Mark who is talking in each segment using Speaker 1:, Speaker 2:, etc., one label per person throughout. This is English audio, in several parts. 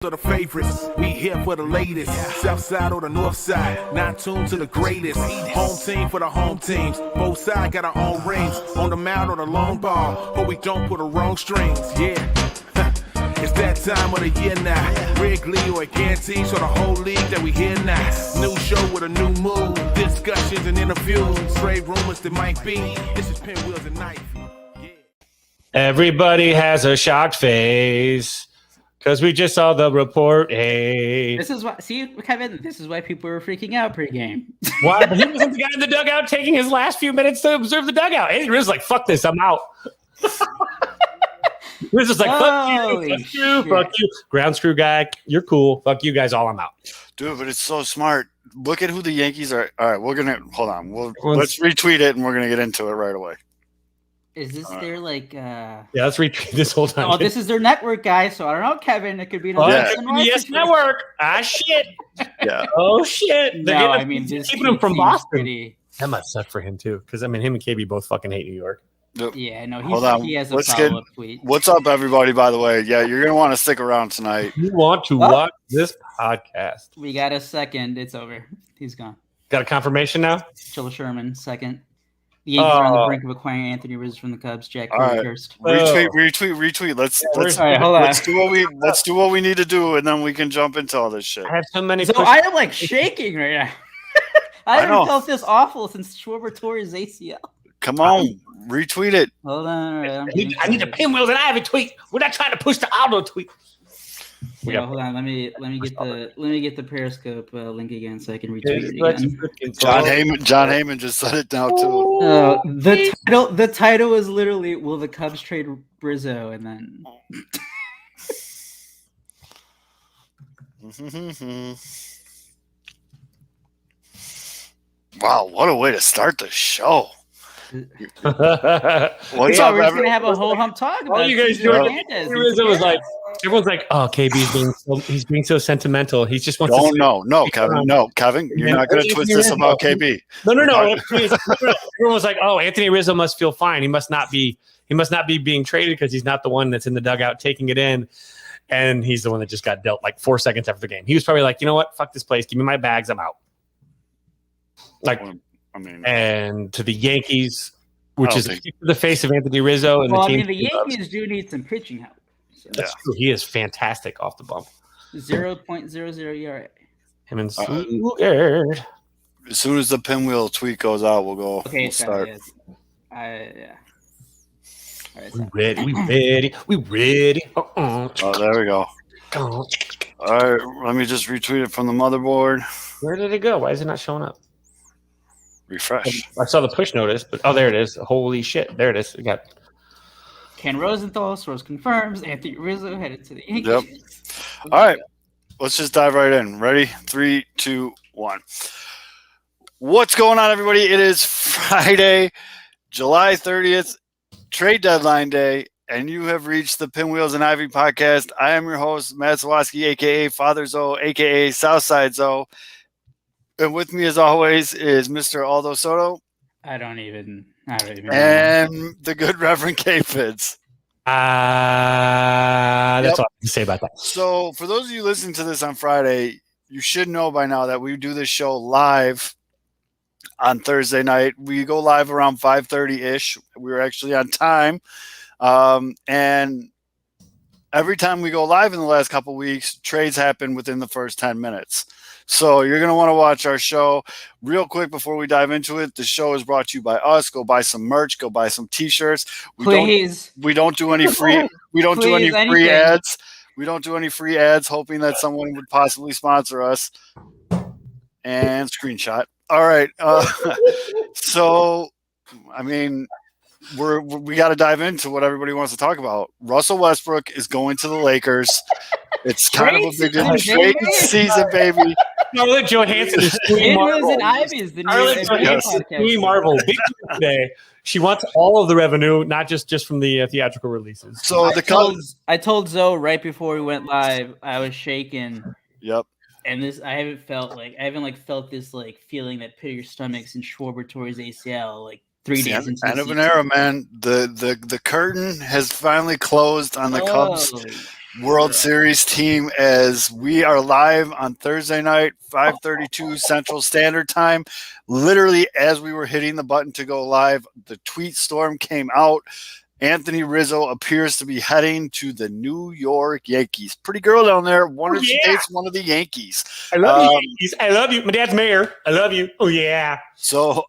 Speaker 1: To the favorites, we here for the latest. South side or the north side, not tuned to the greatest. Home team for the home teams. Both sides got our own rings. On the mound or the long ball, but we don't put the wrong strings. Yeah, it's that time of the year now. Wrigley or guarantee, so the whole league that we here now. New show with a new mood, discussions and interviews. Trade rumors that might be. This is Pinwheels and Knife. Yeah.
Speaker 2: Everybody has a shocked face. Because we just saw the report. Hey.
Speaker 3: This is why, see, Kevin, this is why people were freaking out pregame.
Speaker 2: Why? He wasn't the guy in the dugout taking his last few minutes to observe the dugout. He was like, fuck this, I'm out. This is like, fuck you. Ground screw guy, you're cool. Fuck you guys all, I'm out.
Speaker 4: Dude, but it's so smart. Look at who the Yankees are. All right, we're going to, hold on. Let's retweet it, and we're going to get into it right away.
Speaker 3: Is this their like
Speaker 2: yeah, let's retweet this whole time.
Speaker 3: Oh, this is their network, guys. So I don't know, Kevin. It could be
Speaker 2: Yes, network. Ah, shit.
Speaker 4: Yeah.
Speaker 2: Oh shit.
Speaker 3: No, I mean, this
Speaker 2: keeping him from Boston.
Speaker 3: Pretty...
Speaker 2: That must suck for him too, because I mean, him and KB both fucking hate New York.
Speaker 3: Yeah, no, he has a
Speaker 4: Let's
Speaker 3: follow-up tweet.
Speaker 4: What's up, everybody? By the way, yeah, you're gonna want to stick around tonight.
Speaker 2: You want to watch this podcast?
Speaker 3: We got a second. It's over. He's gone.
Speaker 2: Got a confirmation now?
Speaker 3: Chilla Sherman, second. The Yankees are on the brink of acquiring Anthony Rizzo from the Cubs. Jack first.
Speaker 4: Retweet. Let's
Speaker 3: hold on.
Speaker 4: Let's do what we need to do, and then we can jump into all this shit.
Speaker 2: I have so many.
Speaker 3: So I am like shaking right now. I haven't felt this awful since Schwarber tore his ACL.
Speaker 4: Come on, retweet it.
Speaker 3: Hold on.
Speaker 2: I need a Pinwheels and Ivy tweet. We're not trying to push the Aldo tweet.
Speaker 3: Yeah, hold on. Let me get the Periscope link again so I can retweet it again.
Speaker 4: John Heyman just said it now too.
Speaker 3: The title is literally "Will the Cubs trade Bryzzo?" and then.
Speaker 4: Wow, what a way to start the show.
Speaker 3: We're just gonna have a whole hump talk about
Speaker 2: you guys doing Hernández. Was like, everyone's like, "Oh, KB's being so sentimental. He just wants."
Speaker 4: Kevin, you're not gonna twist this about KB.
Speaker 2: No. Everyone was like, "Oh, Anthony Rizzo must feel fine. He must not be being traded because he's not the one that's in the dugout taking it in." And he's the one that just got dealt like 4 seconds after the game. He was probably like, "You know what? Fuck this place. Give me my bags. I'm out." Like. And to the Yankees, which is the face of Anthony Rizzo. And
Speaker 3: the Yankees do need some pitching help. So.
Speaker 2: That's true. He is fantastic off the bump.
Speaker 3: 0.00 ERA.
Speaker 2: Him and Sugar.
Speaker 4: As soon as the Pinwheel tweet goes out, we'll go.
Speaker 3: Okay,
Speaker 4: we'll start.
Speaker 3: Yeah. All
Speaker 2: right, we ready.
Speaker 4: Oh, there we go. All right, let me just retweet it from the motherboard.
Speaker 2: Where did it go? Why is it not showing up?
Speaker 4: Refresh.
Speaker 2: I saw the push notice, but there it is. Holy shit. There it is. We got
Speaker 3: Ken Rosenthal, source confirms Anthony Rizzo headed to the Yankees.
Speaker 4: Yep. All right. Let's just dive right in. Ready? 3, 2, 1. What's going on, everybody? It is Friday, July 30th, trade deadline day, and you have reached the Pinwheels and Ivy podcast. I am your host, Matt Zawoski, a.k.a. Father Zoe, a.k.a. Southside Zoe. And with me, as always, is Mr. Aldo Soto.
Speaker 3: I don't even know.
Speaker 4: And the good Reverend K-Fids.
Speaker 2: That's all I can say about that.
Speaker 4: So for those of you listening to this on Friday, you should know by now that we do this show live on Thursday night. We go live around 5:30-ish. We were actually on time. And every time we go live in the last couple of weeks, trades happen within the first 10 minutes. So you're going to want to watch our show real quick before we dive into it. The show is brought to you by us. Go buy some merch. Go buy some T-shirts. We don't do any free. We don't do any free ads. We don't do any free ads. Hoping that someone would possibly sponsor us. And screenshot. All right. So, I mean, we got to dive into what everybody wants to talk about. Russell Westbrook is going to the Lakers. It's kind of a big trade season, baby.
Speaker 2: Scarlett Johansson is Marvel. Big today. She wants all of the revenue, not just from the theatrical releases.
Speaker 4: So
Speaker 3: I told Zoe right before we went live, I was shaking.
Speaker 4: Yep.
Speaker 3: And I haven't felt this feeling that pit of your stomachs and Schwarber tore his ACL 3 days into
Speaker 4: end of an era, man. The curtain has finally closed on the Cubs World Series team as we are live on Thursday night, 5:32 Central Standard Time. Literally, as we were hitting the button to go live, the tweet storm came out. Anthony Rizzo appears to be heading to the New York Yankees. Pretty girl down there. Wonder if she dates one of the Yankees.
Speaker 2: I love you, Yankees. I love you. My dad's mayor. I love you. Oh, yeah.
Speaker 4: So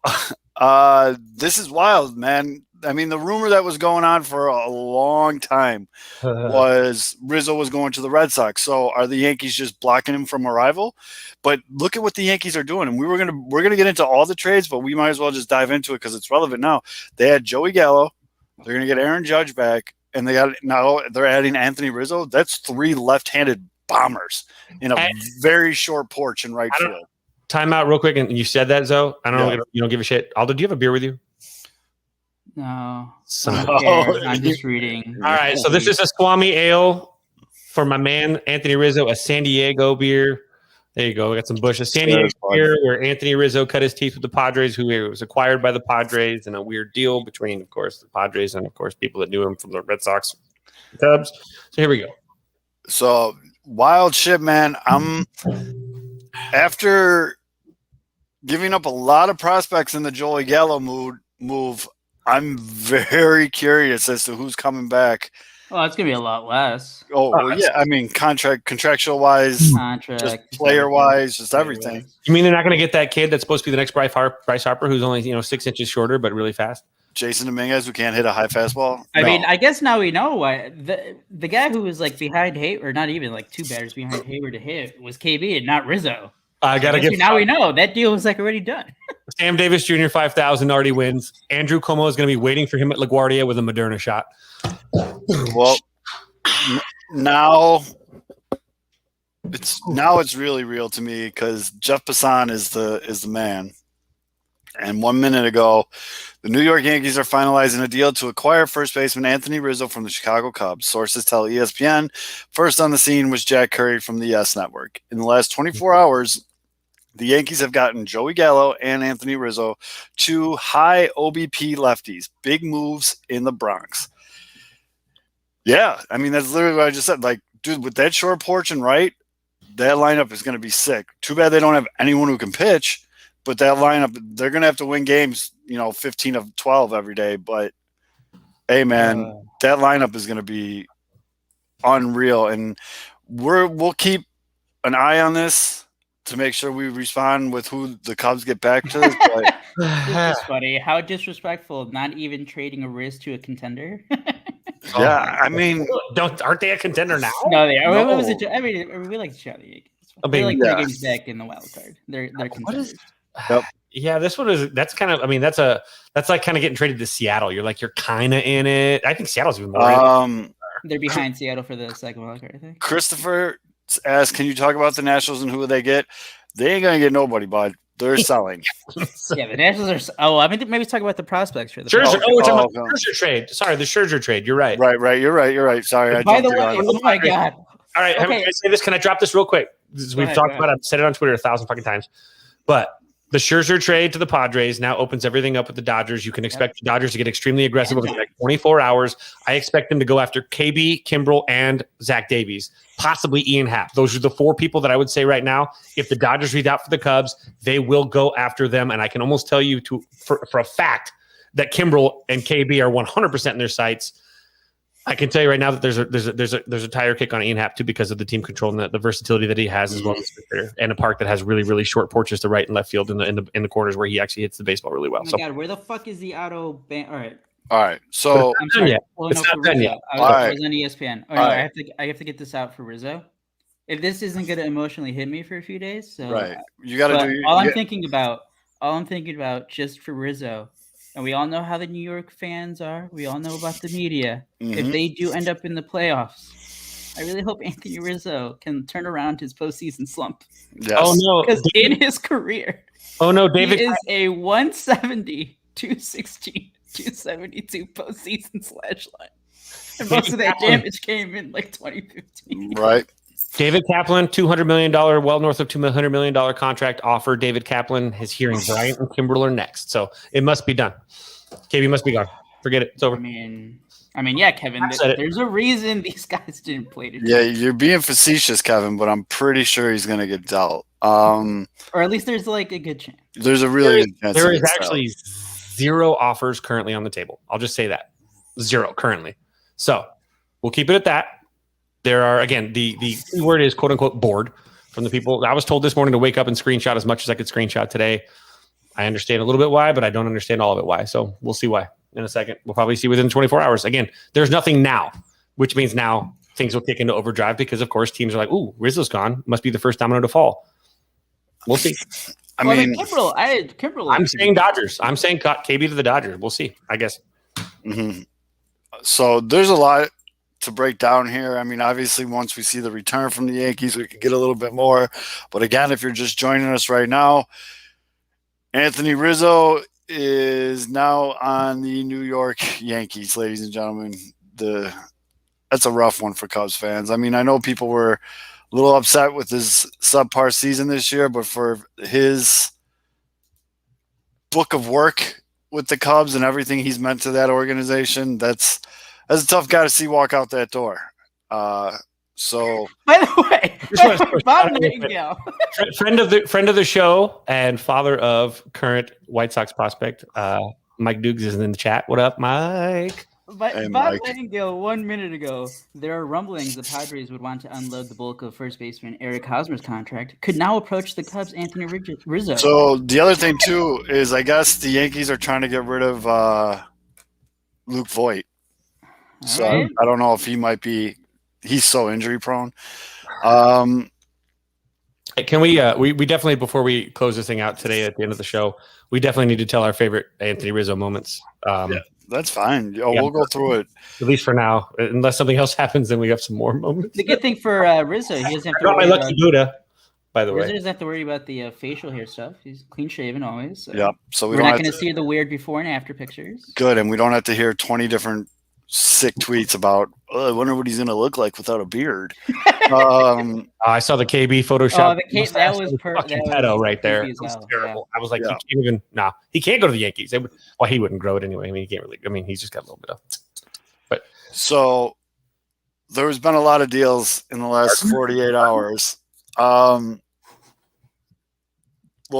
Speaker 4: this is wild, man. I mean, the rumor that was going on for a long time was Rizzo was going to the Red Sox. So are the Yankees just blocking him from arrival? But look at what the Yankees are doing. And we're gonna get into all the trades, but we might as well just dive into it because it's relevant now. They had Joey Gallo. They're gonna get Aaron Judge back, and they're adding Anthony Rizzo. That's 3 left-handed bombers in a very short porch in right field.
Speaker 2: Time out real quick, and you said that, Zoe. I don't know. You don't give a shit. Aldo, do you have a beer with you?
Speaker 3: No.
Speaker 2: Oh,
Speaker 3: I'm just reading.
Speaker 2: All right, so this is a Swami Ale for my man Anthony Rizzo, a San Diego beer. There you go. We got some Bush. A San Diego beer where Anthony Rizzo cut his teeth with the Padres, who was acquired by the Padres in a weird deal between, of course, the Padres and, of course, people that knew him from the Red Sox and Cubs. So here we go.
Speaker 4: So wild shit, man. After giving up a lot of prospects in the Joey Gallo move, I'm very curious as to who's coming back.
Speaker 3: Well, it's gonna be a lot less.
Speaker 4: Oh, well, yeah. I mean, contractual wise, just player wise, just everything.
Speaker 2: You mean they're not going to get that kid that's supposed to be the next Bryce Harper, who's only 6 inches shorter but really fast?
Speaker 4: Jason Dominguez, who can't hit a high fastball.
Speaker 3: I mean, I guess now we know why the guy who was like behind Hayward, or not even like 2 batters behind Hayward to hit, was KB and not Rizzo.
Speaker 2: I gotta get.
Speaker 3: Now we know that deal was like already done.
Speaker 2: Sam Davis Jr. 5,000 already wins. Andrew Cuomo is going to be waiting for him at LaGuardia with a Moderna shot.
Speaker 4: Well, now it's really real to me because Jeff Passan is the man. And 1 minute ago, the New York Yankees are finalizing a deal to acquire first baseman Anthony Rizzo from the Chicago Cubs. Sources tell ESPN. First on the scene was Jack Curry from the Yes Network. In the last 24 hours, the Yankees have gotten Joey Gallo and Anthony Rizzo, 2 high OBP lefties. Big moves in the Bronx. Yeah, I mean, that's literally what I just said. Like, dude, with that short porch and right, that lineup is going to be sick. Too bad they don't have anyone who can pitch, but that lineup, they're going to have to win games, 15 of 12 every day. But, hey, man, that lineup is going to be unreal. And we'll keep an eye on this to make sure we respond with who the Cubs get back to. But
Speaker 3: this is funny. How disrespectful, not even trading a Riz to a contender.
Speaker 4: Yeah, I mean,
Speaker 2: aren't they a contender now?
Speaker 3: No, they are.
Speaker 4: No.
Speaker 3: We like to shout the Yankees. They like their games back in the wild card. They're contenders.
Speaker 2: Yeah, that's like kind of getting traded to Seattle. You're kind of in it. I think Seattle's even more.
Speaker 3: They're behind Seattle for the second wild card, I think.
Speaker 4: Christopher asked, "Can you talk about the Nationals and who they get?" They ain't gonna get nobody, bud. They're selling.
Speaker 3: Yeah, the Nationals are. Oh, I mean, maybe talk about the prospects for the
Speaker 2: Scherzer. We're talking about the Scherzer trade. Sorry, the Scherzer trade. You're right.
Speaker 4: Right. You're right. Sorry.
Speaker 3: By the way, oh my god.
Speaker 2: All right, can I say this? Can I drop this real quick? We've talked about it. I've said it on Twitter 1,000 fucking times. But the Scherzer trade to the Padres now opens everything up with the Dodgers. You can expect the Dodgers to get extremely aggressive over the next 24 hours. I expect them to go after KB, Kimbrel, and Zach Davies, possibly Ian Happ. Those are the 4 people that I would say right now. If the Dodgers read out for the Cubs, they will go after them. And I can almost tell you for a fact that Kimbrel and KB are 100% in their sights. I can tell you right now that there's a tire kick on Ian Happ too because of the team control and the versatility that he has as well as and a park that has really, really short porches to right and left field in the corners where he actually hits the baseball really well.
Speaker 3: Oh my God, where the fuck is the auto ban?
Speaker 4: All right. So
Speaker 3: I'm sorry.
Speaker 2: It's not done yet.
Speaker 3: I was on ESPN. Oh no, I have to get this out for Rizzo. If this isn't going to emotionally hit me for a few days, so
Speaker 4: right, you got to do.
Speaker 3: All I'm thinking about just for Rizzo. And we all know how the New York fans are. We all know about the media. Mm-hmm. If they do end up in the playoffs, I really hope Anthony Rizzo can turn around his postseason slump.
Speaker 4: Yes.
Speaker 2: Oh, no.
Speaker 3: Because in his career,
Speaker 2: David
Speaker 3: he is a 170, 216, 272 postseason slash line. And most of that damage came in 2015.
Speaker 4: Right.
Speaker 2: David Kaplan, $200 million, well north of $200 million contract offer. David Kaplan, his hearing, Bryant and Kimbrel are next. So it must be done. KB must be gone. Forget it. It's over.
Speaker 3: I mean, I mean, yeah, Kevin,
Speaker 2: I said it.
Speaker 3: there's a reason these guys didn't play today.
Speaker 4: Yeah, you're being facetious, Kevin, but I'm pretty sure he's going to get dealt.
Speaker 3: Or at least there's like a good chance.
Speaker 4: There's a really good chance.
Speaker 2: There is actually 0 offers currently on the table. I'll just say that. 0 currently. So we'll keep it at that. There are, again, the key word is quote unquote bored from the people. I was told this morning to wake up and screenshot as much as I could screenshot today. I understand a little bit why, but I don't understand all of it why. So we'll see why in a second. We'll probably see within 24 hours. Again, there's nothing now, which means now things will kick into overdrive because, of course, teams are like, ooh, Rizzo's gone. Must be the first domino to fall. We'll see.
Speaker 4: I mean,
Speaker 3: Kimbrel.
Speaker 2: I'm saying Dodgers. I'm saying KB to the Dodgers. We'll see, I guess.
Speaker 4: Mm-hmm. So there's a lot to break down here. I mean, obviously, once we see the return from the Yankees, we can get a little bit more. But again, if you're just joining us right now, Anthony Rizzo is now on the New York Yankees, ladies and gentlemen. That's a rough one for Cubs fans. I mean, I know people were a little upset with his subpar season this year, but for his book of work with the Cubs and everything he's meant to that organization, that's a tough guy to see walk out that door. So,
Speaker 3: by the way, Bob Nightingale,
Speaker 2: friend of the show and father of current White Sox prospect, Mike Dukes is in the chat. What up, Mike?
Speaker 3: But hey, Bob Nightingale 1 minute ago, there are rumblings the Padres would want to unload the bulk of first baseman Eric Hosmer's contract. Could now approach the Cubs' Anthony Rizzo.
Speaker 4: So the other thing too is, I guess the Yankees are trying to get rid of Luke Voit. So right. I don't know if he might be. He's so injury prone.
Speaker 2: Can we definitely, before we close this thing out today at the end of the show, we definitely need to tell our favorite Anthony Rizzo moments.
Speaker 4: Yeah, that's fine. We'll go through it.
Speaker 2: At least for now. Unless something else happens, then we have some more moments.
Speaker 3: The good thing for Rizzo, he doesn't have to worry
Speaker 2: my lucky Buddha, by the way.
Speaker 3: Rizzo doesn't have to worry about the facial hair stuff. He's clean shaven always. So
Speaker 4: yep. So
Speaker 3: we're not going to see the weird before and after pictures.
Speaker 4: Good, and we don't have to hear 20 different sick tweets about, I wonder what he's going to look like without a beard.
Speaker 2: I saw the KB Photoshop.
Speaker 3: That was
Speaker 2: pedo right there. It was terrible. Yeah. I was like, he can't even. Nah, he can't go to the Yankees. He wouldn't grow it anyway. I mean, he can't really. I mean, he's just got a little bit of. But
Speaker 4: so there's been a lot of deals in the last 48 hours. Well,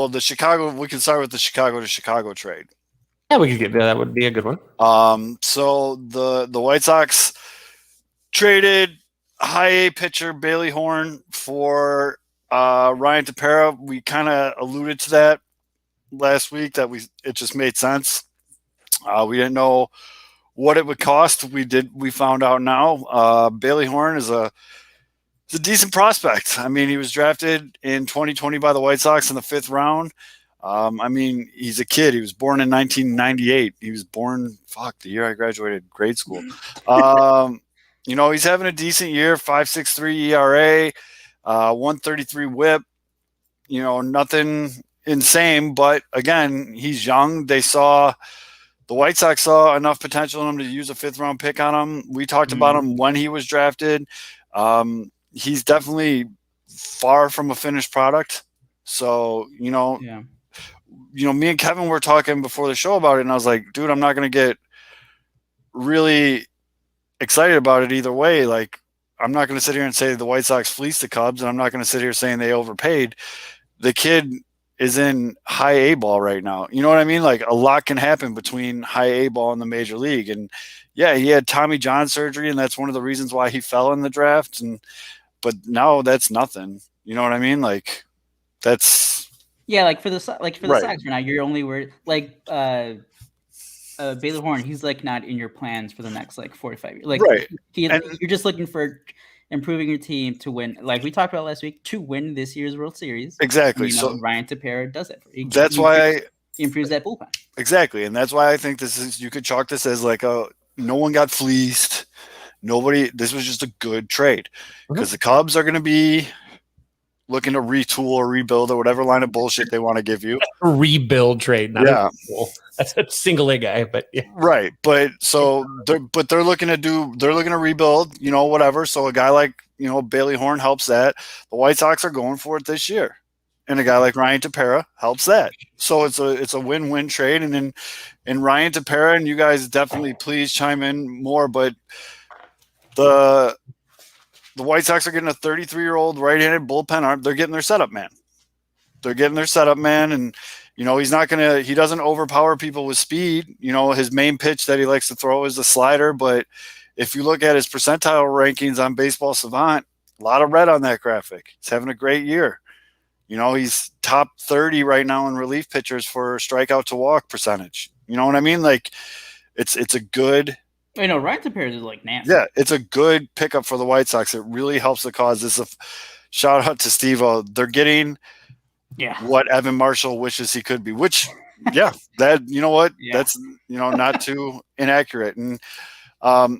Speaker 4: the Chicago. We can start with the Chicago to Chicago trade.
Speaker 2: Yeah, we could get that. Would be a good one.
Speaker 4: So the White Sox traded high A pitcher Bailey Horn for Ryan Tepera. We kind of alluded to that last week that it just made sense. We didn't know what it would cost. We found out now. Bailey Horn is a decent prospect. I mean, he was drafted in 2020 by the White Sox in the 5th round. I mean, he's a kid. He was born in 1998. He was born, the year I graduated grade school. He's having a decent year, 5.63 ERA, 133 whip, nothing insane. But again, he's young. The White Sox saw enough potential in him to use a 5th round pick on him. We talked about him when he was drafted. He's definitely far from a finished product. So, me and Kevin were talking before the show about it, and I was like, dude, I'm not going to get really excited about it either way. Like, I'm not going to sit here and say the White Sox fleeced the Cubs, and I'm not going to sit here saying they overpaid. The kid is in high A ball right now. You know what I mean? Like, a lot can happen between high A ball and the major league. And yeah, he had Tommy John surgery, and that's one of the reasons why he fell in the draft. But now that's nothing. You know what I mean? Like, that's.
Speaker 3: Yeah, like for the Sox right now, you're only worried Bailey Horn. He's like not in your plans for the next 45 years. Like, right. You're just looking for improving your team to win. Like we talked about last week, to win this year's World Series.
Speaker 4: Exactly.
Speaker 3: So Ryan Tepera does it. He improves that bullpen.
Speaker 4: Exactly, and that's why I think you could chalk this as like no one got fleeced. This was just a good trade because the Cubs are going to be looking to retool or rebuild or whatever line of bullshit they want to give you.
Speaker 2: A rebuild trade, not a retool. That's a single A guy, but yeah.
Speaker 4: Right. But they're looking to rebuild, whatever. So a guy like, Bailey Horn helps that. The White Sox are going for it this year. and a guy like Ryan Tepera helps that. So it's a win-win trade. And then Ryan Tepera, and you guys definitely please chime in more, but the White Sox are getting a 33-year-old right-handed bullpen arm. They're getting their setup man. And he doesn't overpower people with speed. His main pitch that he likes to throw is the slider, but if you look at his percentile rankings on Baseball Savant, a lot of red on that graphic. He's having a great year. He's top 30 right now in relief pitchers for strikeout to walk percentage. You know what I mean? Like, it's a good.
Speaker 3: Ryan Tepera is like nasty.
Speaker 4: Yeah, it's a good pickup for the White Sox. It really helps the cause. This is a shout out to Steve-O. They're getting what Evan Marshall wishes he could be. Which, that you know what? Yeah. That's not too inaccurate. And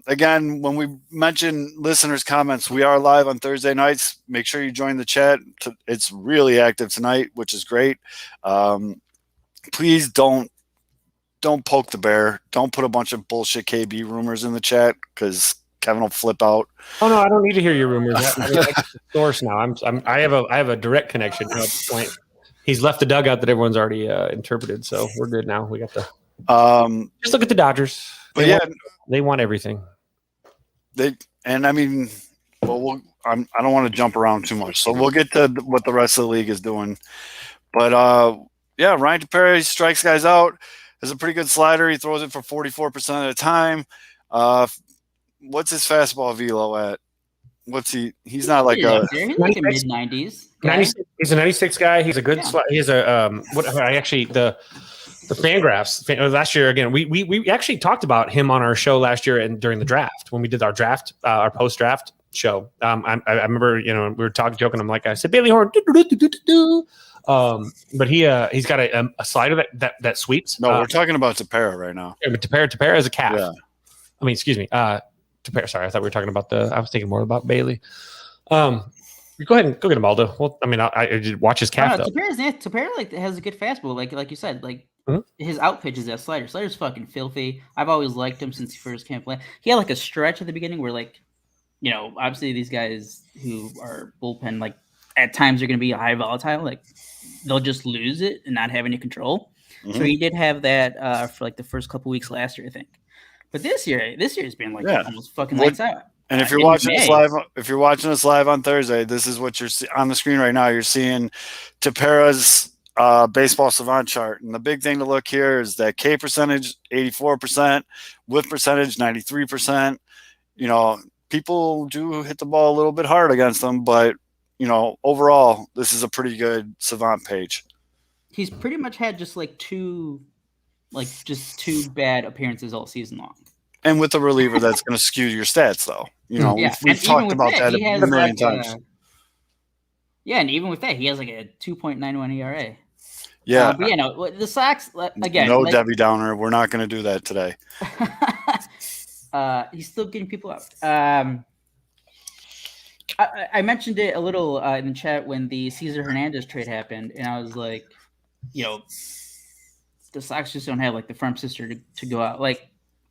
Speaker 4: again, when we mention listeners' comments, we are live on Thursday nights. Make sure you join the chat. It's really active tonight, which is great. Please don't poke the bear. Don't put a bunch of bullshit KB rumors in the chat because Kevin will flip out.
Speaker 2: Oh no, I don't need to hear your rumors. I the source now. I have a direct connection to the point. He's left the dugout that everyone's already interpreted, so we're good now. We got the just look at the Dodgers. They want everything.
Speaker 4: I don't want to jump around too much, so we'll get to what the rest of the league is doing. But Ryan Tepera, he strikes guys out. Has a pretty good slider. He throws it for 44% of the time. What's his fastball velo at? He's not like a
Speaker 3: mid-90s.
Speaker 2: He's a 96 guy. He's a good he's a the Fangraphs last year again. We actually talked about him on our show last year and during the draft when we did our draft, our post-draft show. I remember, we were joking. I'm like, I said Bailey Horn. But he's got a slider that sweeps.
Speaker 4: No, we're talking about Tepera right now.
Speaker 2: Yeah, but Tepera is a calf.
Speaker 4: Yeah.
Speaker 2: I mean, excuse me. Tepera. Sorry, I thought we were talking about I was thinking more about Bailey. Go ahead and go get him, Aldo. Well, I mean, I did watch his calf though.
Speaker 3: Tepera has a good fastball. Like you said, his out pitch is that slider. Slider's fucking filthy. I've always liked him since he first came play. He had like a stretch at the beginning where obviously these guys who are bullpen, at times they're going to be high volatile. They'll just lose it and not have any control. Mm-hmm. So he did have that for the first couple weeks last year, I think. But this year's been almost fucking lights out.
Speaker 4: And if you're watching us live on Thursday, this is what you're on the screen right now. You're seeing Tepera's Baseball Savant chart, and the big thing to look here is that K percentage 84%, whiff percentage 93%. People do hit the ball a little bit hard against them, but overall, this is a pretty good Savant page.
Speaker 3: He's pretty much had just two bad appearances all season long.
Speaker 4: And with a reliever that's going to skew your stats, though. We've talked about that a million times.
Speaker 3: And even with that, he has a 2.91 ERA.
Speaker 4: Yeah.
Speaker 3: The Sox, again.
Speaker 4: No Debbie Downer. We're not going to do that today.
Speaker 3: He's still getting people out. I mentioned it a little in the chat when the César Hernández trade happened, and I was like, the Sox just don't have the farm system to go out.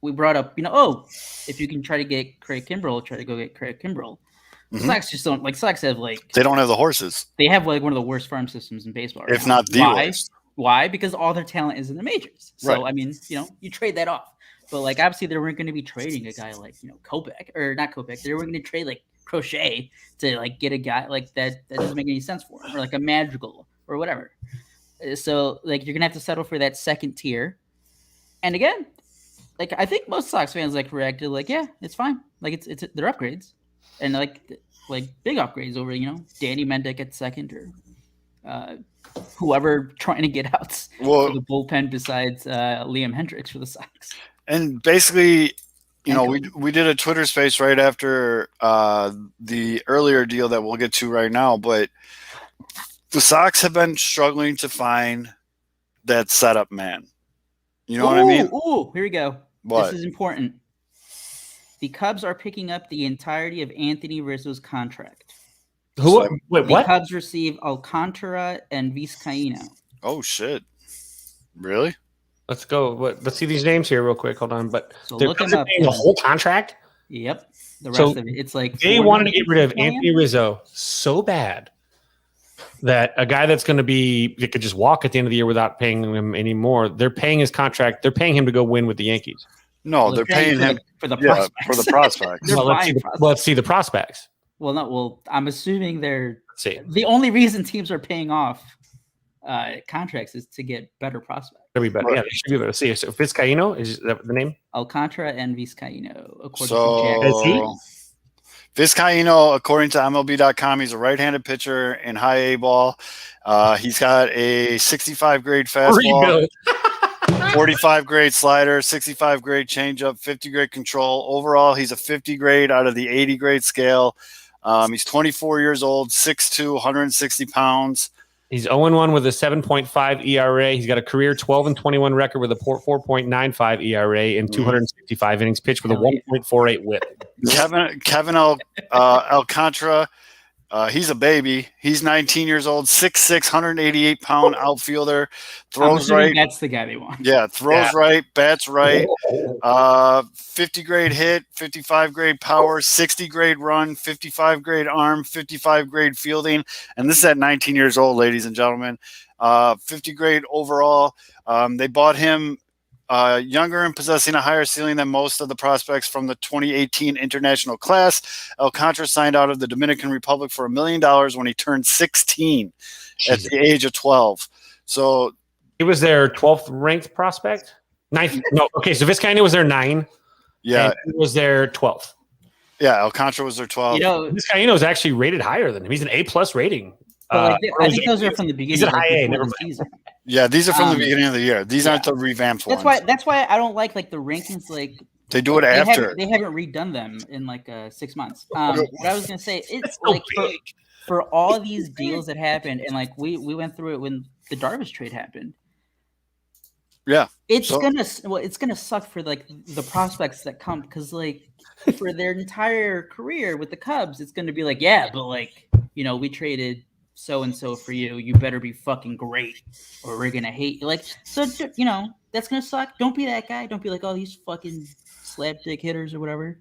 Speaker 3: We brought up, if you can try to get Craig Kimbrell, try to go get Craig Kimbrell. The Sox just don't Sox have
Speaker 4: they don't have the horses.
Speaker 3: They have one of the worst farm systems in baseball. Right
Speaker 4: if now. Not the worst.
Speaker 3: Why? Because all their talent is in the majors. So
Speaker 4: right.
Speaker 3: I mean, you trade that off. But obviously they weren't going to be trading a guy Kopech or not Kopech. They were going to trade Crochet to get a guy that doesn't make any sense for him, or a Madrigal or whatever. So you're gonna have to settle for that second tier. And again, I think most Sox fans reacted yeah, it's fine. It's they're upgrades, and big upgrades over Danny Mendick at second or whoever trying to get outs for the bullpen besides Liam Hendricks for the Sox.
Speaker 4: And basically, we did a Twitter space right after the earlier deal that we'll get to right now, but the Sox have been struggling to find that setup man. You know what I mean?
Speaker 3: Ooh, here we go.
Speaker 4: What?
Speaker 3: This is important. The Cubs are picking up the entirety of Anthony Rizzo's contract.
Speaker 2: Wait, what?
Speaker 3: The Cubs receive Alcantara and Vizcaíno.
Speaker 4: Oh, shit. Really?
Speaker 2: Let's go. Let's see these names here real quick. Hold on. But
Speaker 3: they're looking up
Speaker 2: the whole contract?
Speaker 3: Yep. The rest of it. It's
Speaker 2: they wanted to get rid of Anthony Rizzo so bad that a guy that's going to be that could just walk at the end of the year without paying him anymore. They're paying his contract. They're paying him to go win with the Yankees.
Speaker 4: No,
Speaker 3: Well,
Speaker 4: they're paying him
Speaker 3: for the prospects.
Speaker 4: for the prospects.
Speaker 3: They're
Speaker 2: Well,
Speaker 3: buying
Speaker 2: let's see the prospects.
Speaker 3: Well, I'm assuming they're
Speaker 2: Let's see.
Speaker 3: the only reason teams are paying off contracts is to get better prospects.
Speaker 2: Should be better.
Speaker 4: Right.
Speaker 2: Yeah, they should be better. See, so Vizcaíno is that the name?
Speaker 3: Alcantara and Vizcaíno, according to
Speaker 2: Is he?
Speaker 3: Jack.
Speaker 4: Vizcaíno, according to MLB.com, he's a right-handed pitcher in high A ball. He's got a 65 grade fastball,
Speaker 2: Rebuild.
Speaker 4: 45 grade slider, 65 grade changeup, 50 grade control. Overall, he's a 50 grade out of the 80 grade scale. He's 24 years old, 6'2", 160 pounds.
Speaker 2: He's 0-1 with a 7.5 ERA. He's got a career 12-21 record with a 4.95 ERA in 265 innings pitched with a 1.48 WHIP.
Speaker 4: Kevin Alcantara, he's a baby. He's 19 years old, 6'6", 188-pound outfielder. Throws right.
Speaker 3: That's the guy they want.
Speaker 4: Yeah, throws right, bats right. 50 grade hit, 55 grade power, 60 grade run, 55 grade arm, 55 grade fielding. And this is at 19 years old, ladies and gentlemen. 50 grade overall. They bought him younger and possessing a higher ceiling than most of the prospects from the 2018 international class. Alcantara signed out of the Dominican Republic for $1 million when he turned 16 at the age of 12. So
Speaker 2: he was their 12th ranked prospect. 9th. No, okay. So Vizcaíno was their 9.
Speaker 4: Yeah,
Speaker 2: and he was their 12th.
Speaker 4: Yeah, Alcantara was their 12.
Speaker 3: You know,
Speaker 2: Vizcaíno is actually rated higher than him. He's an A+ rating.
Speaker 3: I think those are from the beginning.
Speaker 2: He's an high A.
Speaker 3: Before
Speaker 2: Never
Speaker 3: the
Speaker 2: mind.
Speaker 3: season.
Speaker 4: Yeah, these are from the beginning of the year. These aren't the revamped ones.
Speaker 3: That's why I don't like the rankings. Like
Speaker 4: they do it after.
Speaker 3: They haven't redone them in like 6 months. What I was gonna say, it's like for all these deals that happened, and like we went through it when the Darvish trade happened.
Speaker 4: Yeah,
Speaker 3: it's gonna suck for like the prospects that come, because like for their entire career with the Cubs, it's gonna be like, yeah, but like, you know, we traded so and so for you. You better be fucking great, or we're gonna hate you. Like, so you know, that's gonna suck. Don't be that guy. Don't be like, oh, these fucking slapdick hitters or whatever.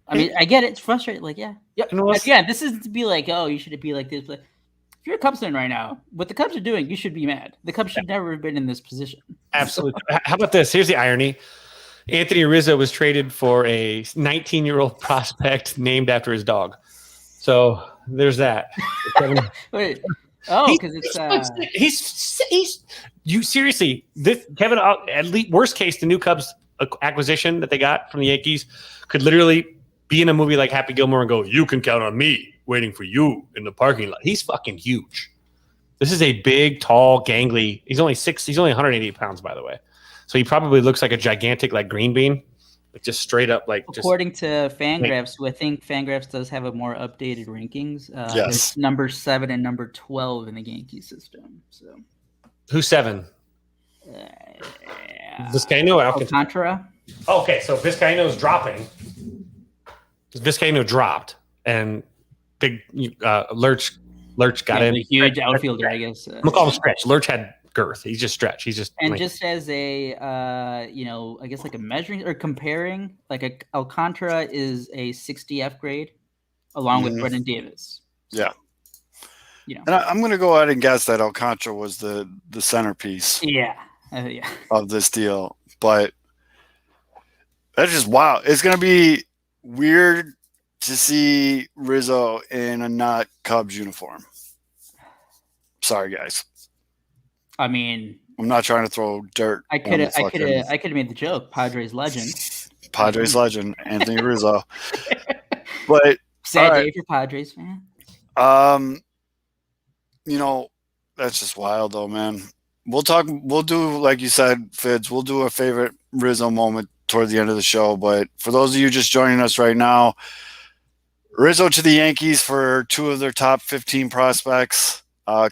Speaker 3: I mean, I get it. It's frustrating. Like, yeah.
Speaker 2: You know what?
Speaker 3: Yeah, this isn't to be like, oh, you should be like this. But if you're a Cubs fan right now, what the Cubs are doing, you should be mad. The Cubs should never have been in this position.
Speaker 2: Absolutely. How about this? Here's the irony. Anthony Rizzo was traded for a 19-year-old prospect named after his dog. So there's that.
Speaker 3: Wait. Oh, because it's
Speaker 2: he's you seriously, this Kevin, at least worst case, the new Cubs acquisition that they got from the Yankees could literally be in a movie like Happy Gilmore and go, "You can count on me waiting for you in the parking lot." He's fucking huge. This is a big, tall, gangly. He's only 180 pounds, by the way. So he probably looks like a gigantic, like green bean, like just straight up, like.
Speaker 3: According to Fangraphs, who I think Fangraphs does have a more updated rankings.
Speaker 4: Yes.
Speaker 3: Number 7 and number 12 in the Yankee system. So.
Speaker 2: Who's 7? Vizcaíno or
Speaker 3: Alcantara.
Speaker 2: Oh, okay, so Vizcaíno's dropping. Vizcaíno dropped, and big Lurch got in.
Speaker 3: A huge outfielder, I guess.
Speaker 2: I'm gonna call him stretch. Lurch had girth. He's just stretch. He's just
Speaker 3: just as a I guess like a measuring or comparing, like Alcantara is a 60F grade, along with Brendan Davis. So,
Speaker 4: yeah.
Speaker 3: You know.
Speaker 4: And I'm going to go ahead and guess that Alcantara was the centerpiece.
Speaker 3: Yeah.
Speaker 4: Of this deal, but that's just wow. It's going to be weird to see Rizzo in a not Cubs uniform. Sorry, guys.
Speaker 3: I mean,
Speaker 4: I'm not trying to throw dirt.
Speaker 3: I could have made the joke. Padres legend,
Speaker 4: Anthony Rizzo. But
Speaker 3: sad day for Padres fan.
Speaker 4: You know, that's just wild though, man. We'll do, like you said, Fids, we'll do a favorite Rizzo moment toward the end of the show. But for those of you just joining us right now, Rizzo to the Yankees for 2 of their top 15 prospects.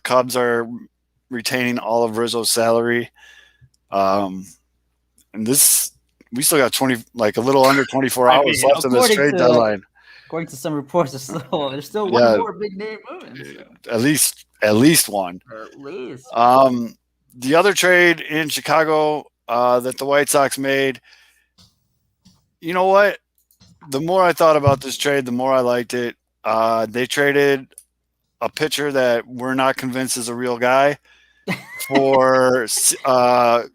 Speaker 4: Cubs are retaining all of Rizzo's salary. And this, we still got a little under 24 hours left in this trade deadline.
Speaker 3: According to some reports, there's still one more big name moving. So.
Speaker 4: At least one.
Speaker 3: At least.
Speaker 4: The other trade in Chicago that the White Sox made, you know what? The more I thought about this trade, the more I liked it. They traded a pitcher that we're not convinced is a real guy for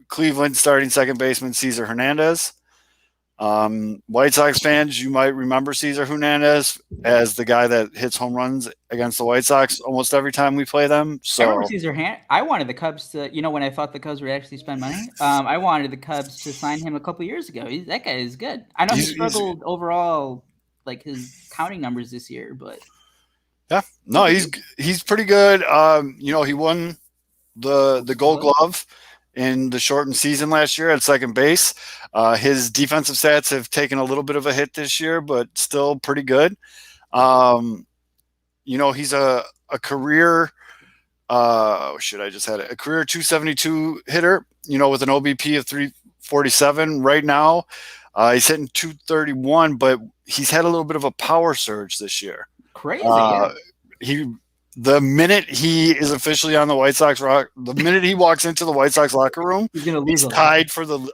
Speaker 4: Cleveland starting second baseman César Hernández. White Sox fans, you might remember César Hernández as the guy that hits home runs against the White Sox almost every time we play them. So
Speaker 3: I remember César. I wanted the Cubs to, when I thought the Cubs would actually spend money, I wanted the Cubs to sign him a couple years ago. That guy is good. I know he struggled overall, like his counting numbers this year, but
Speaker 4: yeah, no, he's pretty good. He won the Gold Glove in the shortened season last year at second base. His defensive stats have taken a little bit of a hit this year, but still pretty good. He's a career a career 272 hitter, with an OBP of 347 right now. He's hitting 231, but he's had a little bit of a power surge this year.
Speaker 3: Crazy.
Speaker 4: The minute he is officially on the White Sox the minute he walks into the White Sox locker room, he's tied for the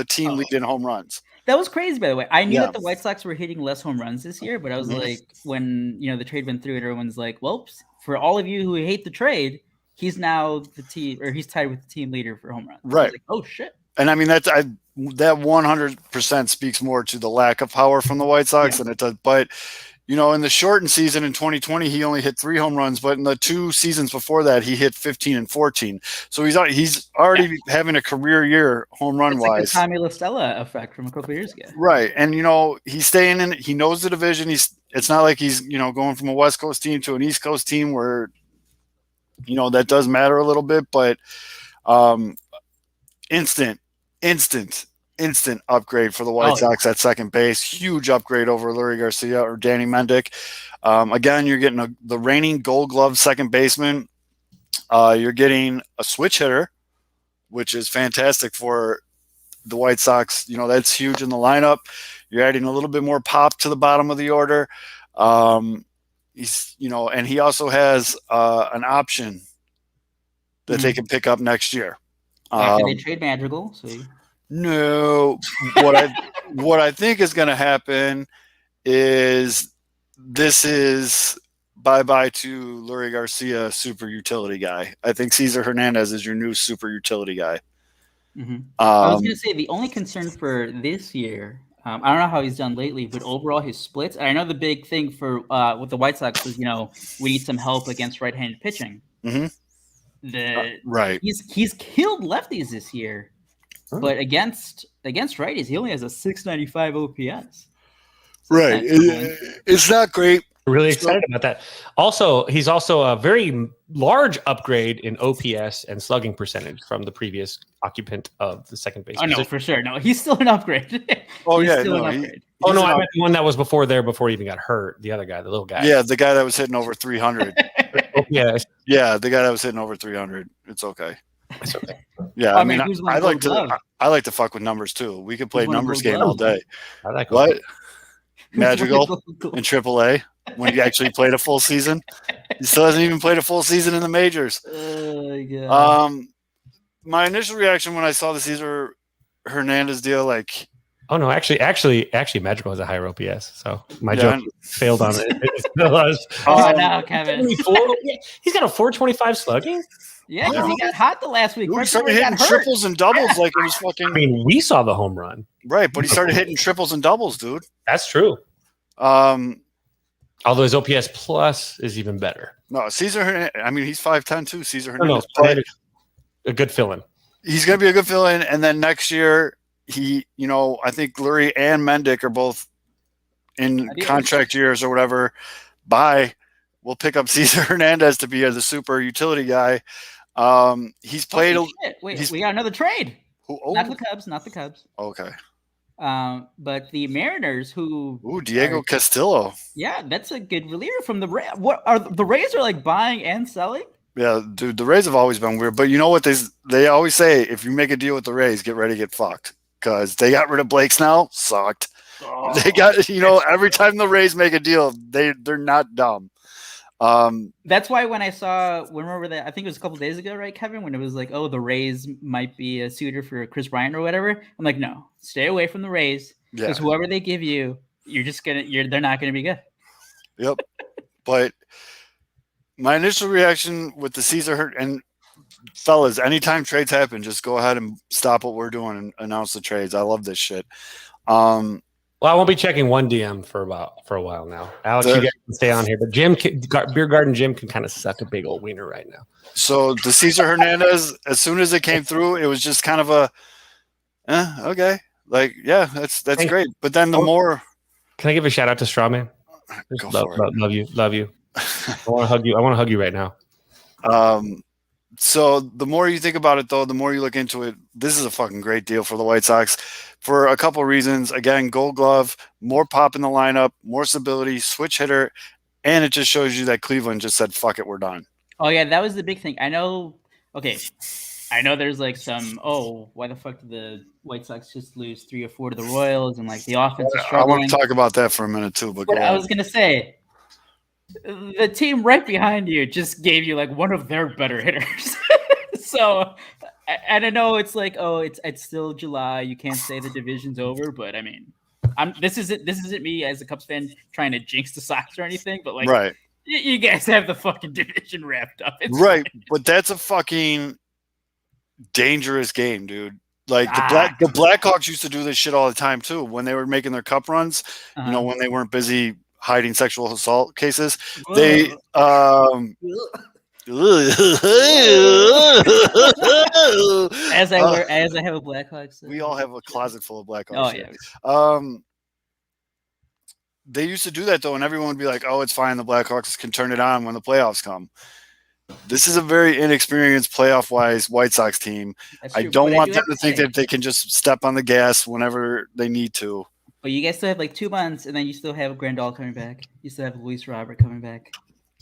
Speaker 4: team lead in home runs.
Speaker 3: That was crazy, by the way. I knew that the White Sox were hitting less home runs this year, but I was like, when the trade went through, and everyone's like, well, for all of you who hate the trade, he's now he's tied with the team leader for home runs.
Speaker 4: Right.
Speaker 3: Like, oh shit.
Speaker 4: And I mean that 100% speaks more to the lack of power from the White Sox than it does. But in the shortened season in 2020, he only hit 3 home runs, but in the 2 seasons before that, he hit 15 and 14. So he's already having a career year home run wise.
Speaker 3: Like the Tommy La Stella effect from a couple of years ago.
Speaker 4: Right. And, he's staying in, he knows the division. It's not like he's, going from a West Coast team to an East Coast team where, that does matter a little bit, but instant upgrade for the White Sox at second base. Huge upgrade over Leury Garcia or Danny Mendick. Again, you're getting the reigning Gold Glove second baseman. You're getting a switch hitter, which is fantastic for the White Sox. That's huge in the lineup. You're adding a little bit more pop to the bottom of the order. He's, and he also has an option that they can pick up next year.
Speaker 3: After they trade Madrigal, so.
Speaker 4: No, what I think is going to happen is this is bye-bye to Leury Garcia, super utility guy. I think César Hernández is your new super utility guy.
Speaker 3: Mm-hmm. I was going to say the only concern for this year, I don't know how he's done lately, but overall his splits. And I know the big thing for with the White Sox is we need some help against right-handed pitching.
Speaker 4: Mm-hmm. Right,
Speaker 3: he's killed lefties this year. But against righties, he only has a 695 OPS.
Speaker 4: Right. It's not great.
Speaker 2: Really excited about that. Also, he's also a very large upgrade in OPS and slugging percentage from the previous occupant of the second base.
Speaker 3: Oh, no, for sure. No, he's still an upgrade.
Speaker 4: Oh,
Speaker 3: he's
Speaker 4: yeah.
Speaker 3: Still an upgrade.
Speaker 2: I meant the one that was before he even got hurt. The other guy, the little guy.
Speaker 4: Yeah, the guy that was hitting over 300.
Speaker 2: OPS.
Speaker 4: Yeah, the guy that was hitting over 300. It's okay.
Speaker 2: It's okay.
Speaker 4: Yeah, I mean, I like to fuck with numbers too. We could play numbers game all day.
Speaker 2: I like
Speaker 4: what? Madrigal in AAA when he actually played a full season. He still hasn't even played a full season in the majors.
Speaker 3: Oh my God.
Speaker 4: My initial reaction when I saw the César Hernández deal,
Speaker 2: actually, Madrigal has a higher OPS, so my joke failed on it.
Speaker 3: No, Kevin.
Speaker 2: He's got a 425 slugging.
Speaker 3: Yeah, because he got hot the last week.
Speaker 4: He started hitting triples and doubles like it was fucking.
Speaker 2: I mean, we saw the home run.
Speaker 4: Right, but he started hitting triples and doubles, dude.
Speaker 2: That's true. Although his OPS plus is even better.
Speaker 4: No, César Hernández, I mean, he's 5'10" too. César Hernández.
Speaker 2: A good fill-in.
Speaker 4: He's going to be a good fill-in. And then next year, I think Leury and Mendick are both in contract years or whatever. We'll pick up César Hernández to be the super utility guy. He's played.
Speaker 3: Wait, we got another trade. Not the Cubs.
Speaker 4: Okay.
Speaker 3: But the Mariners,
Speaker 4: Diego Castillo.
Speaker 3: Yeah, that's a good reliever from the Rays. What are the Rays are like buying and selling?
Speaker 4: Yeah, dude, the Rays have always been weird. But you know what they always say? If you make a deal with the Rays, get ready to get fucked because they got rid of Blake Snell. Sucked. Oh, they got every time the Rays make a deal, they're not dumb.
Speaker 3: That's why when I remember that, I think it was a couple days ago, right, Kevin, when it was like, oh, the Rays might be a suitor for Chris Bryant or whatever. I'm like, no, stay away from the Rays because whoever they give you, they're not gonna be good.
Speaker 4: Yep. But My initial reaction with the César and fellas, anytime trades happen, just go ahead and stop what we're doing and announce the trades. I love this shit.
Speaker 2: Well, I won't be checking one DM for a while now. Alex, you guys can stay on here, but Beer Garden Jim can kind of suck a big old wiener right now.
Speaker 4: So the César Hernández, as soon as it came through, it was just kind of a, okay, like that's great. But then the more,
Speaker 2: can I give a shout out to Strawman? Love you. I want to hug you right now.
Speaker 4: So the more you think about it, though, the more you look into it, this is a fucking great deal for the White Sox for a couple of reasons. Again, Gold Glove, more pop in the lineup, more stability, switch hitter, and it just shows you that Cleveland just said, fuck it, we're done.
Speaker 3: Oh, yeah, that was the big thing. I know there's like some, why the fuck did the White Sox just lose 3 or 4 to the Royals and like the offense is struggling?
Speaker 4: I want to talk about that for a minute, too. But
Speaker 3: I was going to say, the team right behind you just gave you like one of their better hitters. So, and I know it's like, it's still July. You can't say the division's over, but I mean, this isn't me as a Cubs fan trying to jinx the Sox or anything, but like,
Speaker 4: right.
Speaker 3: You guys have the fucking division wrapped up.
Speaker 4: Right, but that's a fucking dangerous game, dude. Like the Blackhawks used to do this shit all the time too when they were making their cup runs. You know, when they weren't busy hiding sexual assault cases, they
Speaker 3: as I have a Blackhawks.
Speaker 4: We all have a closet full of Blackhawks.
Speaker 3: Oh yeah.
Speaker 4: They used to do that though, and everyone would be like, "Oh, it's fine. The Blackhawks can turn it on when the playoffs come." This is a very inexperienced playoff-wise White Sox team. I don't want them to think that they can just step on the gas whenever they need to.
Speaker 3: But you guys still have like 2 months, and then you still have Grandal coming back. You still have Luis Robert coming back.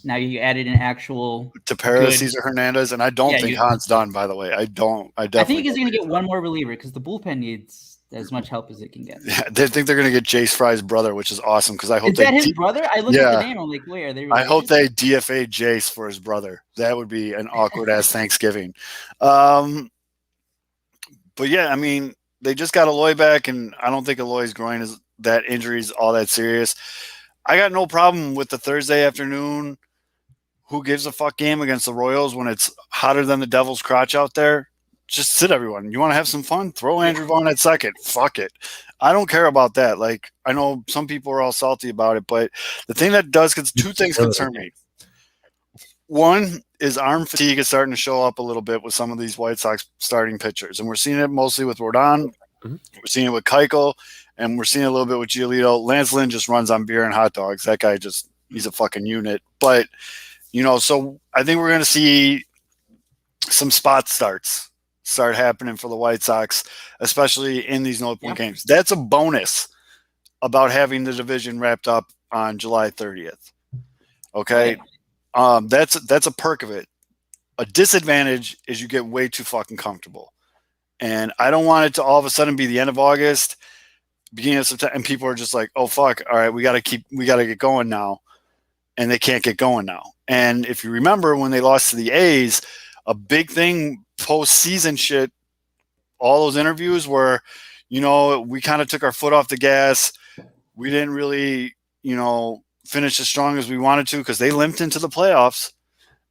Speaker 3: Now you added an actual
Speaker 4: Tepera, César Hernández, and I don't think Han's done. By the way, I think
Speaker 3: he's going to get one more reliever because the bullpen needs as much help as it can get.
Speaker 4: Yeah, they think they're going to get Jace Fry's brother, which is awesome because I hope
Speaker 3: is that his brother? I looked at the name. I'm like, wait, are they?
Speaker 4: I hope they DFA Jace for his brother. That would be an awkward ass Thanksgiving. But yeah, I mean, they just got Eloy back, and I don't think Eloy's groin is that injury is all that serious. I got no problem with the Thursday afternoon. Who gives a fuck game against the Royals when it's hotter than the devil's crotch out there? Just sit everyone. You want to have some fun? Throw Andrew Vaughn at second. Fuck it. I don't care about that. Like, I know some people are all salty about it, but the thing that does, because 2 things concern me. One is arm fatigue is starting to show up a little bit with some of these White Sox starting pitchers. And we're seeing it mostly with Rodon. We're seeing it with Keuchel. And we're seeing it a little bit with Giolito. Lance Lynn just runs on beer and hot dogs. That guy he's a fucking unit. But, so I think we're going to see some spot starts start happening for the White Sox, especially in these no-point games. That's a bonus about having the division wrapped up on July 30th. Okay? That's a perk of it. A disadvantage is you get way too fucking comfortable. And I don't want it to all of a sudden be the end of August, beginning of September, and people are just like, oh, fuck, all right, we got to get going now. And they can't get going now. And if you remember when they lost to the A's, a big thing post-season shit, all those interviews were, we kind of took our foot off the gas. We didn't really, finish as strong as we wanted to because they limped into the playoffs.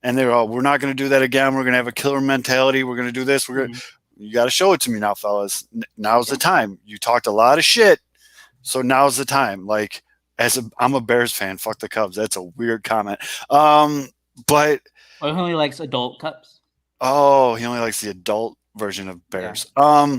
Speaker 4: And they were, we're not going to do that again. We're going to have a killer mentality. We're going to do this. You got to show it to me now, fellas. Now's the time. You talked a lot of shit, so now's the time. Like, I'm a Bears fan. Fuck the Cubs. That's a weird comment. But
Speaker 3: he only likes adult Cubs.
Speaker 4: Oh, he only likes the adult version of Bears. Yeah.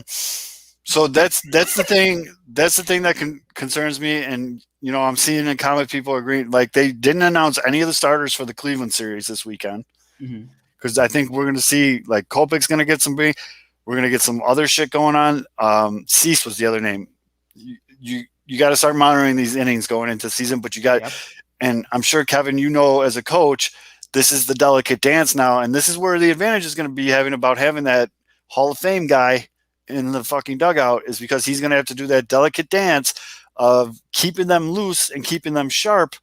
Speaker 4: So that's the thing. That's the thing that concerns me. And I'm seeing in comic people agreeing. Like, they didn't announce any of the starters for the Cleveland series this weekend because I think we're going to see like Kopech's going to get some big. We're going to get some other shit going on. Cease was the other name. You got to start monitoring these innings going into the season, but you got, and I'm sure Kevin, as a coach, this is the delicate dance now. And this is where the advantage is going to be having that Hall of Fame guy in the fucking dugout is because he's going to have to do that delicate dance of keeping them loose and keeping them sharp,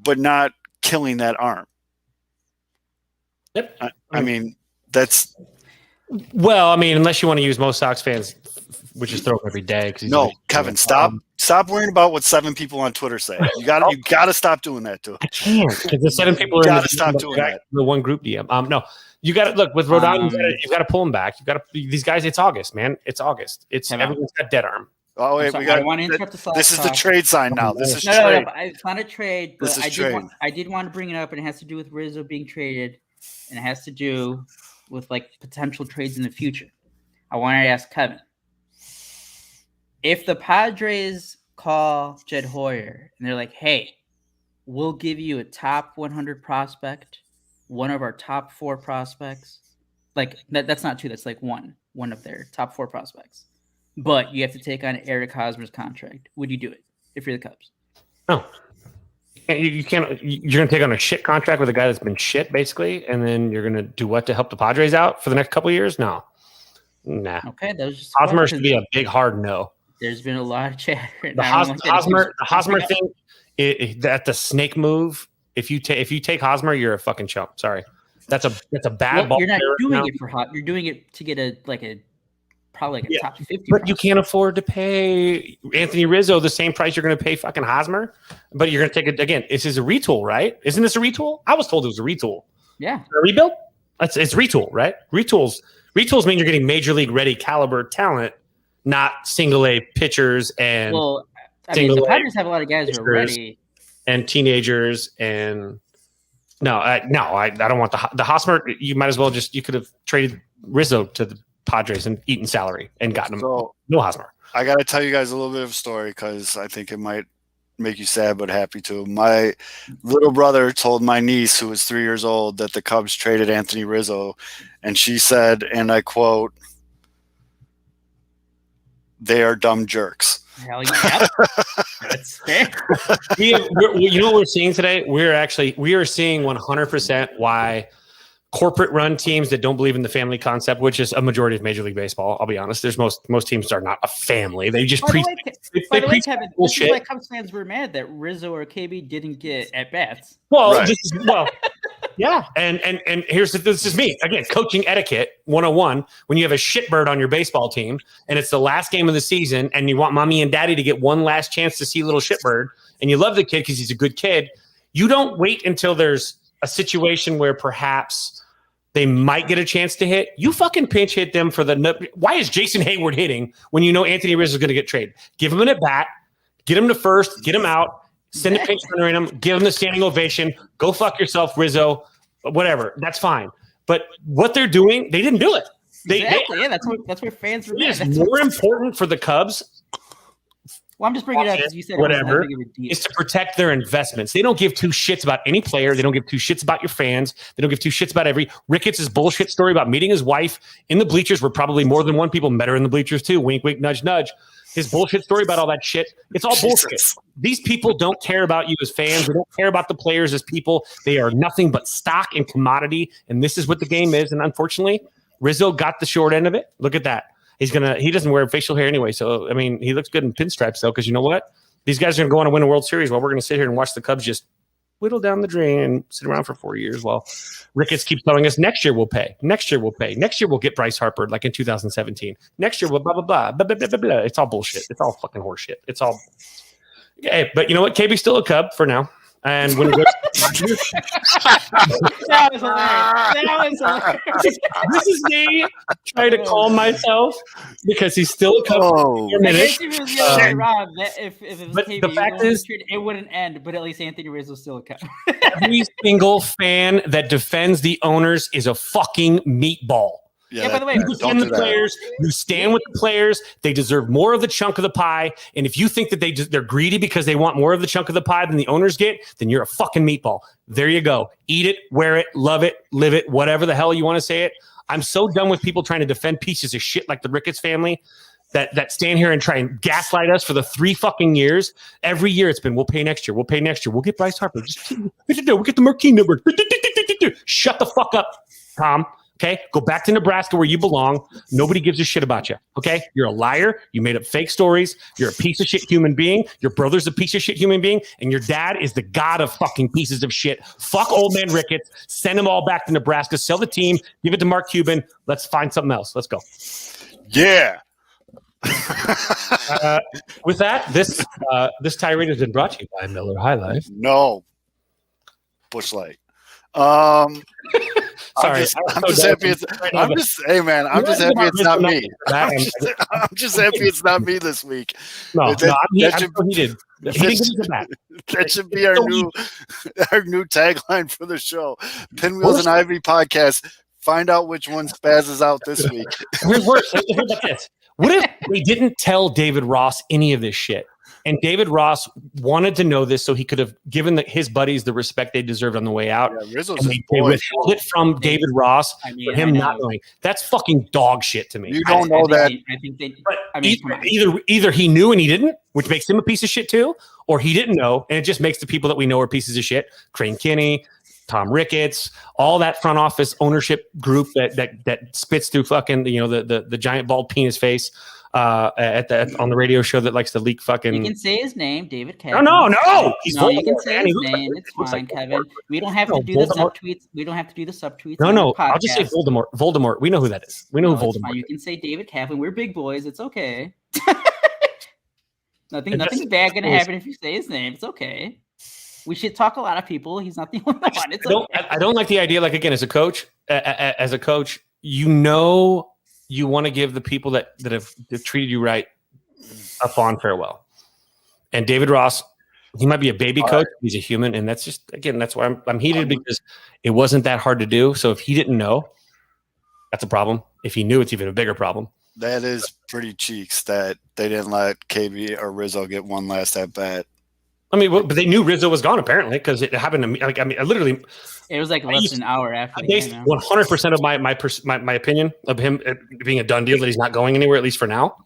Speaker 4: but not killing that arm.
Speaker 2: Yep.
Speaker 4: I mean, that's,
Speaker 2: well, I mean, unless you want to use most Sox fans' which is thrown every day.
Speaker 4: No, Kevin, stop worrying about what 7 people on Twitter say. You got to stop doing that too.
Speaker 2: I can't because the 7 people are in
Speaker 4: the
Speaker 2: one group DM. No, you got to look with Rodon. You got to pull them back. You got to these guys. It's August, man. It's August. It's everyone's got dead arm.
Speaker 4: Oh wait,
Speaker 3: I want to interrupt the
Speaker 4: This is the trade sign now. This is
Speaker 3: trade. No, it's not a trade. But
Speaker 4: I
Speaker 3: did want to bring it up, and it has to do with Rizzo being traded, and it has to do with like potential trades in the future. I wanted to ask Kevin, if the Padres call Jed Hoyer and they're like, "Hey, we'll give you a top 100 prospect, one of our top 4 prospects," like that's not 2. That's like one of their top 4 prospects. But you have to take on Eric Hosmer's contract. Would you do it if you're the Cubs?
Speaker 2: No. You can't. You're going to take on a shit contract with a guy that's been shit, basically, and then you're going to do what to help the Padres out for the next couple of years? No. Nah.
Speaker 3: Okay, that was just
Speaker 2: Hosmer should be a big hard no.
Speaker 3: There's been a lot of chatter.
Speaker 2: The Hosmer thing, that's a snake move. If you take Hosmer, you're a fucking chump. Sorry, that's a bad ball.
Speaker 3: You're not doing it for Hot. You're doing it to get probably a top 50.
Speaker 2: But you can't afford to pay Anthony Rizzo the same price you're going to pay fucking Hosmer. But you're going to take it again. This is a retool, right? Isn't this a retool? I was told it was a retool.
Speaker 3: Yeah,
Speaker 2: a rebuild. It's retool, right? Retools mean you're getting major league ready caliber talent, not single A pitchers and.
Speaker 3: Well, I mean, the Padres have a lot of guys who are ready
Speaker 2: and teenagers and. No, I don't want the Hosmer. You might as well you could have traded Rizzo to the Padres and eaten salary and gotten him.
Speaker 4: So,
Speaker 2: no Hosmer.
Speaker 4: I got to tell you guys a little bit of a story because I think it might make you sad but happy too. My little brother told my niece, who was 3 years old, that the Cubs traded Anthony Rizzo, and she said, and I quote, "They are dumb jerks."
Speaker 3: Hell yeah. That's fair.
Speaker 2: You know what we're seeing today? We are seeing 100% why corporate run teams that don't believe in the family concept, which is a majority of Major League Baseball. I'll be honest. There's most teams are not a family. They just preach
Speaker 3: Kevin, this is why Cubs fans were mad that Rizzo or KB didn't get at bats.
Speaker 2: Well, right. Yeah. And this is me again, coaching etiquette 101. When you have a shitbird on your baseball team and it's the last game of the season and you want mommy and daddy to get one last chance to see little shitbird and you love the kid because he's a good kid, you don't wait until there's a situation where perhaps they might get a chance to hit. You fucking pinch hit them for the. Why is Jason Hayward hitting when you know Anthony Rizzo is going to get traded? Give him an at bat, get him to first, get him out, send a pinch runner in him, give him the standing ovation. Go fuck yourself, Rizzo. Whatever, that's fine. But what they're doing, they didn't do it.
Speaker 3: Yeah, that's where fans were.
Speaker 2: It is more important for the Cubs.
Speaker 3: Well, I'm just bringing it up because you said
Speaker 2: whatever is to protect their investments. They don't give 2 shits about any player. They don't give 2 shits about your fans. They don't give 2 shits about Ricketts' bullshit story about meeting his wife in the bleachers, where probably more than one people met her in the bleachers too. Wink, wink, nudge, nudge. His bullshit story about all that shit. It's all bullshit. These people don't care about you as fans. They don't care about the players as people. They are nothing but stock and commodity. And this is what the game is. And unfortunately, Rizzo got the short end of it. Look at that. He doesn't wear facial hair anyway. So, I mean, he looks good in pinstripes, though, because you know what? These guys are going to go on to win a World Series while we're going to sit here and watch the Cubs just whittle down the drain and sit around for 4 years while Ricketts keeps telling us next year we'll pay. Next year we'll pay. Next year we'll get Bryce Harper like in 2017. Next year we'll blah, blah, blah, blah, blah, blah, blah, blah. It's all bullshit. It's all fucking horseshit. It's all. Yeah, but you know what? KB's still a Cub for now. And when it goes,
Speaker 3: that was hilarious.
Speaker 2: This is me trying to calm myself because he's still a Cub.
Speaker 3: If it was KB,
Speaker 2: the fact is,
Speaker 3: it wouldn't end. But at least Anthony Rizzo's still a Cub.
Speaker 2: Every single fan that defends the owners is a fucking meatball.
Speaker 3: Yeah, by the way,
Speaker 2: you defend the players. You stand with the players. They deserve more of the chunk of the pie. And if you think that they're greedy because they want more of the chunk of the pie than the owners get, then you're a fucking meatball. There you go. Eat it, wear it, love it, live it, whatever the hell you want to say it. I'm so done with people trying to defend pieces of shit like the Ricketts family that stand here and try and gaslight us for the 3 fucking years. Every year it's been, we'll pay next year. We'll pay next year. We'll get Bryce Harper. We'll get the Marquee number. Shut the fuck up, Tom. Okay, go back to Nebraska where you belong. Nobody gives a shit about you. Okay, you're a liar. You made up fake stories. You're a piece of shit human being. Your brother's a piece of shit human being, and your dad is the god of fucking pieces of shit. Fuck old man Ricketts. Send them all back to Nebraska. Sell the team. Give it to Mark Cuban. Let's find something else. Let's go.
Speaker 4: Yeah.
Speaker 2: With that, this tirade has been brought to you by Miller High Life.
Speaker 4: No. Bush Light. Sorry, I'm just happy it's not me. I'm just happy it's not me this week.
Speaker 2: I'm heated.
Speaker 4: That should be our new tagline for the show. Pinwheels and Ivy podcast. Find out which one spazzes out this week.
Speaker 2: Here's worse. Here's about this. What if they didn't tell David Ross any of this shit? And David Ross wanted to know this so he could have given his buddies the respect they deserved on the way out. Yeah, they withheld it from David Ross for him not knowing. That's fucking dog shit to me.
Speaker 4: You don't know that.
Speaker 2: Either he knew and he didn't, which makes him a piece of shit too, or he didn't know and it just makes the people that we know are pieces of shit. Crane Kinney, Tom Ricketts, all that front office ownership group that spits through fucking the giant bald penis face on the radio show that likes to leak fucking.
Speaker 3: You can say his name, David Kevin.
Speaker 2: No.
Speaker 3: You can say his name. It's fine, Kevin. We don't have to do the subtweets. We don't have to do the subtweets.
Speaker 2: No. I'll just say Voldemort. Voldemort. We know who that is. We know who Voldemort.
Speaker 3: You can say David Kevin. We're big boys. It's okay. Nothing's bad gonna happen if you say his name. It's okay. We should talk a lot of people. He's not the only one.
Speaker 2: I don't like the idea. Like again, as a coach, you want to give the people that have treated you right a fond farewell. And David Ross, he might be a baby coach. He's a human, and that's just that's why I'm heated because it wasn't that hard to do. So if he didn't know, that's a problem. If he knew, it's even a bigger problem.
Speaker 4: That is pretty cheeks that they didn't let KB or Rizzo get one last at bat.
Speaker 2: I mean, but they knew Rizzo was gone apparently because it happened to me. Like, I mean, literally,
Speaker 3: it was like less than an hour after.
Speaker 2: I based 100% of my opinion of him being a done deal that he's not going anywhere, at least for now,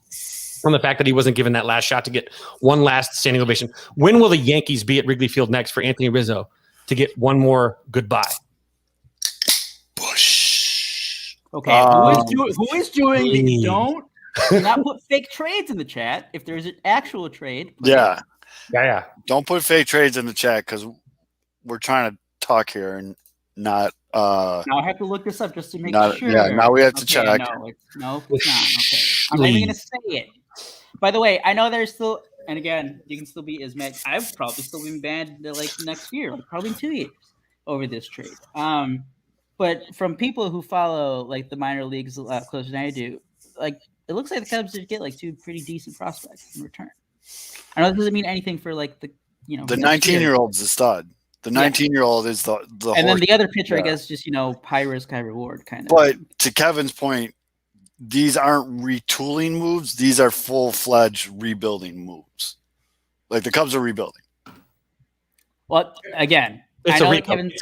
Speaker 2: on the fact that he wasn't given that last shot to get one last standing ovation. When will the Yankees be at Wrigley Field next for Anthony Rizzo to get one more goodbye?
Speaker 4: Bush.
Speaker 3: Okay, who is doing the don't not put fake trades in the chat if there's an actual trade?
Speaker 4: Yeah.
Speaker 2: Yeah.
Speaker 4: Don't put fake trades in the chat because we're trying to talk here and not.
Speaker 3: Now I have to look this up just to make sure.
Speaker 4: Yeah, now we have to check.
Speaker 3: No, it's not. Okay. I'm not even going to say it. By the way, I know there's still, and again, you can still be as mad. I've probably still been banned like next year, probably 2 years over this trade. But from people who follow like the minor leagues a lot closer than I do, like it looks like the Cubs did get like two pretty decent prospects in return. I know that doesn't mean anything for like the
Speaker 4: 19-year-old's a stud. The 19-year-old is the
Speaker 3: and then the other pitcher, I guess, just high risk, high reward kind of.
Speaker 4: But to Kevin's point, these aren't retooling moves; these are full-fledged rebuilding moves. Like the Cubs are rebuilding.
Speaker 3: Well, again,
Speaker 2: it's we've been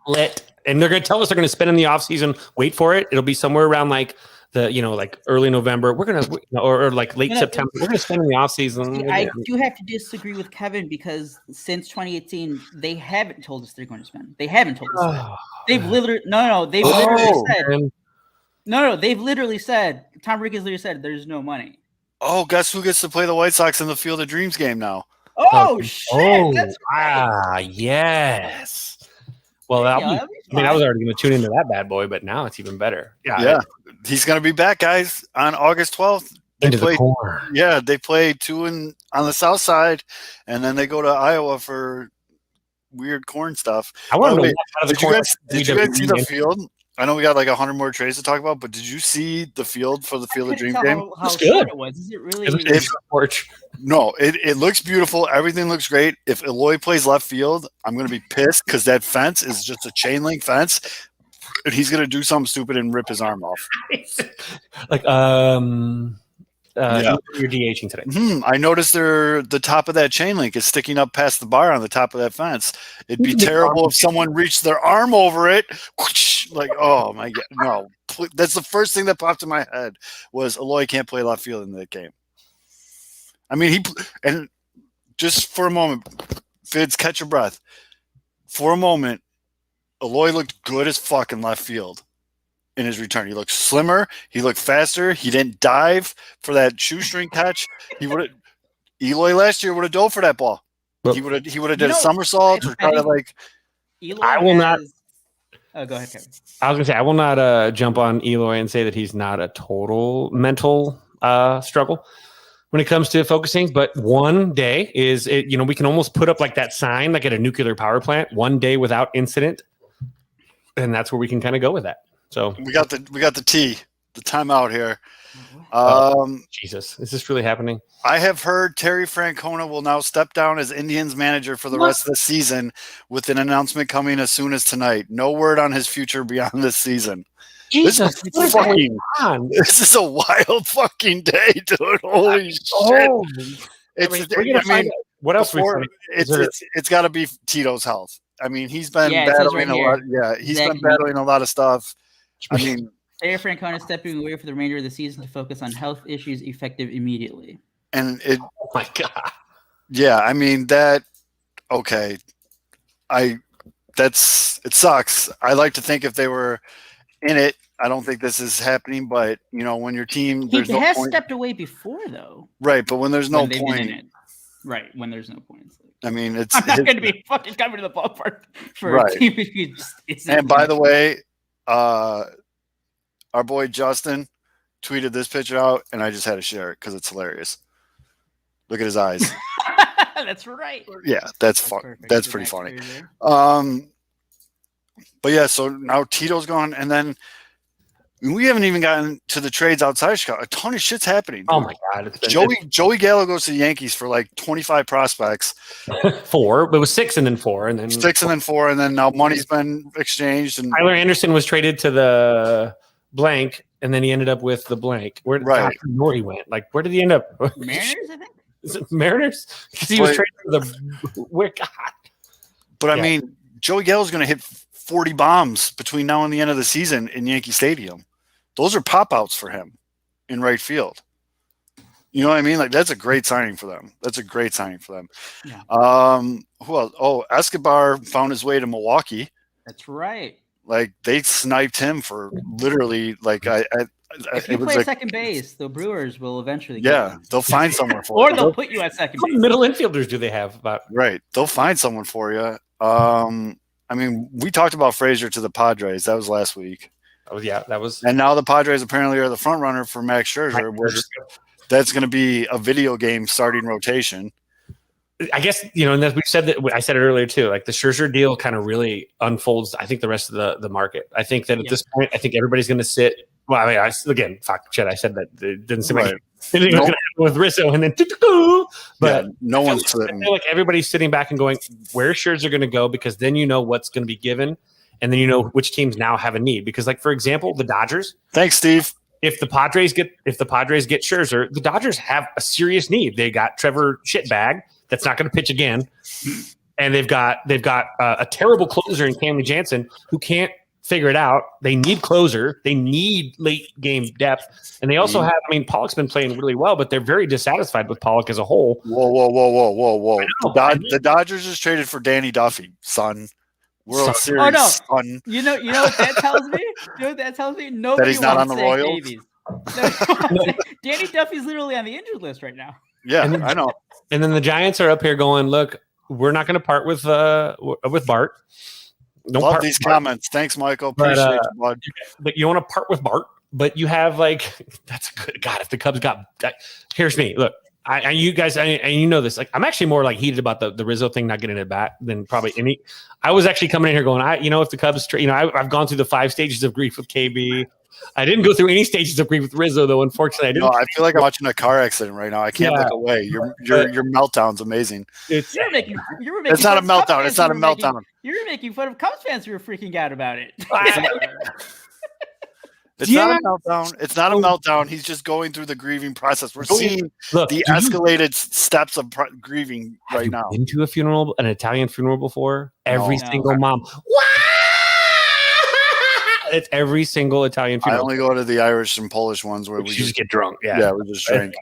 Speaker 2: lit, and they're going to tell us they're going to spend in the offseason. Wait for it; it'll be somewhere around like like early November. We're gonna or like late September. We're gonna spend in the offseason.
Speaker 3: I do have to disagree with Kevin because since 2018, they haven't told us they're going to spend. They haven't told us that. They've literally They've literally said They've literally said Tom Ricketts literally said there's no money.
Speaker 4: Oh, guess who gets to play the White Sox in the Field of Dreams game now?
Speaker 3: Oh shit! That's right.
Speaker 2: Yes. Well, I was already going to tune into that bad boy, but now it's even better.
Speaker 4: Yeah. He's going to be back, guys, on August 12th.
Speaker 2: The corn.
Speaker 4: Yeah, they play on the south side, and then they go to Iowa for weird corn stuff.
Speaker 2: I want to know
Speaker 4: did you guys see the field? I know we got like 100 more trades to talk about, but did you see the field for the Field of Dreams game?
Speaker 3: How short it was. Is it really?
Speaker 4: No, it looks beautiful. Everything looks great. If Eloy plays left field, I'm going to be pissed because that fence is just a chain link fence, and he's going to do something stupid and rip his arm off.
Speaker 2: You're DHing today.
Speaker 4: I noticed the top of that chain link is sticking up past the bar on the top of that fence. It'd be terrible if someone reached their arm over it. Like, oh my God, no! That's the first thing that popped in my head was Eloy can't play left field in that game. I mean, and just for a moment, Fids, catch your breath. For a moment, Eloy looked good as fuck in left field in his return. He looked slimmer. He looked faster. He didn't dive for that shoestring catch. Eloy last year would have dove for that ball. He would have did a somersault or kind of like.
Speaker 2: I will not.
Speaker 3: Oh, go ahead, Kevin.
Speaker 2: I was gonna say I will not jump on Eloy and say that he's not a total mental struggle when it comes to focusing. But one day we can almost put up like that sign, like at a nuclear power plant, 1 day without incident. And that's where we can kind of go with that. So
Speaker 4: we got the the timeout here.
Speaker 2: Jesus, is this really happening?
Speaker 4: I have heard Terry Francona will now step down as Indians manager for the rest of the season, with an announcement coming as soon as tonight. No word on his future beyond this season.
Speaker 2: Jesus,
Speaker 4: this is a wild fucking day, dude. Holy shit.
Speaker 2: What else?
Speaker 4: It's got to be Tito's health. I mean, he's been battling a lot. Yeah, he's been battling a lot of stuff. I mean,
Speaker 3: Terry Francona stepping away for the remainder of the season to focus on health issues effective immediately.
Speaker 4: And
Speaker 2: oh my God.
Speaker 4: Yeah, I mean that. Okay, it sucks. I like to think if they were in it, I don't think this is happening. But when your team, there's no point.
Speaker 3: He has stepped away before, though.
Speaker 4: Right, but when there's no point.
Speaker 3: Right, when there's no point.
Speaker 4: I mean, I'm
Speaker 3: not going to be fucking coming to the ballpark for a team if you just.
Speaker 4: And by the way, our boy Justin tweeted this picture out, and I just had to share it because it's hilarious. Look at his eyes.
Speaker 3: That's right.
Speaker 4: Yeah, that's fun. That's pretty funny. But yeah, so now Tito's gone, and then we haven't even gotten to the trades outside of Chicago. A ton of shit's happening. Dude.
Speaker 2: Oh my God!
Speaker 4: Joey Gallo goes to the Yankees for like 25 prospects.
Speaker 2: 4, but it was 6 and then 4, and then
Speaker 4: 6 and then 4, and then now money's been exchanged. And
Speaker 2: Tyler Anderson was traded to the blank, and then he ended up with the blank. Where he went? Like, where did he end up?
Speaker 3: Mariners, I think.
Speaker 2: Is it Mariners? Because he was traded to the where? God.
Speaker 4: But I mean, Joey Gallo's going to hit 40 bombs between now and the end of the season in Yankee Stadium. Those are pop outs for him in right field. You know what I mean? Like, that's a great signing for them. Yeah. Who else? Oh, Escobar found his way to Milwaukee.
Speaker 3: That's right.
Speaker 4: Like, they sniped him for literally like
Speaker 3: if you play second base, the Brewers will eventually get him.
Speaker 4: They'll find someone for you.
Speaker 3: Or they'll put you at second base.
Speaker 2: What middle infielders do they have?
Speaker 4: Right. They'll find someone for you. I mean, we talked about Frazier to the Padres. That was last week.
Speaker 2: Oh, yeah, that was.
Speaker 4: And now the Padres apparently are the front runner for Max Scherzer. That's going to be a video game starting rotation.
Speaker 2: I guess, and as we said that, I said it earlier too, like the Scherzer deal kind of really unfolds, I think, the rest of the market. I think that at this point, I think everybody's going to sit. Well, I mean, I said that it didn't seem like anything was going to happen with Bryzzo, and then but
Speaker 4: no one's sitting.
Speaker 2: I feel like everybody's sitting back and going, where's Scherzer going to go? Because then you know what's going to be given, and then you know which teams now have a need. Because, like, for example, the Dodgers.
Speaker 4: Thanks, Steve.
Speaker 2: If the Padres get Scherzer, the Dodgers have a serious need. They got Trevor Shitbag that's not going to pitch again, and they've got a terrible closer in Camden Jansen who can't figure it out. They need closer. They need late game depth, and they also have. I mean, Pollock's been playing really well, but they're very dissatisfied with Pollock as a whole.
Speaker 4: Whoa! The Dodgers just traded for Danny Duffy, son. World Series.
Speaker 3: Oh no!
Speaker 4: Son.
Speaker 3: You know what that tells me? Nobody
Speaker 4: that he's not on the Royals.
Speaker 3: Danny Duffy's literally on the injured list right now.
Speaker 4: Yeah, I know.
Speaker 2: And then the Giants are up here going, look, we're not going to part with Bart.
Speaker 4: Don't love these comments. Thanks, Michael. Appreciate you, bud.
Speaker 2: But you want to part with Bart, but you have that's a good God. If the Cubs here's me. Look, you guys, you know this. Like, I'm actually more heated about the Rizzo thing not getting it back than probably any. I was actually coming in here going, if the Cubs, I've gone through the 5 stages of grief with KB. I didn't go through any stages of grief with Rizzo, though. Unfortunately, I didn't.
Speaker 4: No, I feel like I'm watching a car accident right now. I can't look away. Your meltdown's amazing.
Speaker 3: It's not
Speaker 4: a meltdown. It's not a meltdown.
Speaker 3: You're making fun of Cubs fans who are freaking out about it.
Speaker 4: It's not a meltdown. It's not a meltdown. He's just going through the grieving process. We're seeing the escalated steps of grieving right now.
Speaker 2: Been to an Italian funeral before? Every single mom. It's every single Italian funeral.
Speaker 4: I only go to the Irish and Polish ones where we
Speaker 2: just get drunk.
Speaker 4: Yeah, we just drink.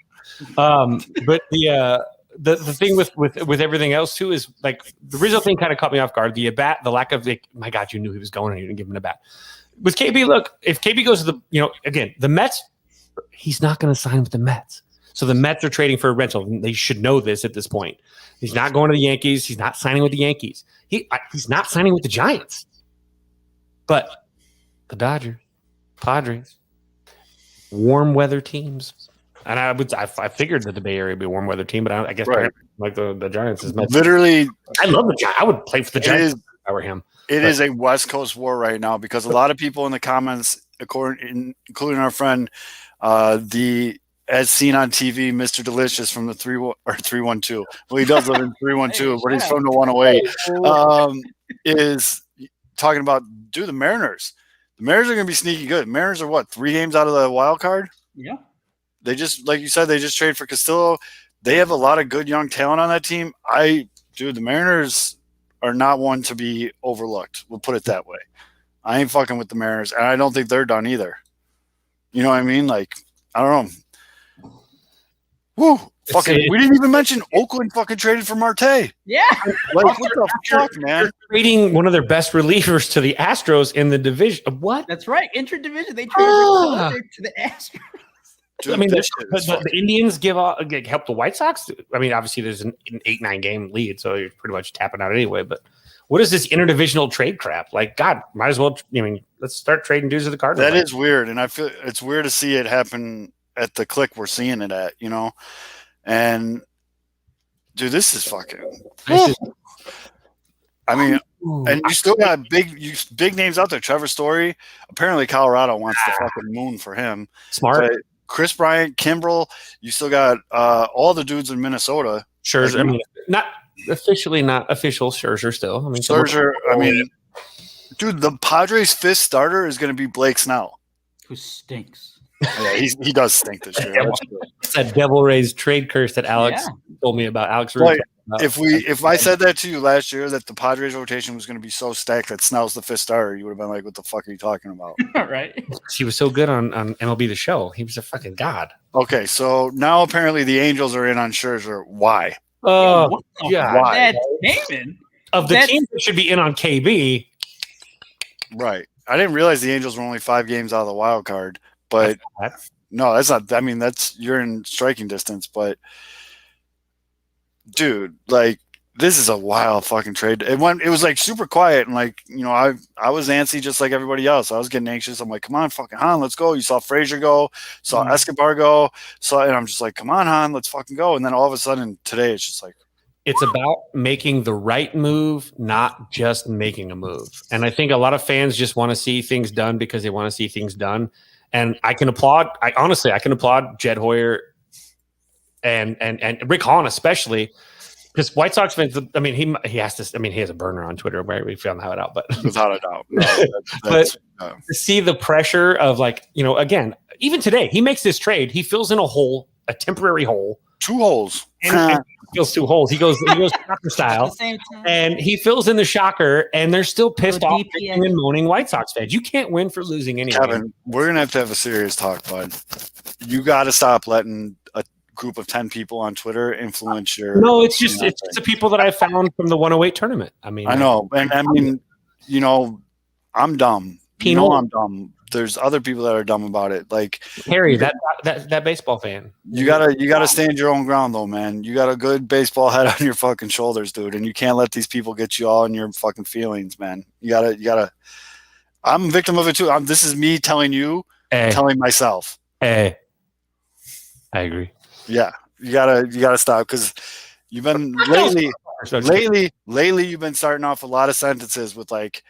Speaker 2: But the thing with everything else too is the Rizzo thing kind of caught me off guard. The bat, the lack of my God, you knew he was going and you didn't give him a bat. With KB, look, if KB goes to the Mets, he's not going to sign with the Mets. So the Mets are trading for a rental. They should know this at this point. He's not going to the Yankees. He's not signing with the Yankees. He's not signing with the Giants. But the Dodgers, Padres, warm weather teams, And I figured that the Bay Area would be a warm weather team, but I guess
Speaker 4: Right.
Speaker 2: like the Giants is much.
Speaker 4: Literally,
Speaker 2: I love the Giants. I would play for the Giants if I were him.
Speaker 4: It is a West Coast war right now because a lot of people in the comments, including our friend, as seen on TV, Mr. Delicious from the 312. Well, he does live in 312, but he's from the 108. Is talking about, dude, the Mariners. The Mariners are going to be sneaky good. Mariners are what, 3 games out of the wild card?
Speaker 3: Yeah.
Speaker 4: They just, like you said, they just traded for Castillo. They have a lot of good young talent on that team. The Mariners are not one to be overlooked. We'll put it that way. I ain't fucking with the Mariners, and I don't think they're done either. You know what I mean? Like, I don't know. Woo! We didn't even mention Oakland fucking traded for Marte.
Speaker 3: Yeah.
Speaker 4: Like, what the fuck, man?
Speaker 2: Trading one of their best relievers to the Astros in the division. What?
Speaker 3: That's right. Interdivision. They traded to the Astros.
Speaker 4: Dude,
Speaker 2: I mean, the Indians help the White Sox. I mean, obviously there's an 8-9 game lead, so you're pretty much tapping out anyway. But what is this interdivisional trade crap? Like, God, might as well. I mean, let's start trading dudes to the Cardinals.
Speaker 4: That is weird, and I feel it's weird to see it happen at the click we're seeing it at. You know, and dude, this is fucking. I mean, and you still got big names out there. Trevor Story. Apparently, Colorado wants the fucking moon for him.
Speaker 2: Smart.
Speaker 4: But Chris Bryant, Kimbrel. You still got all the dudes in Minnesota.
Speaker 2: Scherzer. I mean, not official. Scherzer still. I mean,
Speaker 4: Scherzer. I mean, dude, the Padres' 5th starter is going to be Blake Snell,
Speaker 3: who stinks.
Speaker 4: Yeah, he does stink this year.
Speaker 2: It's that Devil Rays trade curse that Alex told me about. Alex Ruiz.
Speaker 4: If I said that to you last year that the Padres rotation was going to be so stacked that Snell's the 5th starter, you would have been like, "What the fuck are you talking about?"
Speaker 3: Right?
Speaker 2: He was so good on MLB The Show. He was a fucking god.
Speaker 4: Okay, so now apparently the Angels are in on Scherzer. Why?
Speaker 2: Oh, yeah.
Speaker 4: Why?
Speaker 3: That's Damon.
Speaker 2: Of the teams that should be in on KB.
Speaker 4: Right. I didn't realize the Angels were only 5 games out of the wild card. But no, that's not. I mean, you're in striking distance. But dude, like, this is a wild fucking trade. It was like super quiet, and like, you know, I was antsy just like everybody else. I was getting anxious. I'm like, come on, fucking Han, let's go. You saw Frazier go, saw Escobar go, and I'm just like, come on, Han, let's fucking go. And then all of a sudden today, it's just like.
Speaker 2: It's about making the right move, not just making a move. And I think a lot of fans just want to see things done because they want to see things done. And I can applaud. I can applaud Jed Hoyer and Rick Hahn especially, because White Sox fans. I mean, he has to. I mean, he has a burner on Twitter where we found that out. But
Speaker 4: without a doubt,
Speaker 2: but to see the pressure of, like, you know, again, even today, he makes this trade. He fills in a temporary hole.
Speaker 4: 2 holes.
Speaker 2: And he fills 2 holes. He goes shocker style, and he fills in the shocker, and they're still pissed off and moaning White Sox fans. You can't win for losing anyway.
Speaker 4: Kevin, we're gonna have to have a serious talk, bud. You got to stop letting a group of 10 people on Twitter influence your.
Speaker 2: No, it's just the people that I found from the 108 tournament. I mean,
Speaker 4: I know, and I mean, you know, I'm dumb. You know, I'm dumb. There's other people that are dumb about it. Like
Speaker 2: Harry, that baseball fan.
Speaker 4: You gotta stand your own ground, though, man. You got a good baseball head on your fucking shoulders, dude, and you can't let these people get you all in your fucking feelings, man. You gotta. I'm a victim of it too. This is me telling you, telling myself.
Speaker 2: Hey, I agree.
Speaker 4: Yeah, you gotta stop, because you've been lately you've been starting off a lot of sentences with like,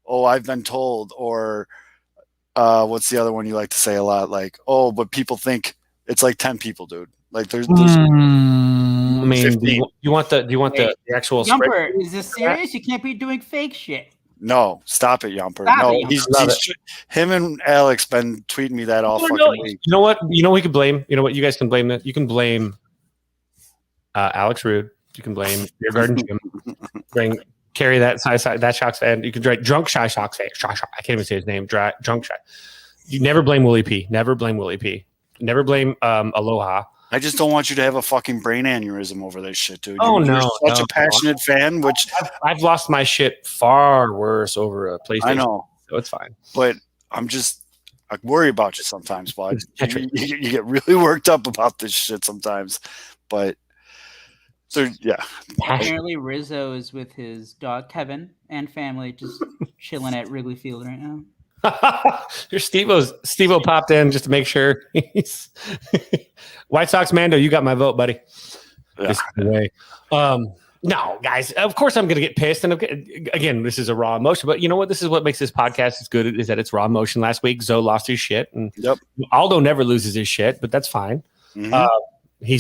Speaker 4: "Oh, I've been told," or what's the other one you like to say a lot? Like, "Oh, but people think," it's like 10 people, dude. Like there's
Speaker 2: I mean, do you want the actual
Speaker 3: Yumper, is this serious? You can't be doing fake shit.
Speaker 4: No, stop it, Yumper. He's him and Alex been tweeting me that all fucking week.
Speaker 2: You know what? You know we can blame. You know what? You guys can blame that. You can blame Alex Rude. You can blame Beer Garden Jim. Carry that Sox fan. You can drunk Shy Sox fan. I can't even say his name. Drunk Shy. You never blame Willie P. Never blame Willie P. Never blame Aloha.
Speaker 4: I just don't want you to have a fucking brain aneurysm over this shit, dude.
Speaker 2: You're
Speaker 4: such a passionate fan, which
Speaker 2: I've lost my shit far worse over a PlayStation.
Speaker 4: I know,
Speaker 2: so it's fine.
Speaker 4: But I worry about you sometimes, bud. You get really worked up about this shit sometimes, but. So yeah.
Speaker 3: Apparently Rizzo is with his dog Kevin and family, just chilling at Wrigley Field right now.
Speaker 2: Steve-O popped in just to make sure. White Sox Mando, you got my vote, buddy.
Speaker 4: Yeah.
Speaker 2: This is the way. No, guys, of course I'm going to get pissed. And again, this is a raw emotion. But you know what? This is what makes this podcast as good, is that it's raw emotion. Last week, Zoe lost his shit. And Aldo never loses his shit, but that's fine.
Speaker 4: Mm-hmm.
Speaker 2: He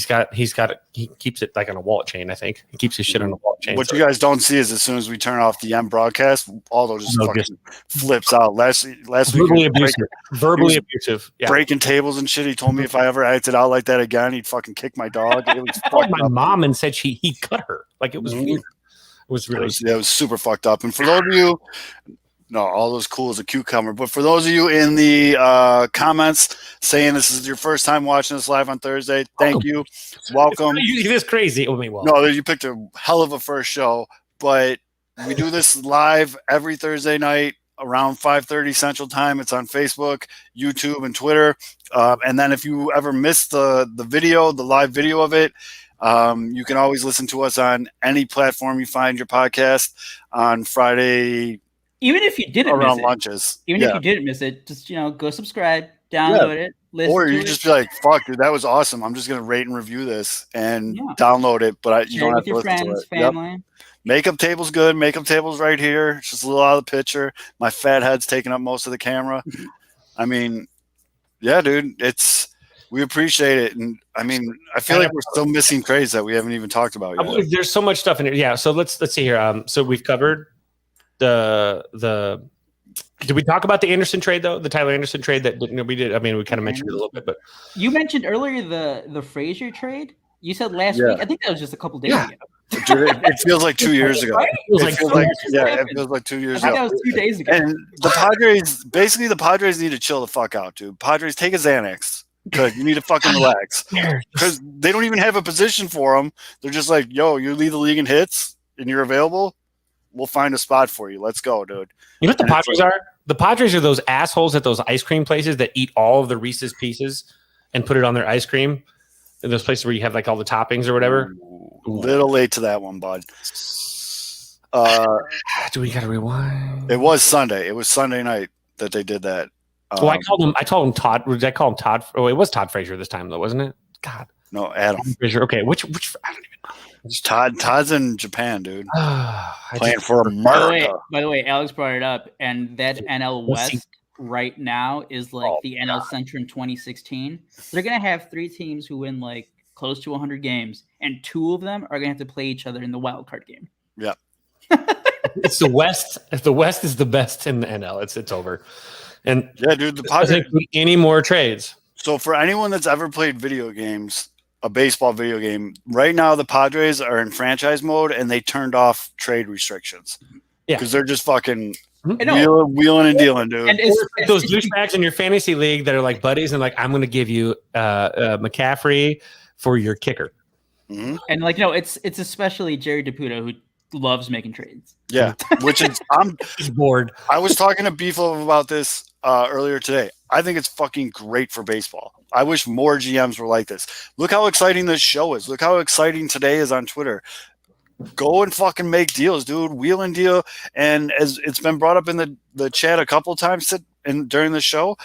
Speaker 2: keeps it like on a wallet chain, I think. He keeps his shit on a wallet chain.
Speaker 4: What you guys don't see is as soon as we turn off the M broadcast, Aldo just fucking flips out. Last week,
Speaker 2: verbally abusive. Yeah.
Speaker 4: Breaking tables and shit. He told me if I ever acted out like that again, he'd fucking kick my dog. It was
Speaker 2: called my mom and said he cut her. Like, it was weird. It was really
Speaker 4: it was super fucked up. And for those of you, no, Aldo's cool as a cucumber. But for those of you in the comments saying this is your first time watching us live on Thursday, thank you. Welcome.
Speaker 2: It's this crazy.
Speaker 4: No, you picked a hell of a first show. But we do this live every Thursday night around 5:30 Central Time. It's on Facebook, YouTube, and Twitter. And then if you ever miss the video, the live video of it, you can always listen to us on any platform you find your podcast on Friday.
Speaker 3: Even if you didn't
Speaker 4: around
Speaker 3: miss it,
Speaker 4: lunches.
Speaker 3: Even if you didn't miss it, just go subscribe, download it, listen
Speaker 4: or
Speaker 3: to
Speaker 4: you
Speaker 3: it.
Speaker 4: just be like, "Fuck, dude, that was awesome. I'm just gonna rate and review this and download it." But you don't have to listen to it.
Speaker 3: Family.
Speaker 4: Yep. Makeup table's good. Makeup table's right here. It's just a little out of the picture. My fat head's taking up most of the camera. I mean, yeah, dude, we appreciate it, and I mean, I feel like we're still missing trades that we haven't even talked about yet.
Speaker 2: There's so much stuff in it. Yeah, so let's see here. So we've covered the. Did we talk about the Anderson trade though? The Tyler Anderson trade that we did. I mean, we kind of mentioned it a little bit, but
Speaker 3: you mentioned earlier the Frazier trade. You said last week. I think that was just a couple days ago.
Speaker 4: It feels like 2 years ago.
Speaker 3: Right?
Speaker 4: It feels like 2 years ago.
Speaker 3: That was 2 days ago.
Speaker 4: And the Padres need to chill the fuck out, dude. Padres, take a Xanax. Good. You need to fucking relax. Because they don't even have a position for them. They're just like, yo, you lead the league in hits and you're available, we'll find a spot for you. Let's go, dude.
Speaker 2: You know what the Padres are? The Padres are those assholes at those ice cream places that eat all of the Reese's Pieces and put it on their ice cream. In those places where you have like all the toppings or whatever.
Speaker 4: Little late to that one, bud.
Speaker 2: Do we got to rewind?
Speaker 4: It was Sunday. It was Sunday night that they did that.
Speaker 2: I told him Todd. Did I call him Todd? Oh, it was Todd Frazier this time though, wasn't it? God.
Speaker 4: No, Adam
Speaker 2: Frazier. Okay, which I don't even know.
Speaker 4: It's Todd's in Japan, dude. Playing for America.
Speaker 3: By the way, Alex brought it up, and that NL West right now is like the NL Central in 2016. They're gonna have 3 teams who win like close to 100 games, and 2 of them are gonna have to play each other in the wild card game.
Speaker 4: Yeah.
Speaker 2: It's the West. If the West is the best in the NL, it's over. And
Speaker 4: yeah, dude, the Padres
Speaker 2: doesn't include any more trades.
Speaker 4: So for anyone that's ever played video games, a baseball video game, right now the Padres are in franchise mode and they turned off trade restrictions. Yeah, because they're just fucking wheeling and dealing, dude.
Speaker 2: And it's like those douchebags in your fantasy league that are like buddies and like, I'm going to give you McCaffrey for your kicker.
Speaker 4: Mm-hmm.
Speaker 3: And like, no, it's especially Jerry DiPuto who loves making trades.
Speaker 4: Yeah, which is I'm
Speaker 2: bored.
Speaker 4: I was talking to Beefo about this earlier today. I think it's fucking great for baseball. I wish more GMs were like this. Look how exciting this show is. Look how exciting today is on Twitter. Go and fucking make deals, dude. Wheel and deal. And as it's been brought up in the chat a couple times during the show,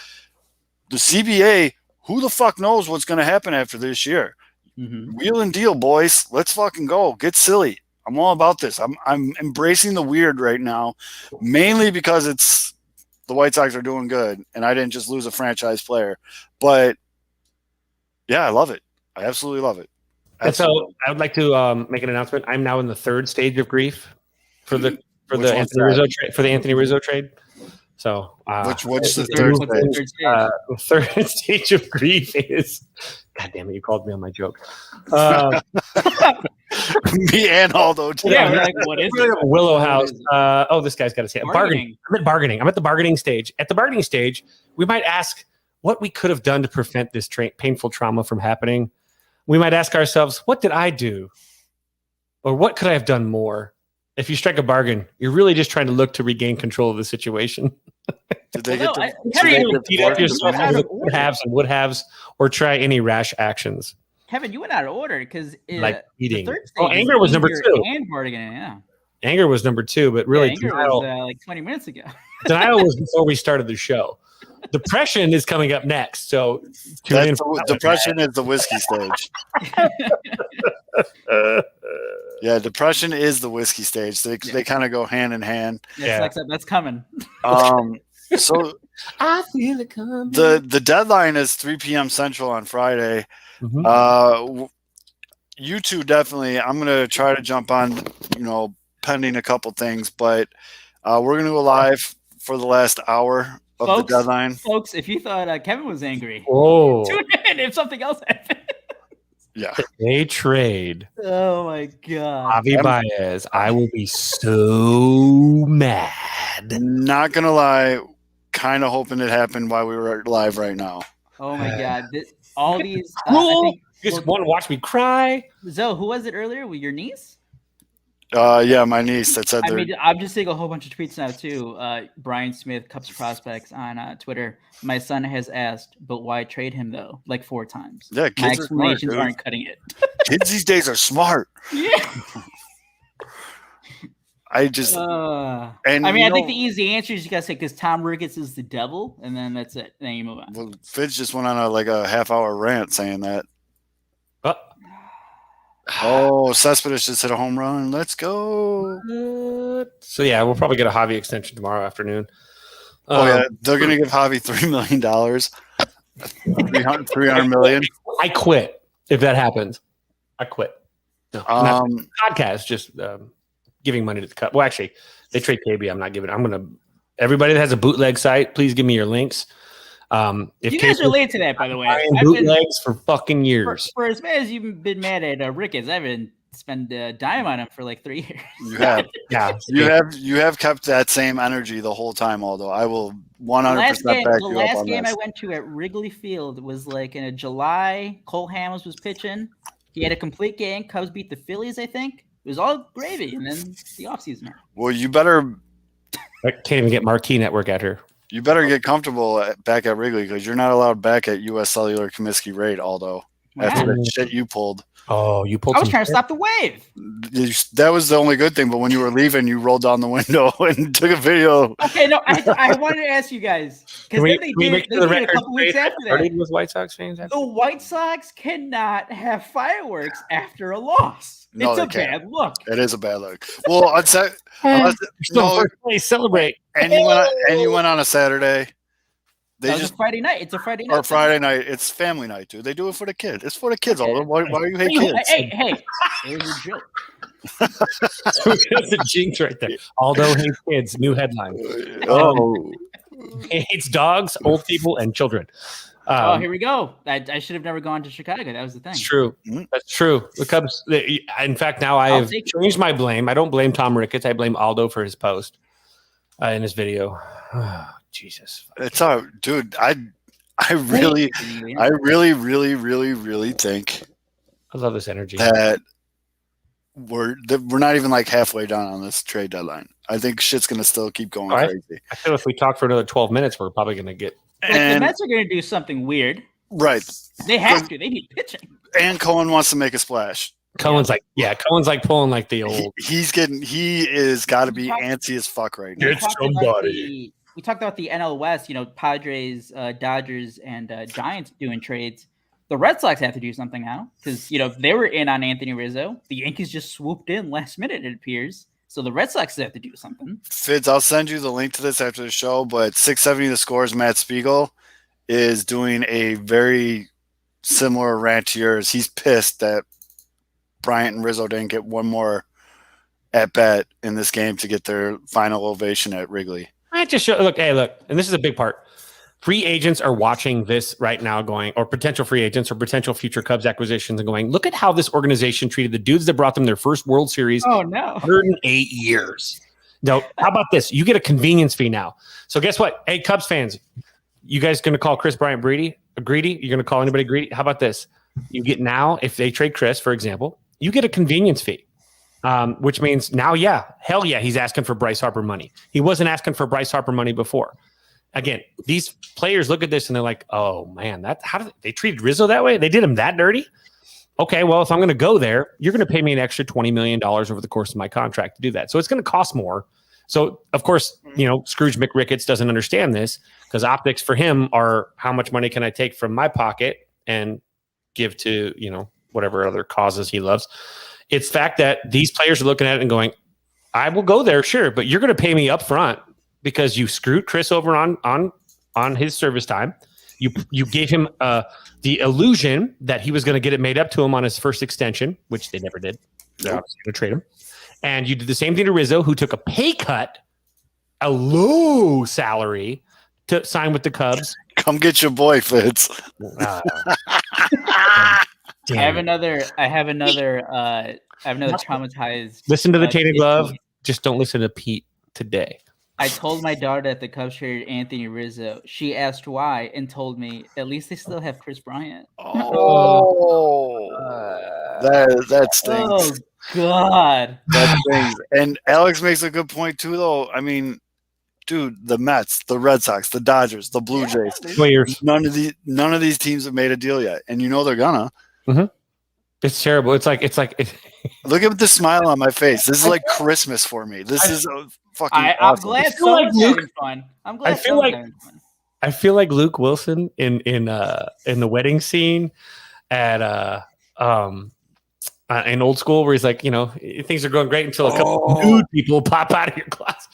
Speaker 4: the CBA, who the fuck knows what's going to happen after this year? Mm-hmm. Wheel and deal, boys. Let's fucking go. Get silly. I'm all about this. I'm embracing the weird right now, mainly because it's the White Sox are doing good, and I didn't just lose a franchise player. But yeah, I love it. I absolutely love it.
Speaker 2: So I would like to make an announcement. I'm now in the 3rd stage of grief for the Anthony Rizzo trade. So
Speaker 4: what's the third stage?
Speaker 2: The 3rd stage of grief is, God damn it, you called me on my joke.
Speaker 4: Me and Aldo.
Speaker 3: Yeah, we're like, what is it?
Speaker 2: Willow House. This guy's got to say it. Bargaining. I'm at bargaining. I'm at the bargaining stage. At the bargaining stage, we might ask what we could have done to prevent this painful trauma from happening. We might ask ourselves, what did I do? Or what could I have done more? If you strike a bargain, you're really just trying to look to regain control of the situation.
Speaker 4: Did they get to
Speaker 2: beat up yourself with would-haves and would-haves, or try any rash actions?
Speaker 3: Kevin, you went out of order because
Speaker 2: like eating. Anger was number 2.
Speaker 3: And bargaining, yeah.
Speaker 2: Anger was number 2, but really
Speaker 3: anger was like 20 minutes ago.
Speaker 2: Denial was before we started the show. Depression is coming up next. So
Speaker 4: depression is the whiskey stage. Yeah, depression is the whiskey stage. They kind of go hand in hand.
Speaker 3: Yeah, that's coming.
Speaker 4: So
Speaker 2: I feel it coming.
Speaker 4: The deadline is 3 p.m. Central on Friday. You two definitely. I'm gonna try to jump on. Pending a couple things, but we're gonna go live for the last hour of the deadline.
Speaker 3: Folks, if you thought Kevin was angry, tune in if something else happened.
Speaker 4: Yeah.
Speaker 2: They trade.
Speaker 3: Oh my God.
Speaker 2: Javi Baez. I will be so mad.
Speaker 4: Not gonna lie, kind of hoping it happened while we were live right now.
Speaker 3: Oh my God. All these
Speaker 2: you just want to watch me cry.
Speaker 3: Zoe, who was it earlier? With your niece?
Speaker 4: Yeah, my niece that said
Speaker 3: I'm just seeing a whole bunch of tweets now too. Brian Smith, Cubs prospects on Twitter. My son has asked, but why trade him though? Like 4 times.
Speaker 4: Yeah,
Speaker 3: my explanations aren't cutting it.
Speaker 4: Kids these days are smart.
Speaker 3: Yeah.
Speaker 4: I just
Speaker 3: I think the easy answer is you gotta say because Tom Ricketts is the devil, and then that's it. Then you move on.
Speaker 4: Well, Fitz just went on a half-hour rant saying that. Oh, Cespedes just hit a home run. Let's go.
Speaker 2: So, yeah, we'll probably get a Javi extension tomorrow afternoon.
Speaker 4: They're going to give Javi $3 million. $300 million.
Speaker 2: I quit if that happens. I quit. No, podcast, just giving money to the Cubs. Well, actually, they trade KB. I'm not giving. Everybody that has a bootleg site, please give me your links. If
Speaker 3: you guys are late to that, by the way.
Speaker 2: I've bootlegs for fucking years.
Speaker 3: For as bad as you've been mad at Ricketts, I've been spend a dime on him for like 3 years.
Speaker 4: You have, you have kept that same energy the whole time. Although I will 100% back you up on
Speaker 3: the last game I went to at Wrigley Field was like in July. Cole Hamels was pitching. He had a complete game. Cubs beat the Phillies, I think. It was all gravy, and then the offseason.
Speaker 4: Well, you better.
Speaker 2: I can't even get Marquee Network at her.
Speaker 4: You better get comfortable back at Wrigley because you're not allowed back at U.S. Cellular Comiskey Rate, Aldo. After the shit you pulled.
Speaker 2: Oh, you pulled.
Speaker 3: I was trying to stop the wave.
Speaker 4: That was the only good thing. But when you were leaving, you rolled down the window and took a video.
Speaker 3: Okay, no, I wanted to ask you guys because they did a couple weeks after that.
Speaker 2: With White Sox fans,
Speaker 3: the White Sox cannot have fireworks after a loss.
Speaker 4: No,
Speaker 3: it's a bad look.
Speaker 4: It is a bad look. Well,
Speaker 2: celebrate.
Speaker 4: And you went on a Saturday.
Speaker 3: It's a Friday night. It's a Friday night.
Speaker 4: Or Friday night. It's family night, dude. They do it for the kids. It's for the kids. Okay. Why do you hate kids?
Speaker 3: Hey. It was a joke.
Speaker 2: That's a jinx right there. Aldo hates kids. New headline. He hates dogs, old people, and children.
Speaker 3: Here we go. I should have never gone to Chicago. That was the thing.
Speaker 2: It's true. That's true. The Cubs. In fact, now I have changed my blame. I don't blame Tom Ricketts. I blame Aldo for his post in his video. Jesus.
Speaker 4: It's dude. I really think.
Speaker 2: I love this energy.
Speaker 4: That we're not even like halfway done on this trade deadline. I think shit's gonna still keep going crazy.
Speaker 2: I feel if we talk for another 12 minutes, we're probably gonna get.
Speaker 3: The Mets are gonna do something weird.
Speaker 4: Right.
Speaker 3: They have to. They need pitching.
Speaker 4: And Cohen wants to make a splash.
Speaker 2: Cohen's like pulling like the old.
Speaker 4: He is got to be antsy as fuck right now.
Speaker 2: Get somebody.
Speaker 3: We talked about the NL West, Padres, Dodgers, and Giants doing trades. The Red Sox have to do something now because, they were in on Anthony Rizzo. The Yankees just swooped in last minute, it appears. So the Red Sox have to do something.
Speaker 4: Fids, I'll send you the link to this after the show, but 670 The Score's Matt Spiegel is doing a very similar rant to yours. He's pissed that Bryant and Rizzo didn't get one more at bat in this game to get their final ovation at Wrigley.
Speaker 2: I just show look, and this is a big part. Free agents are watching this right now going, or potential free agents or potential future Cubs acquisitions and going, look at how this organization treated the dudes that brought them their first World Series 108 years. No, how about this? You get a convenience fee now. So guess what? Hey, Cubs fans, you guys going to call Chris Bryant greedy? You're going to call anybody greedy? How about this? You get now, if they trade Chris, for example, you get a convenience fee. Which means now, hell yeah, he's asking for Bryce Harper money. He wasn't asking for Bryce Harper money before. Again, these players look at this and they're like, oh man, they treated Rizzo that way? They did him that dirty? Okay, well, if I'm going to go there, you're going to pay me an extra $20 million over the course of my contract to do that. So it's going to cost more. So, of course, Scrooge McRicketts doesn't understand this because optics for him are how much money can I take from my pocket and give to, whatever other causes he loves. It's the fact that these players are looking at it and going, I will go there, sure, but you're going to pay me up front because you screwed Chris over on his service time. You gave him the illusion that he was going to get it made up to him on his first extension, which they never did. They're obviously going to trade him. And you did the same thing to Rizzo, who took a pay cut, a low salary, to sign with the Cubs.
Speaker 4: Come get your boy, Fitz.
Speaker 3: I have another traumatized.
Speaker 2: Listen to the Tainted Glove. Just don't listen to Pete today.
Speaker 3: I told my daughter that the Cubs traded Anthony Rizzo. She asked why and told me at least they still have Chris Bryant.
Speaker 4: That stinks.
Speaker 3: Oh God,
Speaker 4: that stings. And Alex makes a good point too, though. I mean, dude, the Mets, the Red Sox, the Dodgers, the Blue Jays. None of these teams have made a deal yet, and they're gonna.
Speaker 2: Mm-hmm. It's terrible. It's like.
Speaker 4: Look at the smile on my face. This is like Christmas for me. This is fucking.
Speaker 3: I'm
Speaker 4: awesome.
Speaker 3: glad someone's having fun. I'm glad someone's having fun.
Speaker 2: I feel like Luke Wilson in the wedding scene at in Old School, where he's like, things are going great until a couple of nude people pop out of your class.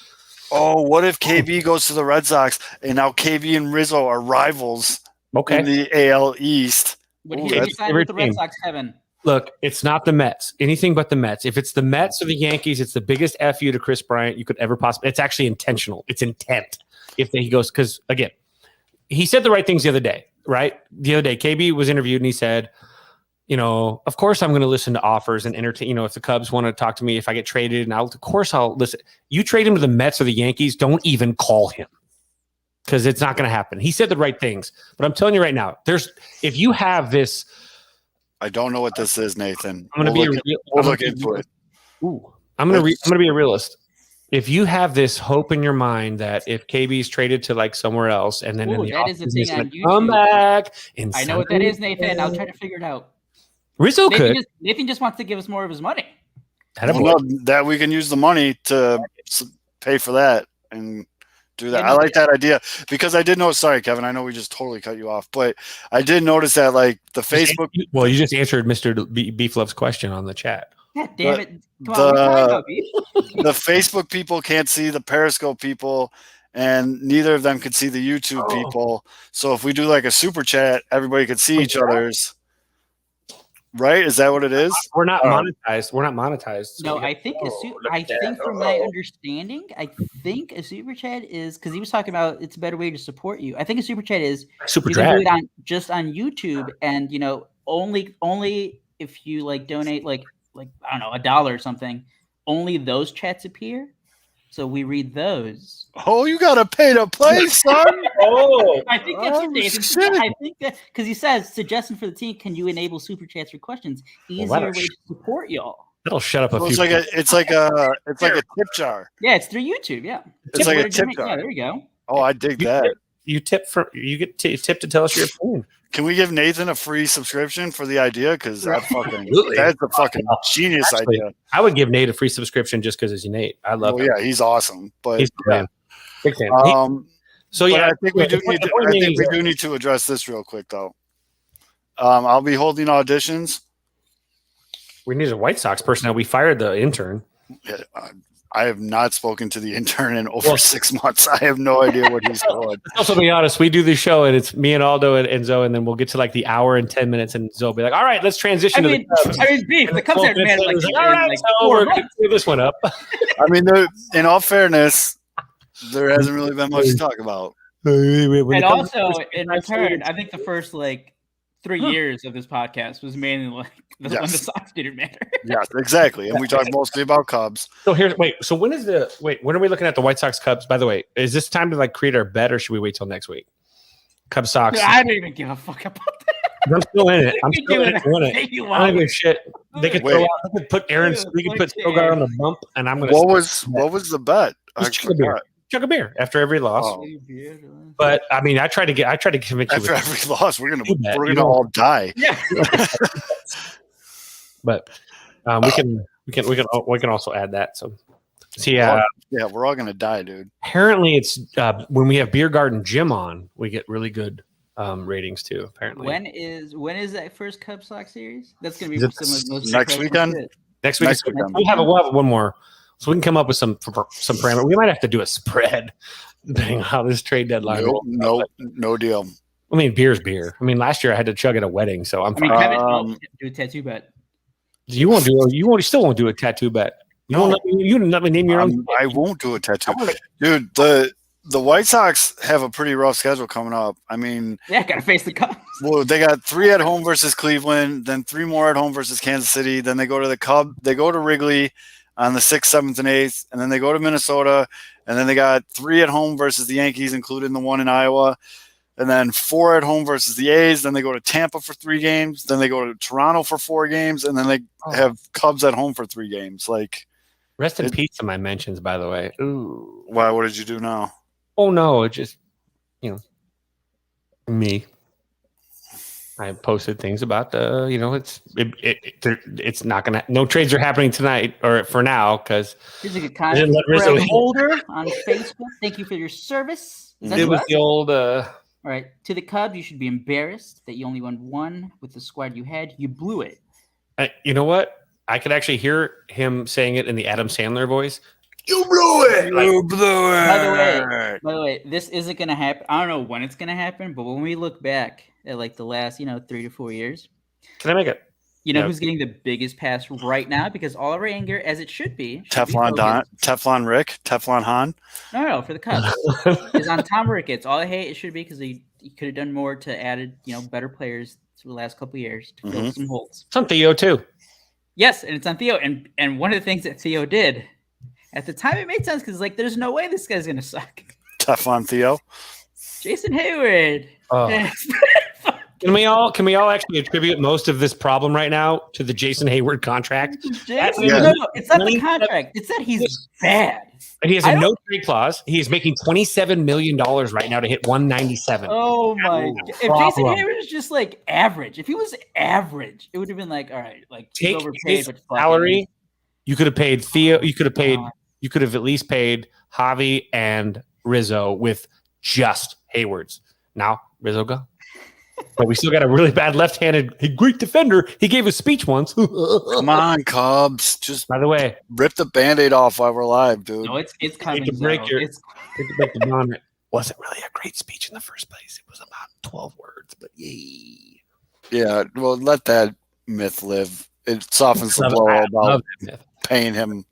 Speaker 4: Oh, what if KB goes to the Red Sox and now KB and Rizzo are rivals in the AL East?
Speaker 3: Would he sign with the Red Sox, Kevin?
Speaker 2: Look, it's not the Mets. Anything but the Mets. If it's the Mets or the Yankees, it's the biggest FU to Chris Bryant you could ever possibly. It's actually intentional. It's intent. If he goes, because again, he said the right things the other day, right? The other day, KB was interviewed and he said, of course I'm going to listen to offers and entertain. If the Cubs want to talk to me, if I get traded, and of course I'll listen. You trade him to the Mets or the Yankees, don't even call him because it's not going to happen. He said the right things, but I'm telling you right now, if you have this.
Speaker 4: I don't know what this is, Nathan.
Speaker 2: I'm going to
Speaker 4: we'll look into it.
Speaker 2: Ooh, I'm going to be a realist. If you have this hope in your mind that if KB's traded to like somewhere else, and then
Speaker 3: that is the thing on YouTube.
Speaker 2: Come back,
Speaker 3: I know what that is, Nathan. I'll try to figure it out.
Speaker 2: Rizzo could.
Speaker 3: Nathan just wants to give us more of his money.
Speaker 4: That we can use the money to pay for that and do that. I like that idea because I did know. Sorry, Kevin. I know we just totally cut you off, but I did notice that like the Facebook.
Speaker 2: Well, you just answered Mr. Beef Love's question on the chat.
Speaker 3: God damn it! The
Speaker 4: Facebook people can't see the Periscope people, and neither of them could see the YouTube people. So if we do like a super chat, everybody could see each other's. Right? Is that what it is?
Speaker 2: We're not monetized. We're not monetized.
Speaker 3: So no, I think from my understanding, I think a super chat is because he was talking about it's a better way to support you. I think a super chat is
Speaker 2: super
Speaker 3: you
Speaker 2: chat
Speaker 3: can do it just on YouTube, and only if you like donate like I don't know $1 or something. Only those chats appear. So we read those.
Speaker 4: Oh, you gotta pay to play, son.
Speaker 3: I think that's what Nathan said. I think that because he says suggestion for the team, can you enable super chats for questions? Easier way to support y'all.
Speaker 2: That'll shut up a few.
Speaker 4: It's like a tip jar.
Speaker 3: Yeah, it's through YouTube. Yeah,
Speaker 4: it's like a tip jar.
Speaker 3: Yeah, there you go.
Speaker 4: Oh, I dig that.
Speaker 2: You get tip to tell us your opinion.
Speaker 4: Can we give Nathan a free subscription for the idea? Because that's a fucking genius idea.
Speaker 2: I would give Nate a free subscription just because he's Nate. I love him.
Speaker 4: Yeah, he's awesome. But
Speaker 2: he's big fan.
Speaker 4: I think we do need to address this real quick though. I'll be holding auditions.
Speaker 2: We need a White Sox personnel. We fired the intern.
Speaker 4: Yeah, I have not spoken to the intern in over 6 months. I have no idea what he's doing.
Speaker 2: Let's also be honest. We do this show, and it's me and Aldo and Zoe, and then we'll get to like the hour and 10 minutes, and Zoe will be like, all right, let's transition to the Cubs.
Speaker 3: The Cubs are mad like,
Speaker 2: all right, so we're going to clear this one up.
Speaker 4: I mean, in all fairness, there hasn't really been much to talk about.
Speaker 3: And also, in return, I think the first 3 years of this podcast was mainly when the Sox didn't matter.
Speaker 4: Yes, exactly. And we talked mostly about Cubs.
Speaker 2: So when are we looking at the White Sox Cubs? By the way, is this time to create our bet or should we wait till next week? Cubs Sox.
Speaker 3: I don't even give a fuck about that.
Speaker 2: I'm still in it. I'm still in it. I don't give a shit. They could throw out, they could put Aaron, we could put Strogar on the bump, and I'm gonna.
Speaker 4: What was the bet?
Speaker 2: Chug a beer after every loss.
Speaker 4: Oh.
Speaker 2: But I mean, I tried to convince you.
Speaker 4: After every loss, we're gonna all die.
Speaker 3: Yeah.
Speaker 2: But we can also add that. So See,
Speaker 4: we're all gonna die, dude.
Speaker 2: apparently it's when we have Beer Garden Jim on, we get really good ratings too. Apparently,
Speaker 3: When is that first Cubs Sox series? That's gonna be
Speaker 2: Is it
Speaker 3: some of the most
Speaker 4: next
Speaker 3: impressive
Speaker 4: weekend?
Speaker 3: shit.
Speaker 2: next week
Speaker 4: Next weekend.
Speaker 2: we'll have one more, so we can come up with some parameter. We might have to do a spread depending on how this trade deadline.
Speaker 4: No deal.
Speaker 2: I mean, beer's beer. I mean, last year I had to chug at a wedding, so I'm
Speaker 3: I mean,
Speaker 2: fine.
Speaker 3: Kevin, do a tattoo bet.
Speaker 2: You still won't do a tattoo bet. You won't let me name your own.
Speaker 4: I won't do a tattoo, dude. The White Sox have a pretty rough schedule coming up. I mean,
Speaker 3: Yeah, gotta face the Cubs.
Speaker 4: well, they got 3 at home versus Cleveland, then 3 more at home versus Kansas City. Then they go to the Cubs. They go to Wrigley on the 6th, 7th, and 8th, and then they go to Minnesota, and then they got 3 at home versus the Yankees, including the one in Iowa, and then 4 at home versus the A's. Then they go to Tampa for 3 games. Then they go to Toronto for 4 games, and then they have Cubs at home for 3 games. Like,
Speaker 2: Rest in peace to my mentions, by the way. Ooh.
Speaker 4: why? What did you do now?
Speaker 2: Oh no, it just me. I posted things about it's not gonna. No trades are happening tonight or for now because
Speaker 3: Here's a good comment. Fred Holder on Facebook. Thank you for your service.
Speaker 2: It was the old.
Speaker 3: All right. To the Cubs, you should be embarrassed that you only won 1 with the squad you had. You blew it.
Speaker 2: You know what? I could actually hear him saying it in the Adam Sandler voice.
Speaker 4: You blew it. You blew it.
Speaker 3: By the way, this isn't going to happen. I don't know when it's going to happen, but when we look back at like the last, 3 to 4 years,
Speaker 2: can I make it?
Speaker 3: Who's getting the biggest pass right now? Because all our anger, as it should be,
Speaker 4: Teflon Rick, Teflon Han.
Speaker 3: No, for the Cubs, is on Tom Ricketts. All I hate it should be because he could have done more to added, better players through the last couple of years to fill some holes.
Speaker 2: It's on Theo too.
Speaker 3: Yes, and it's on Theo. And one of the things that Theo did at the time, it made sense because there's no way this guy's gonna suck.
Speaker 4: Teflon Theo.
Speaker 3: Jason Hayward.
Speaker 2: Oh. Can we all actually attribute most of this problem right now to the Jason Hayward contract?
Speaker 3: No, it's not the contract. It's that he's bad.
Speaker 2: He has a no trade clause. He is making $27 million right now to hit 197.
Speaker 3: Oh my God. If Jason Hayward is just average, if he was average, it would have been all right,
Speaker 2: take
Speaker 3: overpaid,
Speaker 2: his salary. You could have paid Theo. You could have at least paid Javi and Rizzo with just Hayward's. Now Rizzo go. But we still got a really bad left-handed, great defender. He gave a speech once.
Speaker 4: Come on, Cubs. Just
Speaker 2: by the way,
Speaker 4: rip the Band-Aid off while we're live, dude.
Speaker 3: No, it's coming.
Speaker 2: It wasn't really a great speech in the first place. It was about 12 words, but yay.
Speaker 4: Yeah, well, let that myth live. It softens the blow about paying him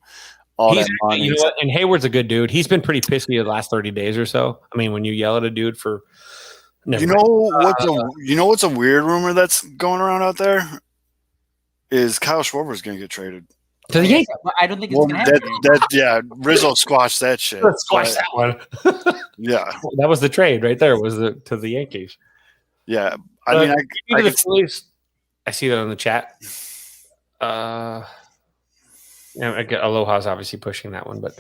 Speaker 4: all that money.
Speaker 2: You know what? And Hayward's a good dude. He's been pretty pissy the last 30 days or so. I mean, when you yell at a dude for
Speaker 4: what's a weird rumor that's going around out there is Kyle Schwarber's going to get traded
Speaker 2: to the Yankees.
Speaker 3: I don't think it's going to happen.
Speaker 4: Rizzo squashed that shit.
Speaker 2: Squashed that one.
Speaker 4: Yeah,
Speaker 2: that was the trade right there. Was to the Yankees?
Speaker 4: Yeah, I mean,
Speaker 2: the Phillies. I see that on the chat. I get Aloha's obviously pushing that one, but.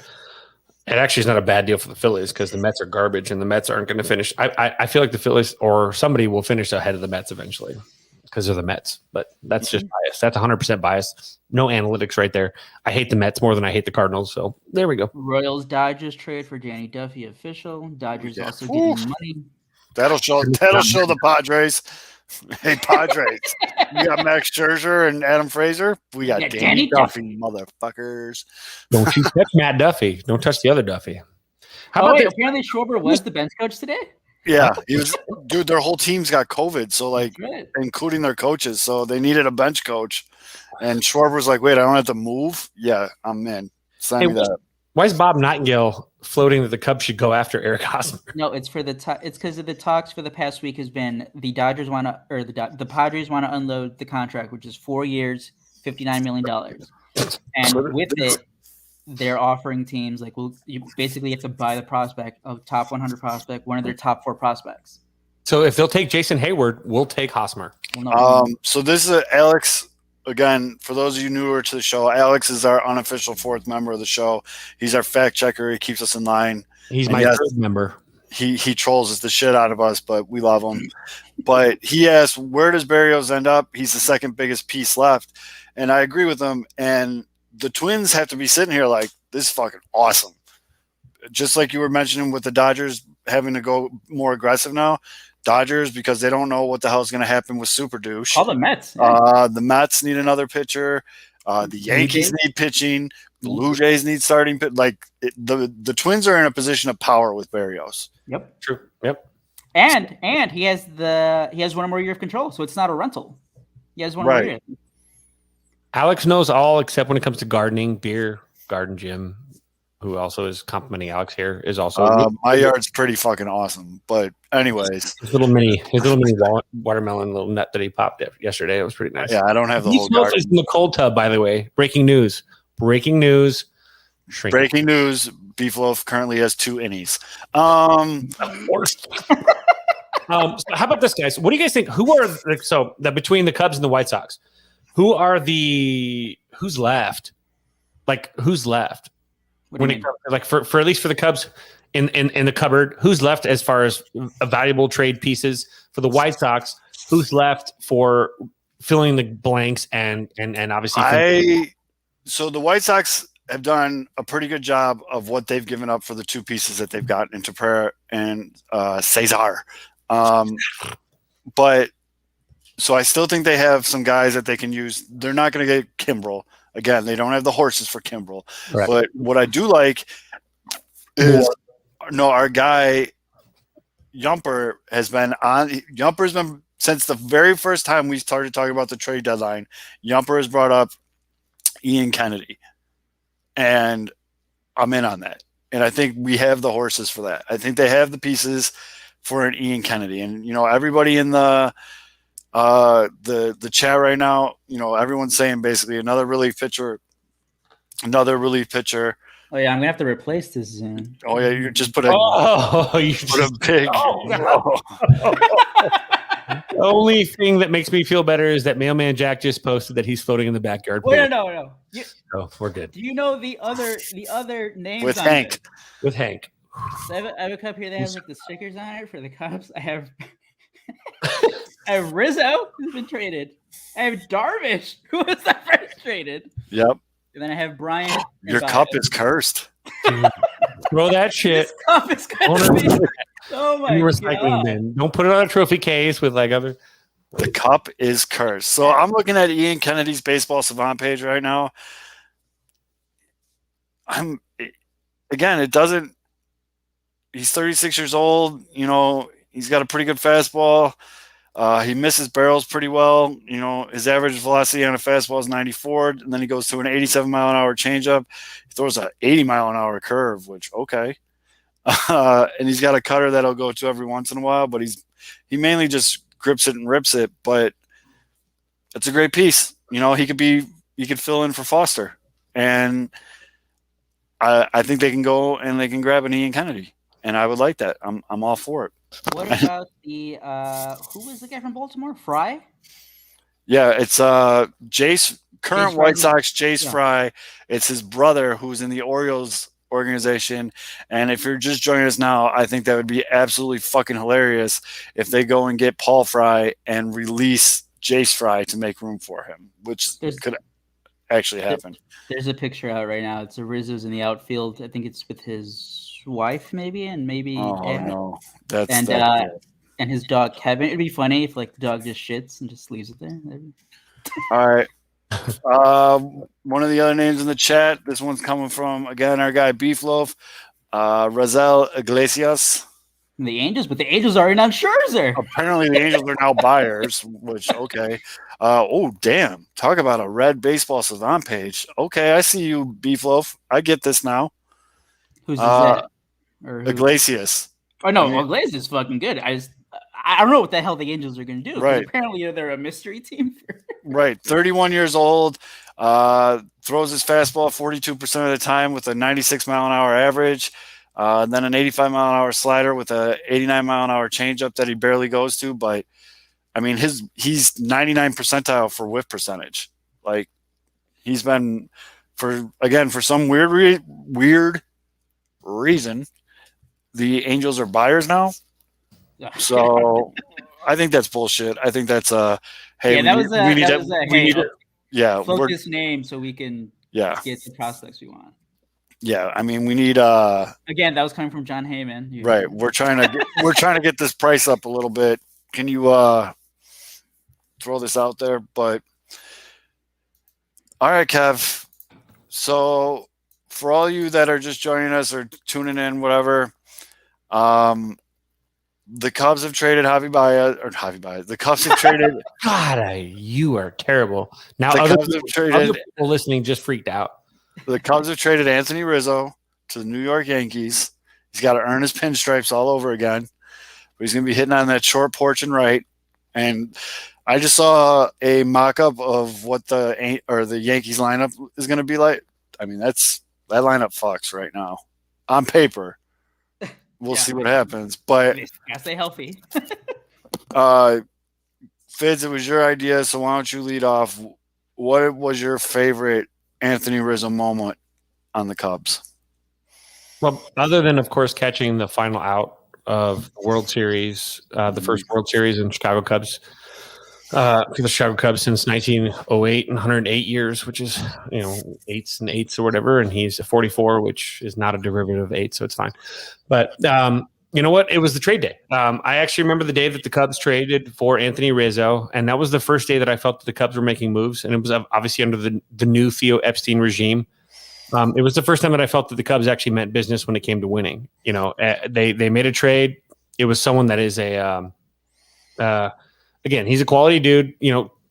Speaker 2: It actually is not a bad deal for the Phillies because the Mets are garbage and the Mets aren't going to finish. I feel like the Phillies or somebody will finish ahead of the Mets eventually because they're the Mets. But that's just bias. That's 100% bias. No analytics right there. I hate the Mets more than I hate the Cardinals. So there we go.
Speaker 3: Royals Dodgers trade for Danny Duffy official. Dodgers also getting money.
Speaker 4: That'll show the Padres. Hey, Padres. We got Max Scherzer and Adam Frazier. We got Danny Duffy, motherfuckers.
Speaker 2: Don't you touch Matt Duffy. Don't touch the other Duffy.
Speaker 3: Apparently Schwarber was the bench coach today?
Speaker 4: Yeah, he was. Dude, their whole team's got COVID, so including their coaches. So they needed a bench coach. And Schwarber's like, wait, I don't have to move? Yeah, I'm in. Sign me that.
Speaker 2: Why is Bob Nightingale floating that the Cubs should go after Eric Hosmer?
Speaker 3: No, it's for it's because of the talks for the past week has been the Dodgers want to, or the Padres want to unload the contract, which is 4 years, $59 million. And with it, they're offering teams you basically have to buy the prospect of top 100 prospect, one of their top 4 prospects.
Speaker 2: So if they'll take Jason Hayward, we'll take Hosmer.
Speaker 4: So this is Alex. Again, for those of you newer to the show, Alex is our unofficial 4th member of the show. He's our fact checker. He keeps us in line.
Speaker 2: He's my 3rd member.
Speaker 4: He trolls the shit out of us, but we love him. But he asked, where does Berrios end up? He's the 2nd biggest piece left. And I agree with him. And the Twins have to be sitting here like, this is fucking awesome. Just like you were mentioning with the Dodgers having to go more aggressive now. Dodgers, because they don't know what the hell is going to happen with Super Douche.
Speaker 3: All the Mets. Yeah.
Speaker 4: The Mets need another pitcher. The Yankees need pitching. The Blue Jays need starting. The Twins are in a position of power with Berrios.
Speaker 3: Yep.
Speaker 2: True. Yep.
Speaker 3: And he has one more year of control, so it's not a rental. He has one more year.
Speaker 2: Alex knows all except when it comes to gardening, beer, garden gym. Who also is complimenting Alex here is also
Speaker 4: my yard's pretty fucking awesome. But anyways,
Speaker 2: his little mini watermelon little nut that he popped yesterday. It was pretty nice.
Speaker 4: Yeah, I don't have the whole
Speaker 2: garden. He's in the cold tub, by the way. Breaking news. Breaking news.
Speaker 4: Beef Loaf currently has 2 innies.
Speaker 2: Of course. So how about this, guys? What do you guys think? Who are between the Cubs and the White Sox? Who's left? Like who's left? When it comes like for at least for the Cubs in the cupboard, who's left as far as valuable trade pieces? For the White Sox, who's left for filling the blanks and obviously
Speaker 4: so the White Sox have done a pretty good job of what they've given up for the 2 pieces that they've gotten in Tepera and César. But so I still think they have some guys that they can use. They're not going to get Kimbrel. Again, they don't have the horses for Kimbrel. Right. But what I do like is our guy Yumper has been on. Yumper's been since the very first time we started talking about the trade deadline. Yumper has brought up Ian Kennedy, and I'm in on that. And I think we have the horses for that. I think they have the pieces for an Ian Kennedy, and everybody in the chat right now, everyone's saying basically another relief pitcher.
Speaker 3: Oh yeah, I'm gonna have to replace this soon.
Speaker 4: Oh yeah, you just put a big.
Speaker 2: The only thing that makes me feel better is that Mailman Jack just posted that he's floating in the backyard.
Speaker 3: No.
Speaker 2: We're good.
Speaker 3: Do you know the other names
Speaker 4: with
Speaker 3: on
Speaker 4: Hank?
Speaker 3: It?
Speaker 2: With Hank.
Speaker 3: So I have a cup here that has like the stickers on it for the Cubs. I have Rizzo, who's been traded. I have Darvish, who was the first traded.
Speaker 4: Yep.
Speaker 3: And then I have Brian.
Speaker 4: Your cup is cursed.
Speaker 2: Throw that shit.
Speaker 3: This cup is gonna be. Oh my
Speaker 2: recycling bin. Don't put it on a trophy case with like other.
Speaker 4: The cup is cursed. So I'm looking at Ian Kennedy's Baseball Savant page right now. It doesn't. He's 36 years old. He's got a pretty good fastball. He misses barrels pretty well. His average velocity on a fastball is 94, and then he goes to an 87-mile-an-hour changeup. He throws an 80-mile-an-hour curve, which okay. And he's got a cutter that'll go to every once in a while, but he mainly just grips it and rips it. But it's a great piece. He could fill in for Foster, and I think they can go and they can grab an Ian Kennedy, and I would like that. I'm all for it.
Speaker 3: What about the who was the guy from Baltimore? Fry?
Speaker 4: Yeah, it's Jace, current White Sox Jace Fry. It's his brother who's in the Orioles organization. And if you're just joining us now, I think that would be absolutely fucking hilarious if they go and get Paul Fry and release Jace Fry to make room for him, which could actually happen.
Speaker 3: There's a picture out right now. It's a Rizzo's in the outfield. I think it's with his wife maybe and maybe
Speaker 4: no,
Speaker 3: and his dog Kevin. It'd be funny if like the dog just shits and just leaves it there. Maybe.
Speaker 4: All right. One of the other names in the chat, this one's coming from again our guy Beef Loaf, Razel Iglesias.
Speaker 3: And the Angels, but the Angels are in on Scherzer.
Speaker 4: Apparently the Angels are now buyers, which okay. Oh damn, talk about a red Baseball Savant page. Okay, I see you, Beef Loaf. I get this now.
Speaker 3: Who's that?
Speaker 4: Iglesias.
Speaker 3: Oh no, Iglesias is fucking good. I don't know what the hell the Angels are going to do.
Speaker 4: Right.
Speaker 3: Apparently they're a mystery team.
Speaker 4: Right. 31 years old. Throws his fastball 42% of the time with a 96-mile-an-hour average. Then an 85-mile-an-hour slider with a 89-mile-an-hour changeup that he barely goes to. But, I mean, he's 99 percentile for whiff percentage. Like, he's been, for some weird reason, the Angels are buyers now. So I think that's bullshit. I think that's hey,
Speaker 3: focus name so we can
Speaker 4: Yeah.
Speaker 3: get the prospects we want.
Speaker 4: Yeah. I mean, we need
Speaker 3: Again, that was coming from John Heyman.
Speaker 4: right. We're trying to get this price up a little bit. Can you throw this out there? But all right, Kev. So for all you that are just joining us or tuning in, whatever, the Cubs have traded The Cubs have traded.
Speaker 2: God, you are terrible. Now
Speaker 4: The
Speaker 2: other
Speaker 4: Cubs have
Speaker 2: people,
Speaker 4: traded.
Speaker 2: other people listening just freaked out.
Speaker 4: The Cubs have traded Anthony Rizzo to the New York Yankees. He's got to earn his pinstripes all over again. But he's going to be hitting on that short porch and right. And I just saw a mock-up of what the Yankees lineup is going to be like. I mean, that lineup fucks right now on paper. We'll see what happens. But
Speaker 3: gotta stay healthy.
Speaker 4: Fitz, it was your idea, so why don't you lead off? What was your favorite Anthony Rizzo moment on the Cubs?
Speaker 2: Well, other than, of course, catching the final out of the World Series, the first World Series in Chicago Cubs, for the Chicago Cubs since 1908 and 108 years, which is, eights and eights or whatever. And he's 44, which is not a derivative of eight, so it's fine. But you know what? It was the trade day. I actually remember the day that the Cubs traded for Anthony Rizzo, and that was the first day that I felt that the Cubs were making moves, and it was obviously under the new Theo Epstein regime. It was the first time that I felt that the Cubs actually meant business when it came to winning. They made a trade. It was someone that is again, he's a quality dude.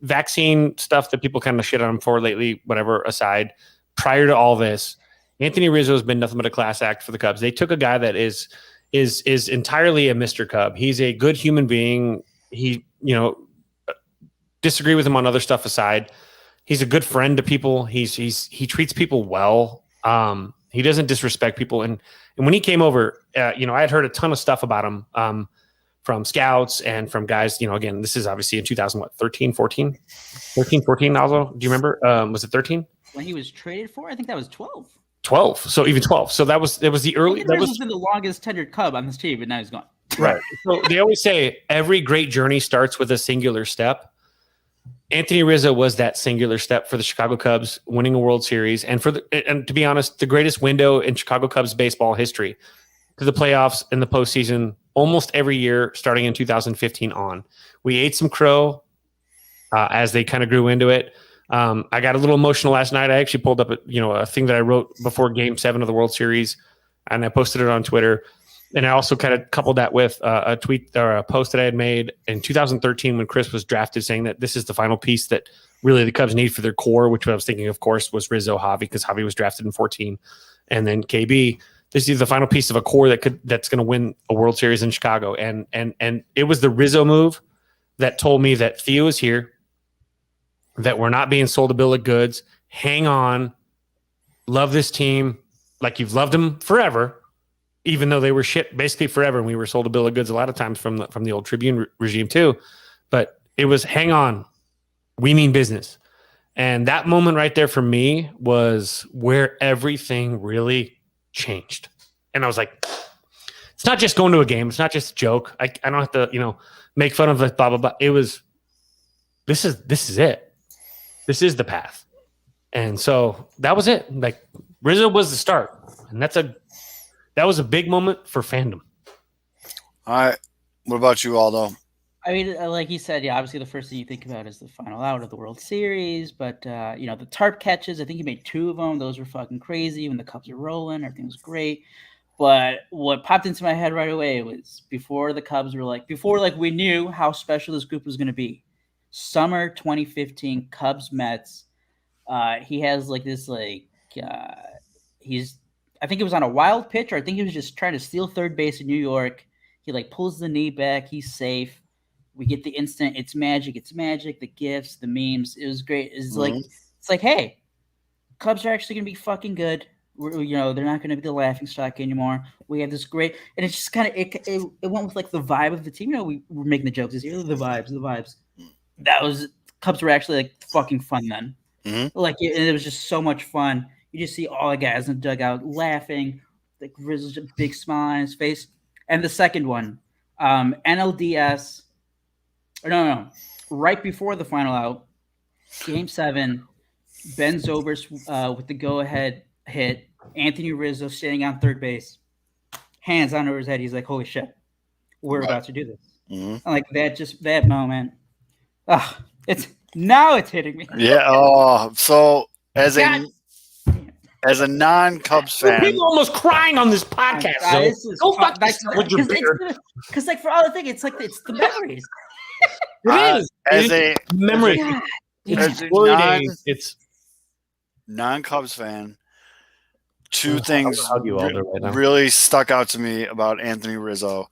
Speaker 2: Vaccine stuff that people kind of shit on him for lately, whatever aside, prior to all this, Anthony Rizzo has been nothing but a class act for the Cubs. They took a guy that is entirely a Mr. Cub. He's a good human being. He, disagree with him on other stuff aside. He's a good friend to people. He treats people well. He doesn't disrespect people. And when he came over, I had heard a ton of stuff about him from scouts and from guys. Again, this is obviously in 2013, 14 also. Do you remember? Was it 13?
Speaker 3: When he was traded for, I think that was 12.
Speaker 2: 12. So even 12. So it was the early. That was
Speaker 3: been the longest tenured Cub on this team, but now he's gone.
Speaker 2: Right. So they always say every great journey starts with a singular step. Anthony Rizzo was that singular step for the Chicago Cubs, winning a World Series, and to be honest, the greatest window in Chicago Cubs baseball history to the playoffs and the postseason almost every year, starting in 2015 on. We ate some crow as they kind of grew into it. I got a little emotional last night. I actually pulled up a thing that I wrote before Game 7 of the World Series, and I posted it on Twitter. And I also kind of coupled that with a tweet or a post that I had made in 2013 when Chris was drafted, saying that this is the final piece that really the Cubs need for their core, which I was thinking, of course, was Rizzo, Javi, because Javi was drafted in 14, and then KB. This is the final piece of a core that's going to win a World Series in Chicago. And it was the Rizzo move that told me that Theo is here, that we're not being sold a bill of goods. Hang on, love this team like you've loved them forever. Even though they were shit basically forever, and we were sold a bill of goods a lot of times from the old Tribune regime too. But it was, hang on, we mean business. And that moment right there for me was where everything really changed. And I was like, it's not just going to a game. It's not just a joke. I don't have to, make fun of it, blah, blah, blah. It was, this is it. This is the path. And so that was it. Like, Rizzo was the start. And that was a big moment for fandom.
Speaker 4: All right. What about you, Aldo?
Speaker 3: I mean, like you said, obviously the first thing you think about is the final out of the World Series. But, the tarp catches, I think he made 2 of them. Those were fucking crazy when the Cubs were rolling. Everything was great. But what popped into my head right away was before we knew how special this group was going to be. Summer 2015 Cubs Mets. He has I think it was on a wild pitch, or I think he was just trying to steal third base in New York. He pulls the knee back. He's safe. We get the instant. It's magic. The gifts, the memes. It was great. It's like, hey, Cubs are actually going to be fucking good. They're not going to be the laughing stock anymore. We have this great, and it's just kind of, it went with the vibe of the team. We were making the jokes this year. The vibes. Cubs were actually fucking fun then.
Speaker 4: Mm-hmm.
Speaker 3: It was just so much fun. You just see all the guys in the dugout laughing, Rizzo's a big smile on his face. And the second one, NLDS, no, right before the final out, Game 7, Ben Zobrist with the go-ahead hit. Anthony Rizzo standing on third base, hands on over his head. He's like, "Holy shit, we're about to do this!" And like that moment. It's hitting me.
Speaker 4: Yeah. Oh, so as
Speaker 3: God.
Speaker 4: a non-Cubs fan,
Speaker 2: people almost crying on this podcast. Go fuck yourself with your beard.
Speaker 3: Because like for all the thing, it's the memories.
Speaker 2: It is.
Speaker 4: As a
Speaker 2: memory.
Speaker 4: It's non-Cubs fan. Two things really stuck out to me about Anthony Rizzo.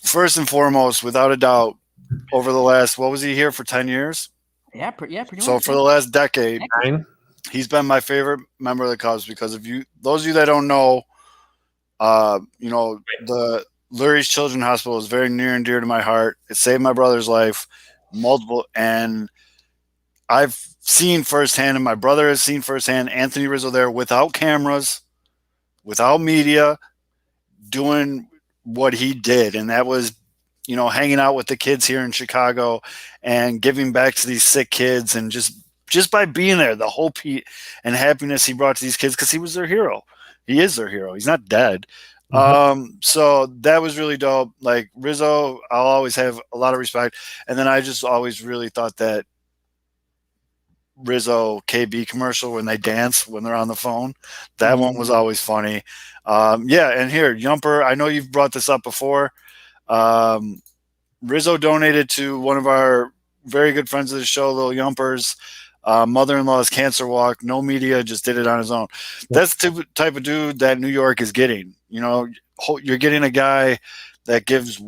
Speaker 4: First and foremost, without a doubt, over the last, what was he here for 10 years?
Speaker 3: Yeah, pretty much.
Speaker 4: So for the last decade, he's been my favorite member of the Cubs because those of you that don't know, the Lurie's Children's Hospital is very near and dear to my heart. It saved my brother's life, and I've seen firsthand, and my brother has seen firsthand, Anthony Rizzo there without cameras, without media, doing what he did. And that was, hanging out with the kids here in Chicago and giving back to these sick kids. And just by being there, the hope and happiness he brought to these kids, because he was their hero. He is their hero. He's not dead. So that was really dope. Like Rizzo, I'll always have a lot of respect. And then I just always really thought that Rizzo KB commercial when they dance when they're on the phone, that one was always funny. And here, Yumper, I know you've brought this up before. Rizzo donated to one of our very good friends of the show, Little Yumper's mother-in-law's cancer walk. No media, just did it on his own. That's the type of dude that New York is getting. You're getting a guy that gives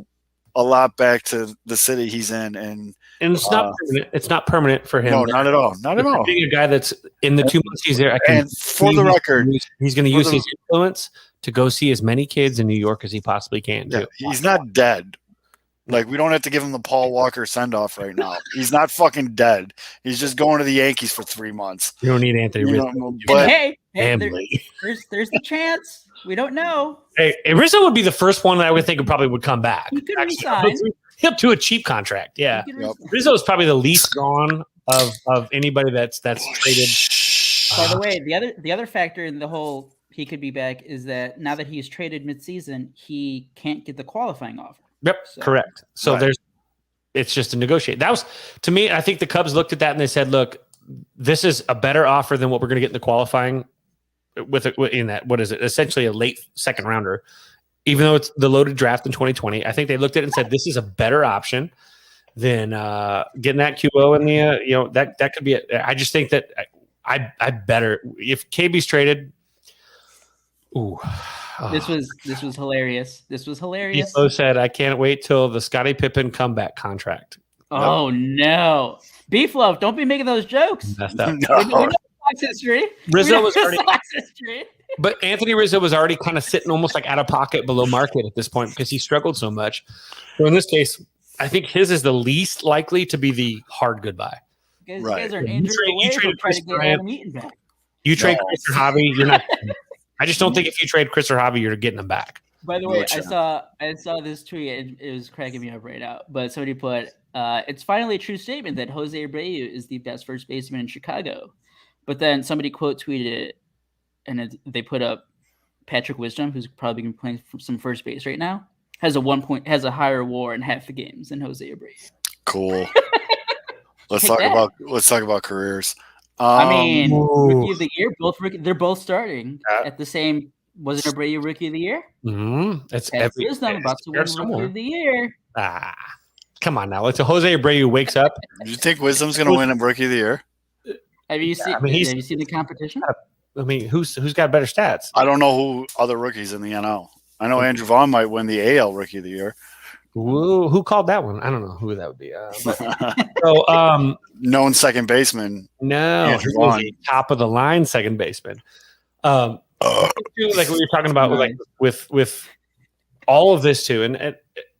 Speaker 4: a lot back to the city he's in, and
Speaker 2: it's not permanent. It's not permanent for him.
Speaker 4: No, not at all. Not at all.
Speaker 2: Being a guy that's in the 2 months he's there,
Speaker 4: and for the record,
Speaker 2: he's going to use his influence to go see as many kids in New York as he possibly can.
Speaker 4: Yeah, he's not dead. Like, we don't have to give him the Paul Walker send-off right now. He's not fucking dead. He's just going to the Yankees for 3 months.
Speaker 2: You don't need Anthony Rizzo.
Speaker 4: But
Speaker 3: hey there's the chance. We don't know.
Speaker 2: Hey, Rizzo would be the first one that I would think probably would come back.
Speaker 3: He could resign.
Speaker 2: He'll do a cheap contract. Yeah. Rizzo is probably the least gone of anybody that's traded.
Speaker 3: By the way, the other factor in the whole he could be back is that now that he's traded midseason, he can't get the qualifying offer.
Speaker 2: Yep, correct. So it's just a negotiate. That was, to me, I think the Cubs looked at that and they said, look, this is a better offer than what we're going to get in the qualifying in that, what is it? Essentially a late second rounder, even though it's the loaded draft in 2020. I think they looked at it and said, this is a better option than getting that QO in the, that could be it. I just think that I better, if KB's traded, ooh.
Speaker 3: This was hilarious. This was hilarious.
Speaker 2: Bryzzo said, "I can't wait till the Scottie Pippen comeback contract."
Speaker 3: Oh no, Beef Love! Don't be making those jokes.
Speaker 2: Messed up.
Speaker 3: We know Sox history.
Speaker 2: Rizzo was already, but Anthony Rizzo was already kind of sitting almost like out of pocket, below market at this point because he struggled so much. So in this case, I think his is the least likely to be the hard goodbye.
Speaker 3: You guys are an injury away from trying to get Adam Eaton back.
Speaker 2: You trade Chris or Javi, you're not. I just don't think if you trade Chris or Javi, you're getting them back.
Speaker 3: By the way, I saw this tweet. It was cracking me up right now. But somebody put, it's finally a true statement that Jose Abreu is the best first baseman in Chicago. But then somebody quote tweeted it, and they put up Patrick Wisdom, who's probably going to be playing some first base right now, has a higher WAR in half the games than Jose Abreu.
Speaker 4: Cool. Let's talk about careers.
Speaker 3: I mean, Rookie of the Year, they're both starting at the same. Wasn't Abreu Rookie of the Year?
Speaker 2: Mm-hmm.
Speaker 3: That's Wisdom about to win Rookie of the Year.
Speaker 2: Come on now. It's a Jose Abreu wakes up.
Speaker 4: Do you think Wisdom's going to win a Rookie of the Year?
Speaker 3: Have you seen? Have you seen the competition?
Speaker 2: I mean, who's got better stats?
Speaker 4: I don't know who other rookies in the NL. I know Andrew Vaughn might win the AL Rookie of the Year.
Speaker 2: Who called that one? I don't know who that would be.
Speaker 4: Known second baseman.
Speaker 2: No, top of the line second baseman. Like we were talking about, like with all of this too, and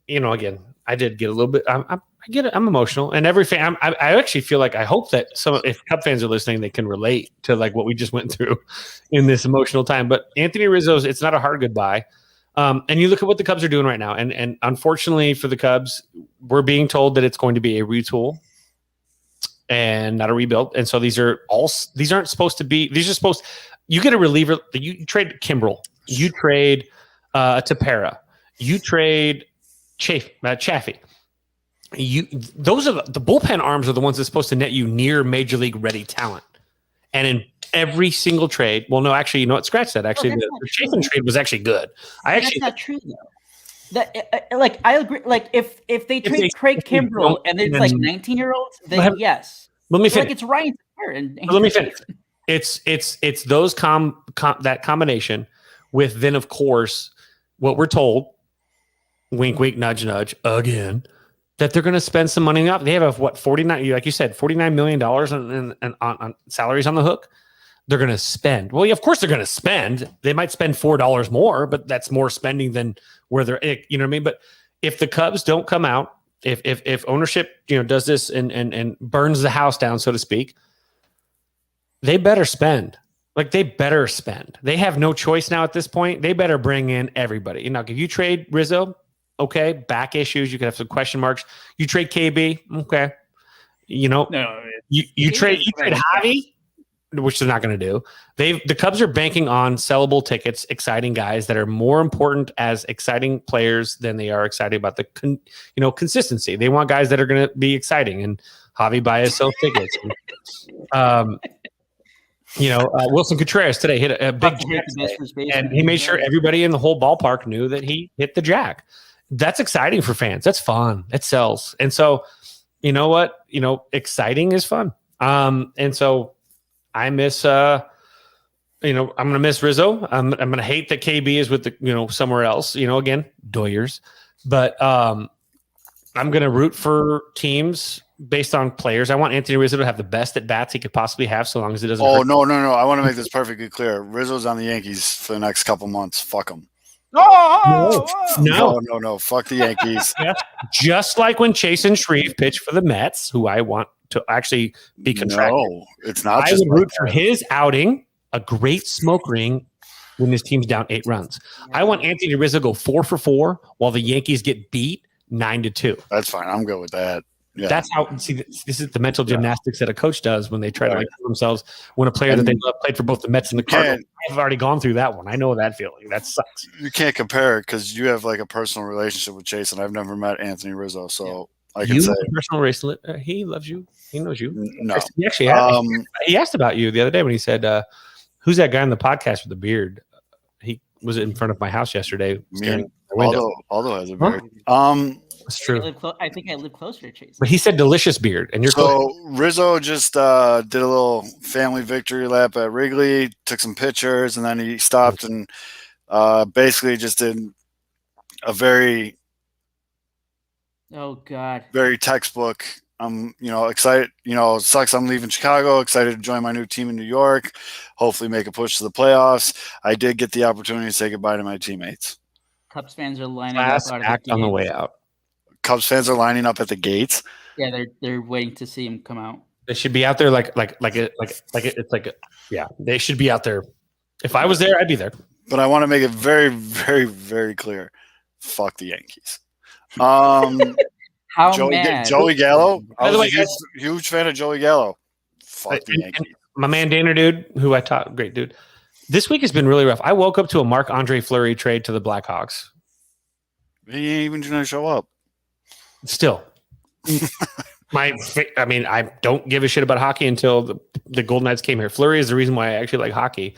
Speaker 2: again, I did get a little bit. I get it. I'm emotional, and every fan. I actually feel like I hope that if Cub fans are listening, they can relate to like what we just went through in this emotional time. But Anthony Rizzo's, it's not a hard goodbye. And you look at what the Cubs are doing right now, and unfortunately for the Cubs, we're being told that it's going to be a retool. and not a rebuild. And so these aren't supposed to be. These are supposed. You get a reliever. You trade Kimbrel. You trade Tepera. You trade Chaffee. Those are the bullpen arms are the ones that's supposed to net you near major league ready talent. And in every single trade, well, no, actually, you know what? Scratch that. Actually, the Chafin trade was actually good.
Speaker 3: That's not true though. That I agree. Like if they trade Craig Kimbrel and it's like 19-year-olds, then yes.
Speaker 2: Let me finish.
Speaker 3: Like it's Ryan Tepera and
Speaker 2: let me finish. It's those that combination with then of course what we're told, wink wink nudge nudge again, that they're going to spend some money up. They have what 49, like you said, $49 million on salaries on the hook. They're going to spend. Well, yeah, of course they're going to spend. They might spend $4 more, but that's more spending than where they're. You know what I mean? But if the Cubs don't come out, if ownership does this and burns the house down, so to speak, they better spend. Like they better spend. They have no choice now at this point. They better bring in everybody. If you trade Bryzzo, okay, back issues. You could have some question marks. You trade KB, okay. You trade Javi, which they're not going to do. The Cubs are banking on sellable tickets, exciting guys that are more important as exciting players than they are excited about the consistency. They want guys that are going to be exciting, and Javi Baez sells tickets. Wilson Contreras today hit a big jack, and he made sure everybody in the whole ballpark knew that he hit the jack. That's exciting for fans. That's fun. It sells. And so, you know what? Exciting is fun. And so I miss, I'm going to miss Rizzo. I'm going to hate that KB is with somewhere else, again, Doyers. But I'm going to root for teams based on players. I want Anthony Rizzo to have the best at bats he could possibly have, so long as it doesn't.
Speaker 4: Oh, no. I want to make this perfectly clear. Rizzo's on the Yankees for the next couple months. Fuck him. No. Fuck the Yankees.
Speaker 2: Just like when Chasen Shreve pitched for the Mets, who I want to actually be contracted.
Speaker 4: No, it's not.
Speaker 2: I would root for his outing, a great smoke ring when his team's down 8 runs. I want Anthony Rizzo go 4 for 4 while the Yankees get beat 9-2.
Speaker 4: That's fine. I'm good with that. Yeah.
Speaker 2: That's how. See, this is the mental gymnastics that a coach does when they try to kill themselves when a player that they love played for both the Mets and the Cardinals. I've already gone through that one. I know that feeling. That sucks.
Speaker 4: You can't compare it because you have like a personal relationship with Chase, and I've never met Anthony Rizzo, so I can say
Speaker 2: personal relationship. He loves you. He knows you.
Speaker 4: No,
Speaker 2: he actually he asked about you the other day when he said, "Who's that guy on the podcast with the beard?" He was in front of my house yesterday.
Speaker 4: Aldo has a beard.
Speaker 2: That's true.
Speaker 3: I think I live closer to Chase.
Speaker 2: But he said delicious beard, and you're
Speaker 4: so Rizzo just did a little family victory lap at Wrigley, took some pictures, and then he stopped and basically just did a very textbook. I'm excited. It sucks. I'm leaving Chicago. Excited to join my new team in New York. Hopefully, make a push to the playoffs. I did get the opportunity to say goodbye to my teammates.
Speaker 3: Cubs fans are lining up
Speaker 2: on the way out.
Speaker 4: Cubs fans are lining up at the gates.
Speaker 3: Yeah, they're waiting to see him come out.
Speaker 2: They should be out there they should be out there. If I was there, I'd be there.
Speaker 4: But I want to make it very, very, very clear. Fuck the Yankees. Joey Gallo? I was a huge fan of Joey Gallo. Fuck the Yankees.
Speaker 2: My man Danner, dude, who I taught, great dude. This week has been really rough. I woke up to a Marc-Andre Fleury trade to the Blackhawks.
Speaker 4: He ain't even going to show up.
Speaker 2: Still. I don't give a shit about hockey until the Golden Knights came here. Fleury is the reason why I actually like hockey.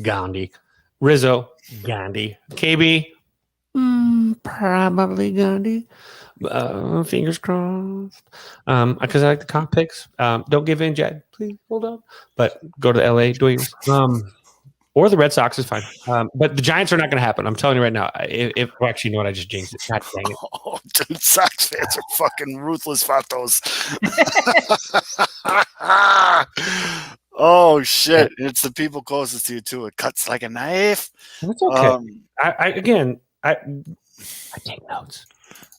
Speaker 2: Gandhi. Rizzo. Gandhi. KB. Probably Gandhi. Fingers crossed. Because I like the comp picks. Don't give in, Jed. Please hold on. But go to LA. Or the Red Sox is fine. But the Giants are not going to happen. I'm telling you right now. Actually, you know what? I just jinxed it. God dang it.
Speaker 4: Oh, dude, Sox fans are fucking ruthless fatos. Oh, shit. It's the people closest to you, too. It cuts like a knife.
Speaker 2: That's okay. I take notes.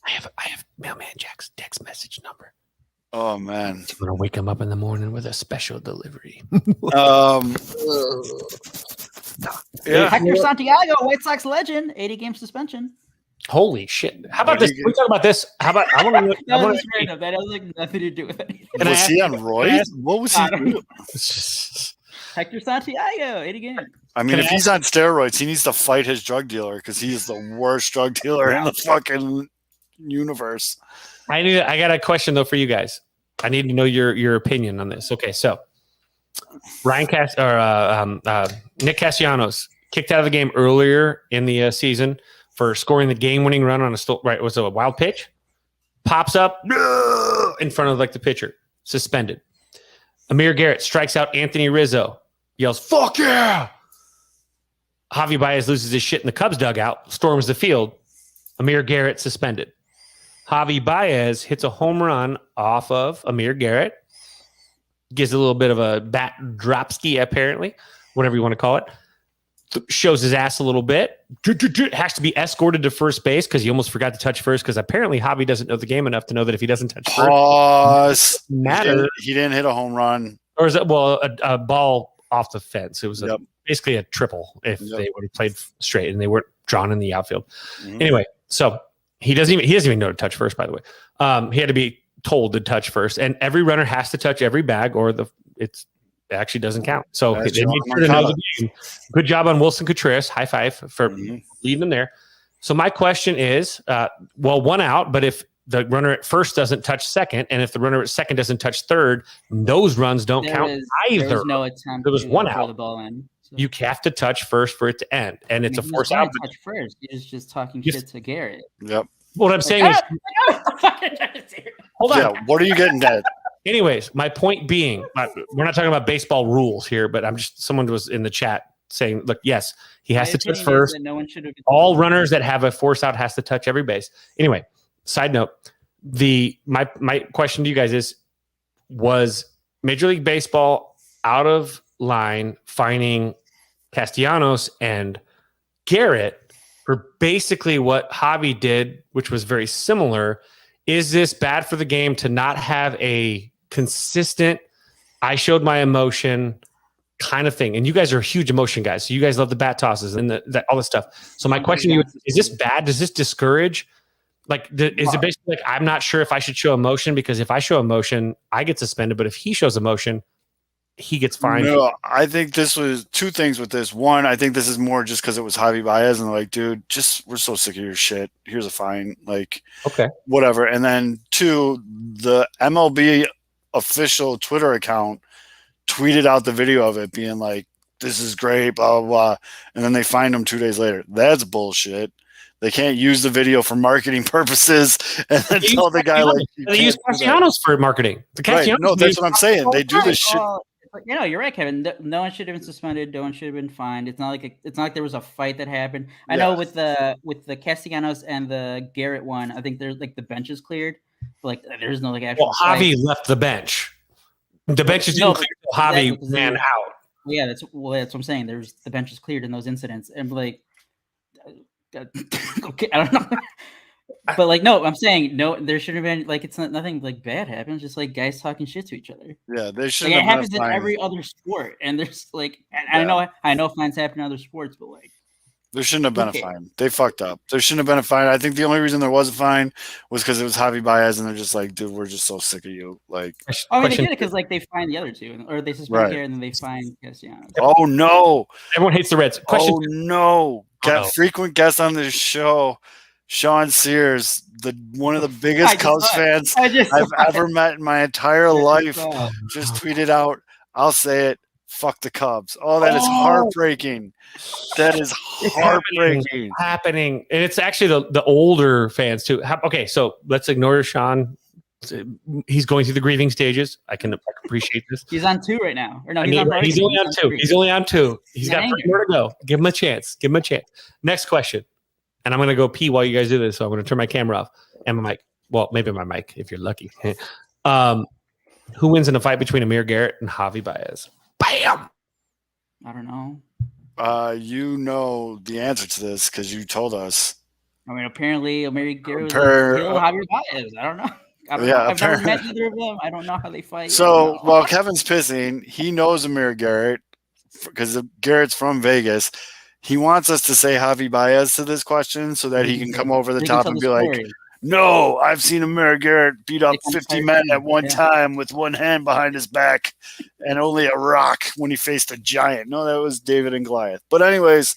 Speaker 2: I have Mailman Jack's text message number.
Speaker 4: Oh, man.
Speaker 2: I'm going to wake him up in the morning with a special delivery.
Speaker 3: Hector Santiago, White Sox legend, 80-game suspension.
Speaker 2: Holy shit! How about this? We talk about this. How about I want to?
Speaker 3: That was random. That has like nothing to do with it.
Speaker 4: Was he on roids? What was he doing?
Speaker 3: Hector Santiago, 80 games.
Speaker 4: I mean, if he's on steroids, he needs to fight his drug dealer because he is the worst drug dealer in the fucking universe.
Speaker 2: I got a question though for you guys. I need to know your opinion on this. Okay, so Nick Castellanos kicked out of the game earlier in the season for scoring the game-winning run on was it a wild pitch? Pops up in front of like the pitcher, suspended. Amir Garrett strikes out Anthony Rizzo, yells "fuck yeah!" Javi Baez loses his shit in the Cubs dugout, storms the field. Amir Garrett suspended. Javi Baez hits a home run off of Amir Garrett, gives a little bit of a bat dropski, apparently, whatever you want to call it. Shows his ass a little bit. Has to be escorted to first base because he almost forgot to touch first because apparently Javi doesn't know the game enough to know that if he doesn't touch first,
Speaker 4: he didn't hit a home run.
Speaker 2: Or is it a ball off the fence? It was basically a triple if they would have played straight and they weren't drawn in the outfield. Mm-hmm. Anyway, so he doesn't even know to touch first. By the way, he had to be told to touch first, and every runner has to touch every bag, or it actually doesn't count. So they made sure to know the game. Good job on Wilson Contreras. High five for leading them there. So my question is, one out, but if the runner at first doesn't touch second, and if the runner at second doesn't touch third, those runs don't count either.
Speaker 3: There was no attempt.
Speaker 2: There was one out.
Speaker 3: The ball in. So.
Speaker 2: You have to touch first for it to end, and it's a force out.
Speaker 3: Touch first. He was just talking shit to Garrett.
Speaker 4: Yep.
Speaker 2: What I'm saying is, hold on.
Speaker 4: Yeah. What are you getting at?
Speaker 2: Anyways, my point being, we're not talking about baseball rules here, but someone was in the chat saying, look, yes, he has to touch first.
Speaker 3: No one should have.
Speaker 2: All runners that have a force out has to touch every base. Anyway, side note, my question to you guys was Major League Baseball out of line fining Castellanos and Garrett for basically what Javi did, which was very similar. Is this bad for the game to not have a consistent, I showed my emotion kind of thing? And you guys are huge emotion guys. So you guys love the bat tosses and all this stuff. So my question to you is this bad? Does this discourage? Like, is it basically like, I'm not sure if I should show emotion because if I show emotion, I get suspended. But if he shows emotion, he gets fined.
Speaker 4: No, I think this was two things with this. One, I think this is more just because it was Javi Baez and like, dude, we're so sick of your shit. Here's a fine. Like, okay, whatever. And then two, the MLB official Twitter account tweeted out the video of it being like, this is great, blah, blah, blah. And then they fined him 2 days later. That's bullshit. They can't use the video for marketing purposes and then tell the guy like
Speaker 2: they use Castellanos for marketing.
Speaker 4: Right. No, that's what I'm saying. They do this shit.
Speaker 3: You're right, Kevin. No one should have been suspended. No one should have been fined. It's not like there was a fight that happened. I know with the Castellanos and the Garrett one, I think there's like the bench is cleared, but like there's no like actual.
Speaker 2: Well, Javi left the bench. The bench is cleared. Javi ran out.
Speaker 3: Yeah, that's what I'm saying. There's the bench is cleared in those incidents, and like, okay, I don't know. But like, no, I'm saying no. There shouldn't have been like it's not nothing like bad happens. Just like guys talking shit to each other.
Speaker 4: Yeah, they should.
Speaker 3: Like, it happens in every other sport, and there's like, I know fines happen in other sports, but like,
Speaker 4: there shouldn't have been a fine. They fucked up. There shouldn't have been a fine. I think the only reason there was a fine was because it was Javi Baez, and they're just like, dude, we're just so sick of you. Like,
Speaker 3: they did it because like they fined the other two, or they suspended Garrett and then they fined Castellanos.
Speaker 4: Oh no!
Speaker 2: Everyone hates the Reds.
Speaker 4: Oh no! Frequent guest on this show. Sean Sears, one of the biggest Cubs fans I've ever met in my entire life, just tweeted out, I'll say it, fuck the Cubs. Oh, that is heartbreaking. That is heartbreaking.
Speaker 2: Happening. And it's actually the older fans too. Okay, so let's ignore Sean. He's going through the grieving stages. I can appreciate this.
Speaker 3: He's on 2 right now. Or no,
Speaker 2: he's only on 2. He's only on 2. He's got 3 more to go. Give him a chance. Next question. And I'm going to go pee while you guys do this. So I'm going to turn my camera off and my mic. Well, maybe my mic if you're lucky. Who wins in a fight between Amir Garrett and Javi Baez? Bam!
Speaker 3: I don't know.
Speaker 4: You know the answer to this because you told us.
Speaker 3: I mean, apparently Amir Garrett was Javi Baez. I don't know. I've never met either of them. I don't know how they fight.
Speaker 4: So while Kevin's pissing, he knows Amir Garrett because Garrett's from Vegas. He wants us to say Javi Baez to this question so that he can come over the
Speaker 3: They can
Speaker 4: top
Speaker 3: tell
Speaker 4: and
Speaker 3: the
Speaker 4: be like,
Speaker 3: story.
Speaker 4: no, I've seen Amir Garrett beat up
Speaker 3: They can
Speaker 4: 50
Speaker 3: start
Speaker 4: men
Speaker 3: doing
Speaker 4: at one
Speaker 3: yeah.
Speaker 4: time with one hand behind his back and only a rock when he faced a giant. No, that was David and Goliath. But anyways,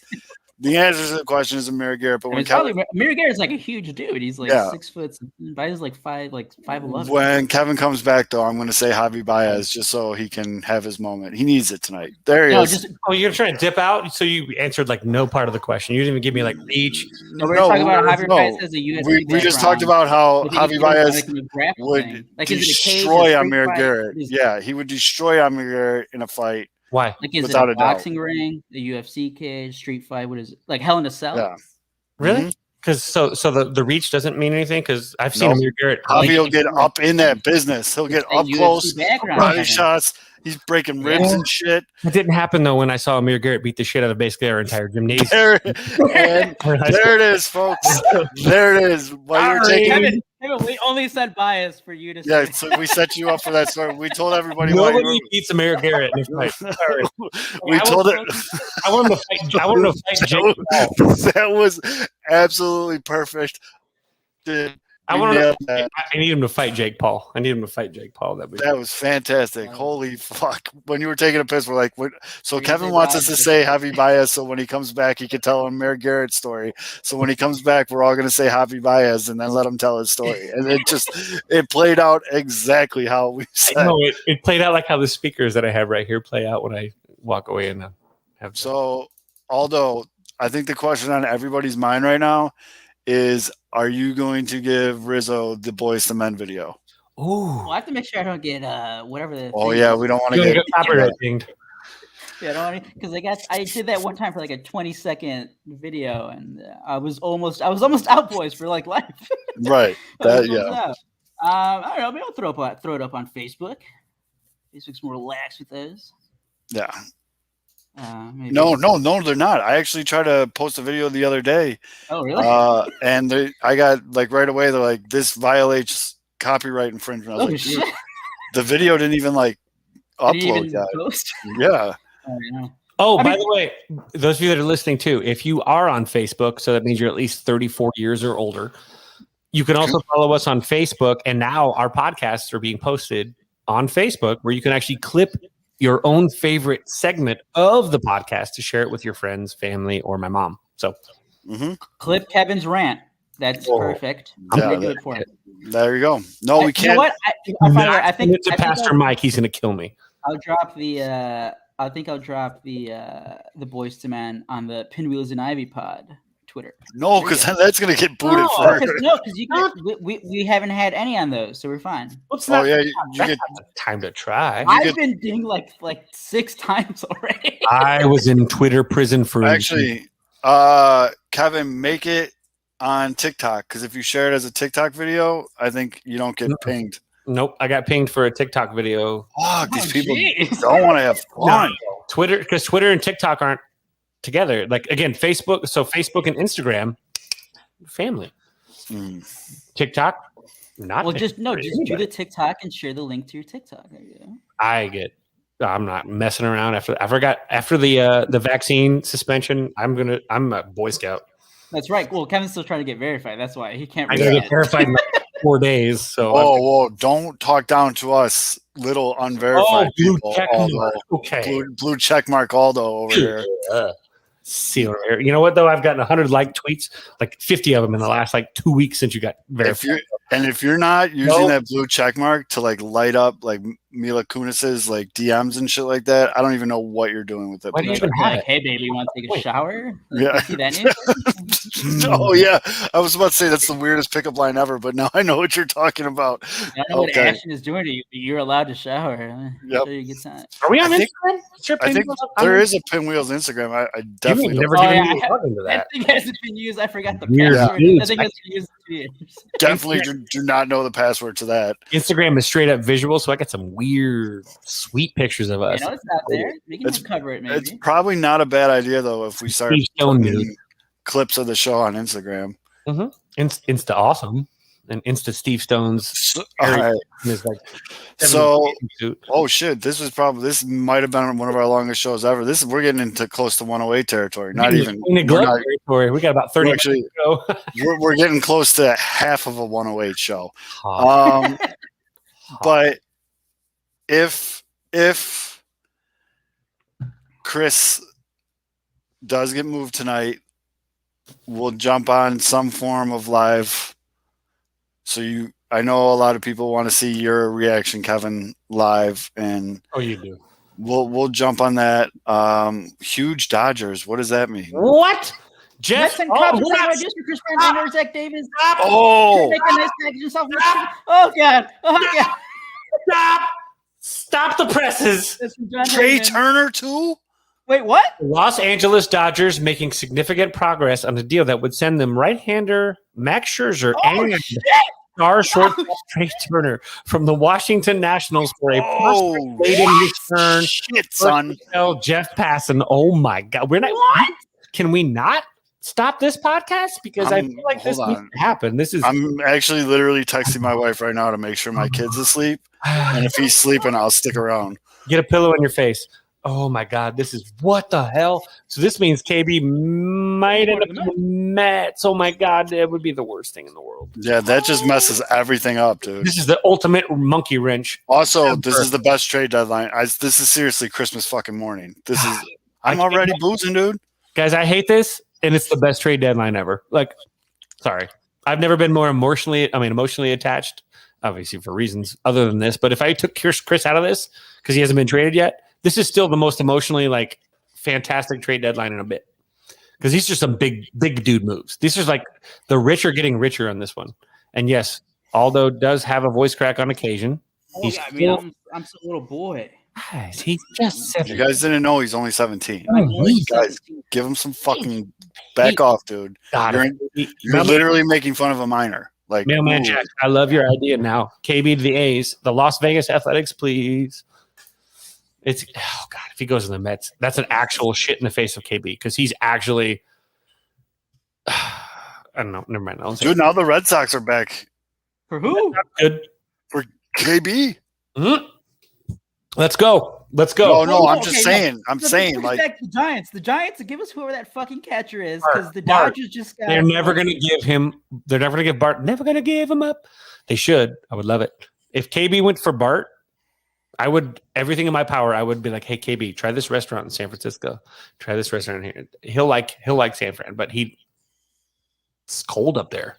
Speaker 4: the answer to the question is Amir Garrett. But
Speaker 3: And
Speaker 4: when
Speaker 3: it's probably Amir Garrett's like a huge dude. He's like 6 foot. Baez is like 5'11".
Speaker 4: when Kevin comes back, though, I'm going to say Javi Baez just so he can have his moment. He needs it tonight. There he is.
Speaker 2: You're trying to dip out, so you answered like no part of the question. You didn't even give me like each.
Speaker 3: No, we're talking about Javi Baez has a UFC
Speaker 4: we just talked about how Javi Baez
Speaker 3: would
Speaker 4: destroy Amir Garrett. Yeah, he would destroy Amir Garrett in a fight.
Speaker 2: Why?
Speaker 3: Like, is
Speaker 4: Without
Speaker 3: it
Speaker 4: a
Speaker 3: a boxing ring, a UFC cage, street fight? What is it? Like Hell in a Cell?
Speaker 4: Yeah.
Speaker 2: Really? Because so the reach doesn't mean anything. Because I've seen Amir Garrett.
Speaker 4: Javi will get up in that business. He'll get up close, body shots. He's breaking ribs and shit.
Speaker 2: It didn't happen though when I saw Amir Garrett beat the shit out of basically our entire gymnasium.
Speaker 4: There it is, folks. There it is. While you're taking.
Speaker 3: We only said Baez for you to say.
Speaker 4: Yeah, so we set you up for that story. We told everybody
Speaker 2: nobody beats Amir Garrett in a fight.
Speaker 4: We told it.
Speaker 2: I want him to fight. I want him to fight Jake Paul.
Speaker 4: That was absolutely perfect. Dude,
Speaker 2: I need him to fight Jake Paul. That
Speaker 4: was fantastic. Holy fuck. When you were taking a piss, we're like, what? So Kevin wants us to say Javi Baez so when he comes back, he can tell him Amir Garrett's story. So when he comes back, we're all going to say Javi Baez and then let him tell his story. And it played out exactly how we said.
Speaker 2: I know, it played out like how the speakers that I have right here play out when I walk away and have.
Speaker 4: So, although I think the question on everybody's mind right now is, are you going to give Rizzo the Boys to Men video?
Speaker 3: Well, I have to make sure I don't get whatever the.
Speaker 4: Oh yeah, we don't want to get
Speaker 2: copyright dinged.
Speaker 3: Yeah, I don't because I did that one time for like a 20-second video, and I was almost out, boys, for like life.
Speaker 4: Right.
Speaker 3: I don't know. Maybe I'll throw it up on Facebook. Facebook's more relaxed with those.
Speaker 4: Yeah.
Speaker 3: No,
Speaker 4: they're not. I actually tried to post a video the other day.
Speaker 3: Oh, really?
Speaker 4: And I got like right away. They're like, "This violates copyright infringement." I was
Speaker 3: shit.
Speaker 4: The video didn't even like upload yet. Yeah.
Speaker 2: By the way, those of you that are listening too, if you are on Facebook, so that means you're at least 34 years or older. You can also follow us on Facebook, and now our podcasts are being posted on Facebook, where you can actually clip your own favorite segment of the podcast to share it with your friends, family, or my mom. So
Speaker 3: clip Kevin's rant. That's perfect. I'm going to do it for him.
Speaker 4: There you go. No, we can't.
Speaker 3: You know what? I think
Speaker 2: it's a Pastor Mike. He's going to kill me.
Speaker 3: I'll drop the Boys to Men on the Pinwheels and Ivy pod Twitter.
Speaker 4: No, because that's going to get booted first.
Speaker 3: No, because we haven't had any on those, so we're fine.
Speaker 4: You get
Speaker 2: time to try.
Speaker 3: I've been dinged like 6 times already.
Speaker 2: I was in Twitter prison for
Speaker 4: actually. Kevin, make it on TikTok, because if you share it as a TikTok video, I think you don't get pinged.
Speaker 2: Nope, I got pinged for a TikTok video.
Speaker 4: These people don't want to have fun.
Speaker 2: No. Twitter, because Twitter and TikTok aren't together. Like again, Facebook. So Facebook and Instagram, family. TikTok, not.
Speaker 3: Well, just do the TikTok and share the link to your TikTok. There you go.
Speaker 2: I'm not messing around after the vaccine suspension. I'm a Boy Scout.
Speaker 3: That's right. Well, Kevin's still trying to get verified. That's why he can't.
Speaker 2: I gotta get verified in like 4 days. So
Speaker 4: whoa! Don't talk down to us, little unverified people. Blue check mark Aldo over here.
Speaker 2: See you know what though? I've gotten 100 tweets, like 50 of them in the last 2 weeks since you got verified.
Speaker 4: If you're not using that blue check mark to light up Mila Kunis's DMs and shit like that, I don't even know what you're doing with it.
Speaker 2: Why do you even have
Speaker 3: hey baby, you want to take a shower?
Speaker 4: Yeah.
Speaker 3: See that news?
Speaker 4: Oh yeah, I was about to say that's the weirdest pickup line ever, but now I know what you're talking about.
Speaker 3: I don't know what Ashton is doing to you, but you're allowed to shower.
Speaker 4: Yep.
Speaker 3: You get time.
Speaker 2: Are we on Instagram?
Speaker 4: I think there is a Pinwheels Instagram. I definitely
Speaker 2: never given me into that.
Speaker 3: That thing hasn't been used. I forgot the
Speaker 2: Weird
Speaker 3: password.
Speaker 2: dudes.
Speaker 3: That thing hasn't been used in 2 years.
Speaker 4: Definitely do not know the password to that.
Speaker 2: Instagram is straight up visual, so I got some weird, sweet pictures of us.
Speaker 3: You know, it's not there. We can cover it, maybe.
Speaker 4: It's probably not a bad idea, though, if we start putting clips of the show on Instagram.
Speaker 2: Insta awesome. and Insta Steve Stones.
Speaker 4: All right.
Speaker 2: Is like
Speaker 4: So,
Speaker 2: suit.
Speaker 4: oh shit, this might have been one of our longest shows ever. We're getting into close to 108 territory. Not even
Speaker 2: territory. We got about 30 minutes to go.
Speaker 4: we're getting close to half of a 108 show. But if Chris does get moved tonight, we'll jump on some form of live. So I know a lot of people want to see your reaction, Kevin, live, and
Speaker 2: you do.
Speaker 4: We'll jump on that. Huge Dodgers. What does that mean?
Speaker 2: What? Jeff?
Speaker 3: Mets and Cubs just for Chris Brandon, Zach Davis.
Speaker 4: Oh!
Speaker 3: Oh God! Oh God!
Speaker 2: Stop the presses.
Speaker 4: Trey Turner too?
Speaker 3: Wait, what?
Speaker 2: Los Angeles Dodgers making significant progress on a deal that would send them right-hander Max Scherzer and star shortstop Trey Turner from the Washington Nationals for a return.
Speaker 4: Shit, son.
Speaker 2: Jeff Passan. Oh my God. What? Can we not stop this podcast? Because I feel like this needs to happen.
Speaker 4: I'm actually literally texting my wife right now to make sure my kid's asleep. And if he's sleeping, I'll stick around.
Speaker 2: Get a pillow in your face. Oh my God, this is what the hell? So this means KB might end up in the Mets. Oh my God, that would be the worst thing in the world.
Speaker 4: Yeah, that just messes everything up, dude.
Speaker 2: This is the ultimate monkey wrench.
Speaker 4: Also, this is the best trade deadline. This is seriously Christmas fucking morning. I'm already boozing, dude.
Speaker 2: Guys, I hate this, and it's the best trade deadline ever. Like, sorry. I've never been more emotionally attached, obviously for reasons other than this. But if I took Chris out of this, because he hasn't been traded yet, this is still the most emotionally fantastic trade deadline in a bit, because these are some big dude moves. These are like the rich are getting richer on this one. And yes, Aldo does have a voice crack on occasion.
Speaker 3: I'm still a little boy.
Speaker 2: Guys, he's just 17.
Speaker 4: You guys didn't know he's only 17. Guys, give him some fucking back off, dude. You're literally making fun of a minor. Like,
Speaker 2: Mailman Jack, I love your idea now. KB to the A's, the Las Vegas Athletics, please. If he goes to the Mets, that's an actual shit in the face of KB, because he's actually I don't know. Never mind.
Speaker 4: Dude, now the Red Sox are back.
Speaker 3: For who?
Speaker 2: Good.
Speaker 4: For KB.
Speaker 2: Mm-hmm. Let's go.
Speaker 4: No, I'm just saying. I'm saying, like,
Speaker 3: the Giants. The Giants give us whoever that fucking catcher is, because the Dodgers just got.
Speaker 2: They're never going to give him. They're never going to give Bart. Never going to give him up. They should. I would love it if KB went for Bart. I would, everything in my power, I would be like, hey, KB, try this restaurant in San Francisco. Try this restaurant here. He'll like San Fran, but it's cold up there.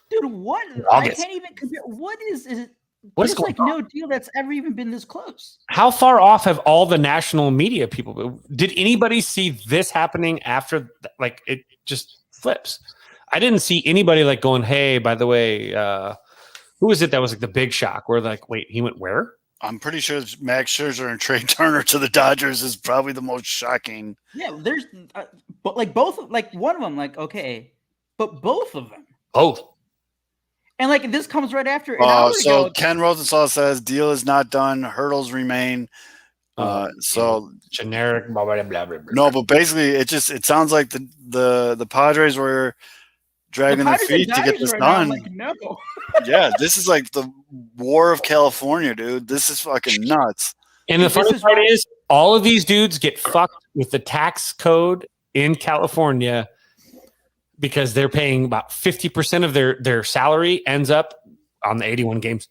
Speaker 3: Dude, what? I can't even compare. What is it? There's like no deal that's ever even been this close.
Speaker 2: How far off have all the national media people been? Did anybody see this happening after, like, it just flips? I didn't see anybody like going, hey, by the way, who was it that was like the big shock? Where like, wait, he went where?
Speaker 4: I'm pretty sure Max Scherzer and Trey Turner to the Dodgers is probably the most shocking.
Speaker 3: Yeah, there's, but like both, like one of them, like okay, but both of them.
Speaker 2: Both.
Speaker 3: And like this comes right after.
Speaker 4: So Ken Rosenthal says deal is not done. Hurdles remain. So
Speaker 2: generic. Blah, blah, blah, blah, blah.
Speaker 4: No, but basically it sounds like the Padres were dragging their feet to get this done.
Speaker 3: Like, no.
Speaker 4: Yeah, this is like the war of California, dude. This is fucking nuts.
Speaker 2: And the funny part is, all of these dudes get fucked with the tax code in California because they're paying about 50% of their salary ends up on the 81 games.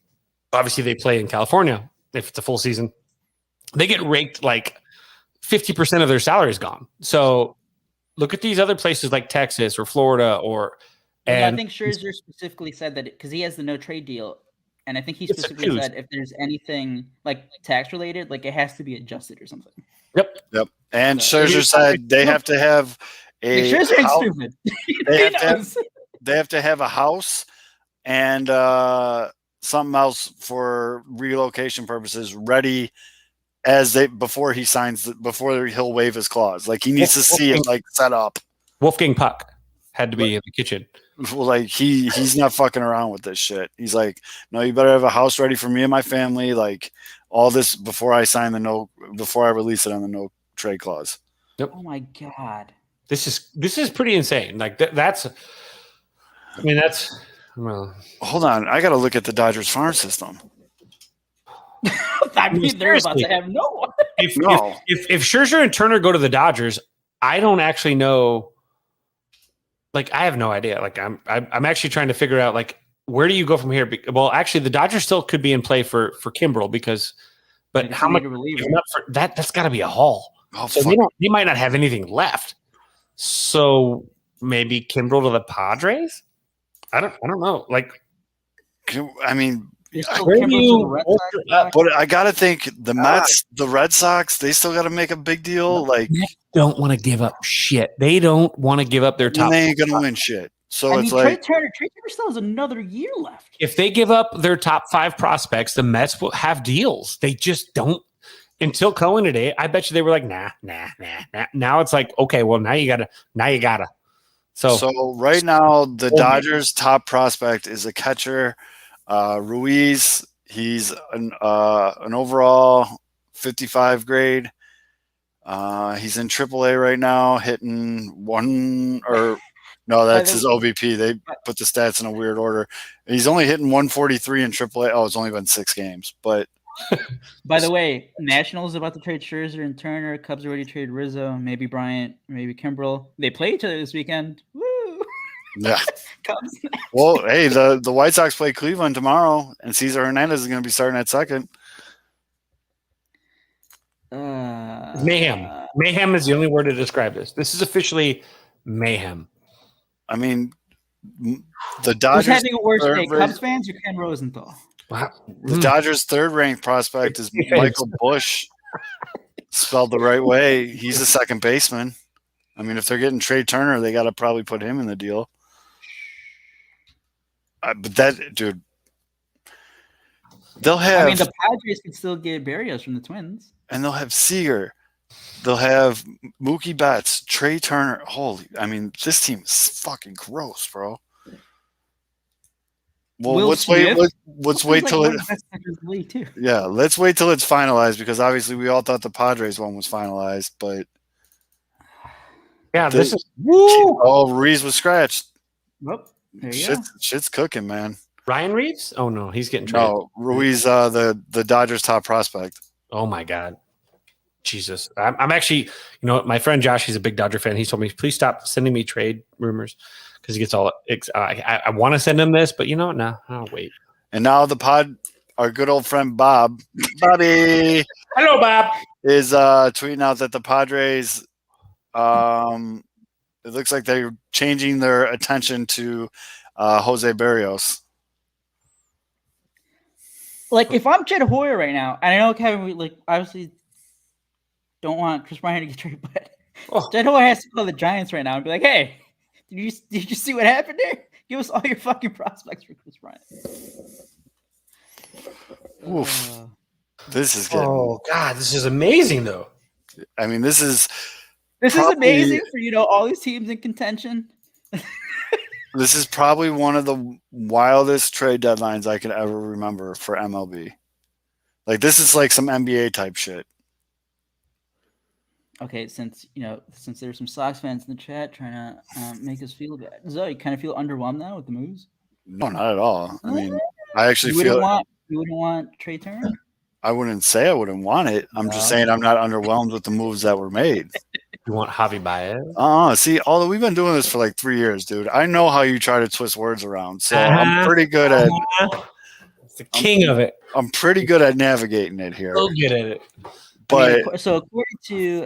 Speaker 2: Obviously, they play in California if it's a full season. They get raked like 50% of their salary is gone. So look at these other places like Texas or Florida
Speaker 3: I think Scherzer specifically said that because he has the no trade deal, and I think he specifically said if there's anything like tax related, like it has to be adjusted or something.
Speaker 4: Yep. And Scherzer said they have to have a
Speaker 3: Scherzer ain't stupid.
Speaker 4: They have to have a house and something else for relocation purposes ready before he signs before he'll waive his clause. Like he needs to see it like set up.
Speaker 2: Wolfgang Puck had to be in the kitchen.
Speaker 4: Well, like he's not fucking around with this shit. He's like, no, you better have a house ready for me and my family. Like all this before I release it on the no trade clause.
Speaker 2: Yep.
Speaker 3: Oh my God.
Speaker 2: This is pretty insane. Like that's Well,
Speaker 4: Hold on, I got to look at the Dodgers farm system.
Speaker 3: I mean, they're about
Speaker 2: seriously.
Speaker 3: to have no one.
Speaker 2: If Scherzer and Turner go to the Dodgers, I don't actually know. Like, I have no idea. Like, I'm actually trying to figure out, like, where do you go from here? Well, actually, the Dodgers still could be in play for Kimbrel but how much that's got to be a haul.
Speaker 4: Oh,
Speaker 2: So they might not have anything left. So maybe Kimbrel to the Padres. I don't know. Like,
Speaker 4: I mean,
Speaker 2: but
Speaker 4: I gotta think the Mets, the Red Sox, they still got to make a big deal. Like,
Speaker 2: don't want to give up shit. They don't want to give up their top.
Speaker 4: They ain't gonna win shit. So
Speaker 3: I
Speaker 4: it's
Speaker 3: mean,
Speaker 4: like
Speaker 3: Trey Turner still has another year left.
Speaker 2: If they give up their top 5 prospects, the Mets will have deals. They just don't. Until Cohen today, I bet you they were like, nah. Now it's like, okay, well, now you gotta. So
Speaker 4: right now, the Dodgers' top prospect is a catcher, Ruiz. He's an overall 55 grade. He's in AAA right now, hitting that's his OBP. They put the stats in a weird order. He's only hitting 143 in AAA. Oh, it's only been 6 games. But
Speaker 3: by the way, Nationals about to trade Scherzer and Turner. Cubs already traded Rizzo, maybe Bryant, maybe Kimbrel. They play each other this weekend. Woo!
Speaker 4: Yeah.
Speaker 3: Cubs.
Speaker 4: Well, hey, the White Sox play Cleveland tomorrow, and César Hernández is going to be starting at second.
Speaker 2: Mayhem. Mayhem is the only word to describe this. This is officially mayhem.
Speaker 4: I mean, the Dodgers.
Speaker 3: Who's having a worse day, Cubs fans or Ken Rosenthal?
Speaker 4: Wow. The Dodgers' third-ranked prospect is Michael Busch, spelled the right way. He's a second baseman. I mean, if they're getting Trey Turner, they got to probably put him in the deal. But that, dude, they'll have.
Speaker 3: I mean, the Padres can still get Berrios from the Twins,
Speaker 4: and they'll have Seager. They'll have Mookie Betts, Trey Turner. I mean, this team is fucking gross, bro. Well, let's wait till let's wait till it's finalized, because obviously we all thought the Padres one was finalized, but
Speaker 2: this is woo.
Speaker 4: Oh, Reeves was scratched.
Speaker 3: Well, there you go.
Speaker 4: Shit's cooking, man.
Speaker 2: Ryan Reeves? Oh no, he's getting traded.
Speaker 4: No, Ruiz, the Dodgers' top prospect.
Speaker 2: Oh my God. Jesus. I'm actually, my friend Josh, he's a big Dodger fan. He told me, please stop sending me trade rumors, because he gets all I want to send him this, but no, I'll wait.
Speaker 4: And now our good old friend Bobby.
Speaker 2: Hello, Bob.
Speaker 4: Is tweeting out that the Padres, it looks like they're changing their attention to Jose Berrios.
Speaker 3: Like, if I'm Jed Hoyer right now, and I know Kevin, we obviously don't want Chris Bryant to get traded, but Jed Hoyer has to call the Giants right now and be like, hey, did you see what happened there? Give us all your fucking prospects for Chris Bryant.
Speaker 4: Oof. This is getting.
Speaker 2: Oh God, this is amazing though.
Speaker 4: I mean, this is
Speaker 3: amazing for all these teams in contention.
Speaker 4: This is probably one of the wildest trade deadlines I can ever remember for MLB. Like, this is like some NBA type shit.
Speaker 3: Okay, since there's some Sox fans in the chat trying to make us feel bad, Zoe, you kind of feel underwhelmed now with the moves?
Speaker 4: No, not at all. I mean, I actually
Speaker 3: you wouldn't want Trey Turner?
Speaker 4: I wouldn't say I wouldn't want it. I'm just saying I'm not underwhelmed with the moves that were made.
Speaker 2: You want Javi Baez?
Speaker 4: See, although we've been doing this for like 3 years, dude. I know how you try to twist words around, so I'm pretty good at.
Speaker 2: It's the king of it.
Speaker 4: I'm pretty good at navigating it here.
Speaker 2: So good at it.
Speaker 4: But
Speaker 3: so according to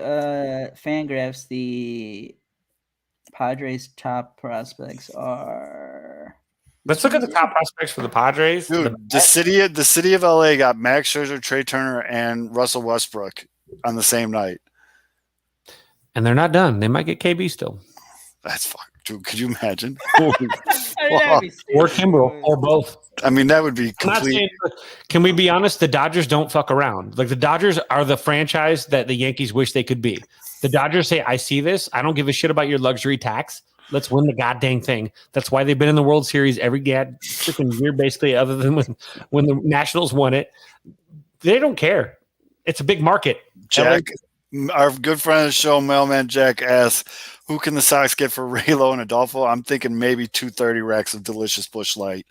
Speaker 3: Fangraphs, the Padres' top prospects are.
Speaker 2: Let's look at the top prospects for the Padres.
Speaker 4: Dude, the city of LA got Max Scherzer, Trey Turner, and Russell Westbrook on the same night.
Speaker 2: And they're not done. They might get KB still.
Speaker 4: That's fucking. Dude, could you imagine?
Speaker 2: Or Kimbrel, or both.
Speaker 4: I mean, that would be complete.
Speaker 2: Can we be honest? The Dodgers don't fuck around. Like, the Dodgers are the franchise that the Yankees wish they could be. The Dodgers say, I see this. I don't give a shit about your luxury tax. Let's win the goddamn thing. That's why they've been in the World Series every freaking year, basically, other than when the Nationals won it. They don't care. It's a big market.
Speaker 4: Jack, Our good friend of the show, Mailman Jack, asks, who can the Sox get for Raylo and Adolfo? I'm thinking maybe 230 racks of delicious Busch Light.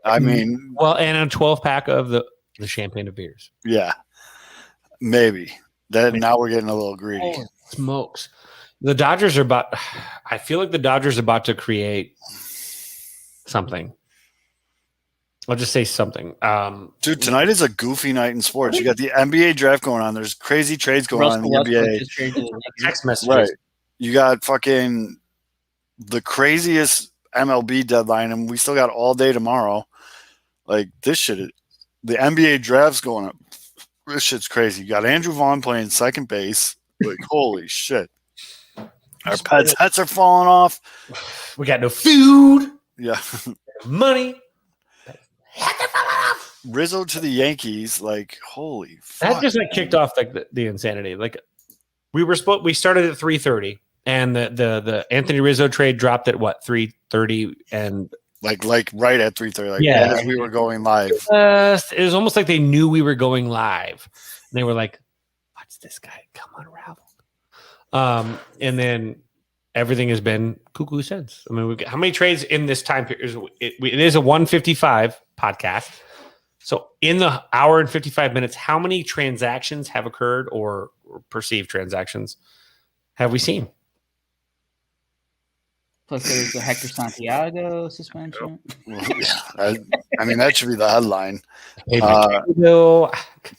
Speaker 4: I mean,
Speaker 2: well, and a 12-pack of the champagne of beers.
Speaker 4: yeah, maybe. Now we're getting a little greedy.
Speaker 2: Oh, smokes. The Dodgers are about. I feel like the Dodgers are about to create something. I'll just say something.
Speaker 4: Dude, tonight is a goofy night in sports. You got the NBA draft going on. There's crazy trades going on in the NBA.
Speaker 2: Text messages.
Speaker 4: Right. You got fucking the craziest MLB deadline, and we still got all day tomorrow. Like, this shit, the NBA draft's going up. This shit's crazy. You got Andrew Vaughn playing second base. Like, holy shit. Our pets are falling off.
Speaker 2: We got no food.
Speaker 4: Yeah.
Speaker 2: Money.
Speaker 4: Rizzo to the Yankees, like, holy fuck.
Speaker 2: That just like kicked off like the insanity. Like we started at 3:30 and the Anthony Rizzo trade dropped at what 3:30 and
Speaker 4: like right at 3:30, as we were going live.
Speaker 2: It was almost like they knew we were going live. And they were like, watch this guy come unraveled. And then everything has been cuckoo since. I mean, how many trades in this time period? It is a 155 podcast. So in the hour and 55 minutes, how many transactions have occurred or perceived transactions have we seen?
Speaker 3: Plus, there's the Hector Santiago suspension.
Speaker 4: I mean, that should be the headline. To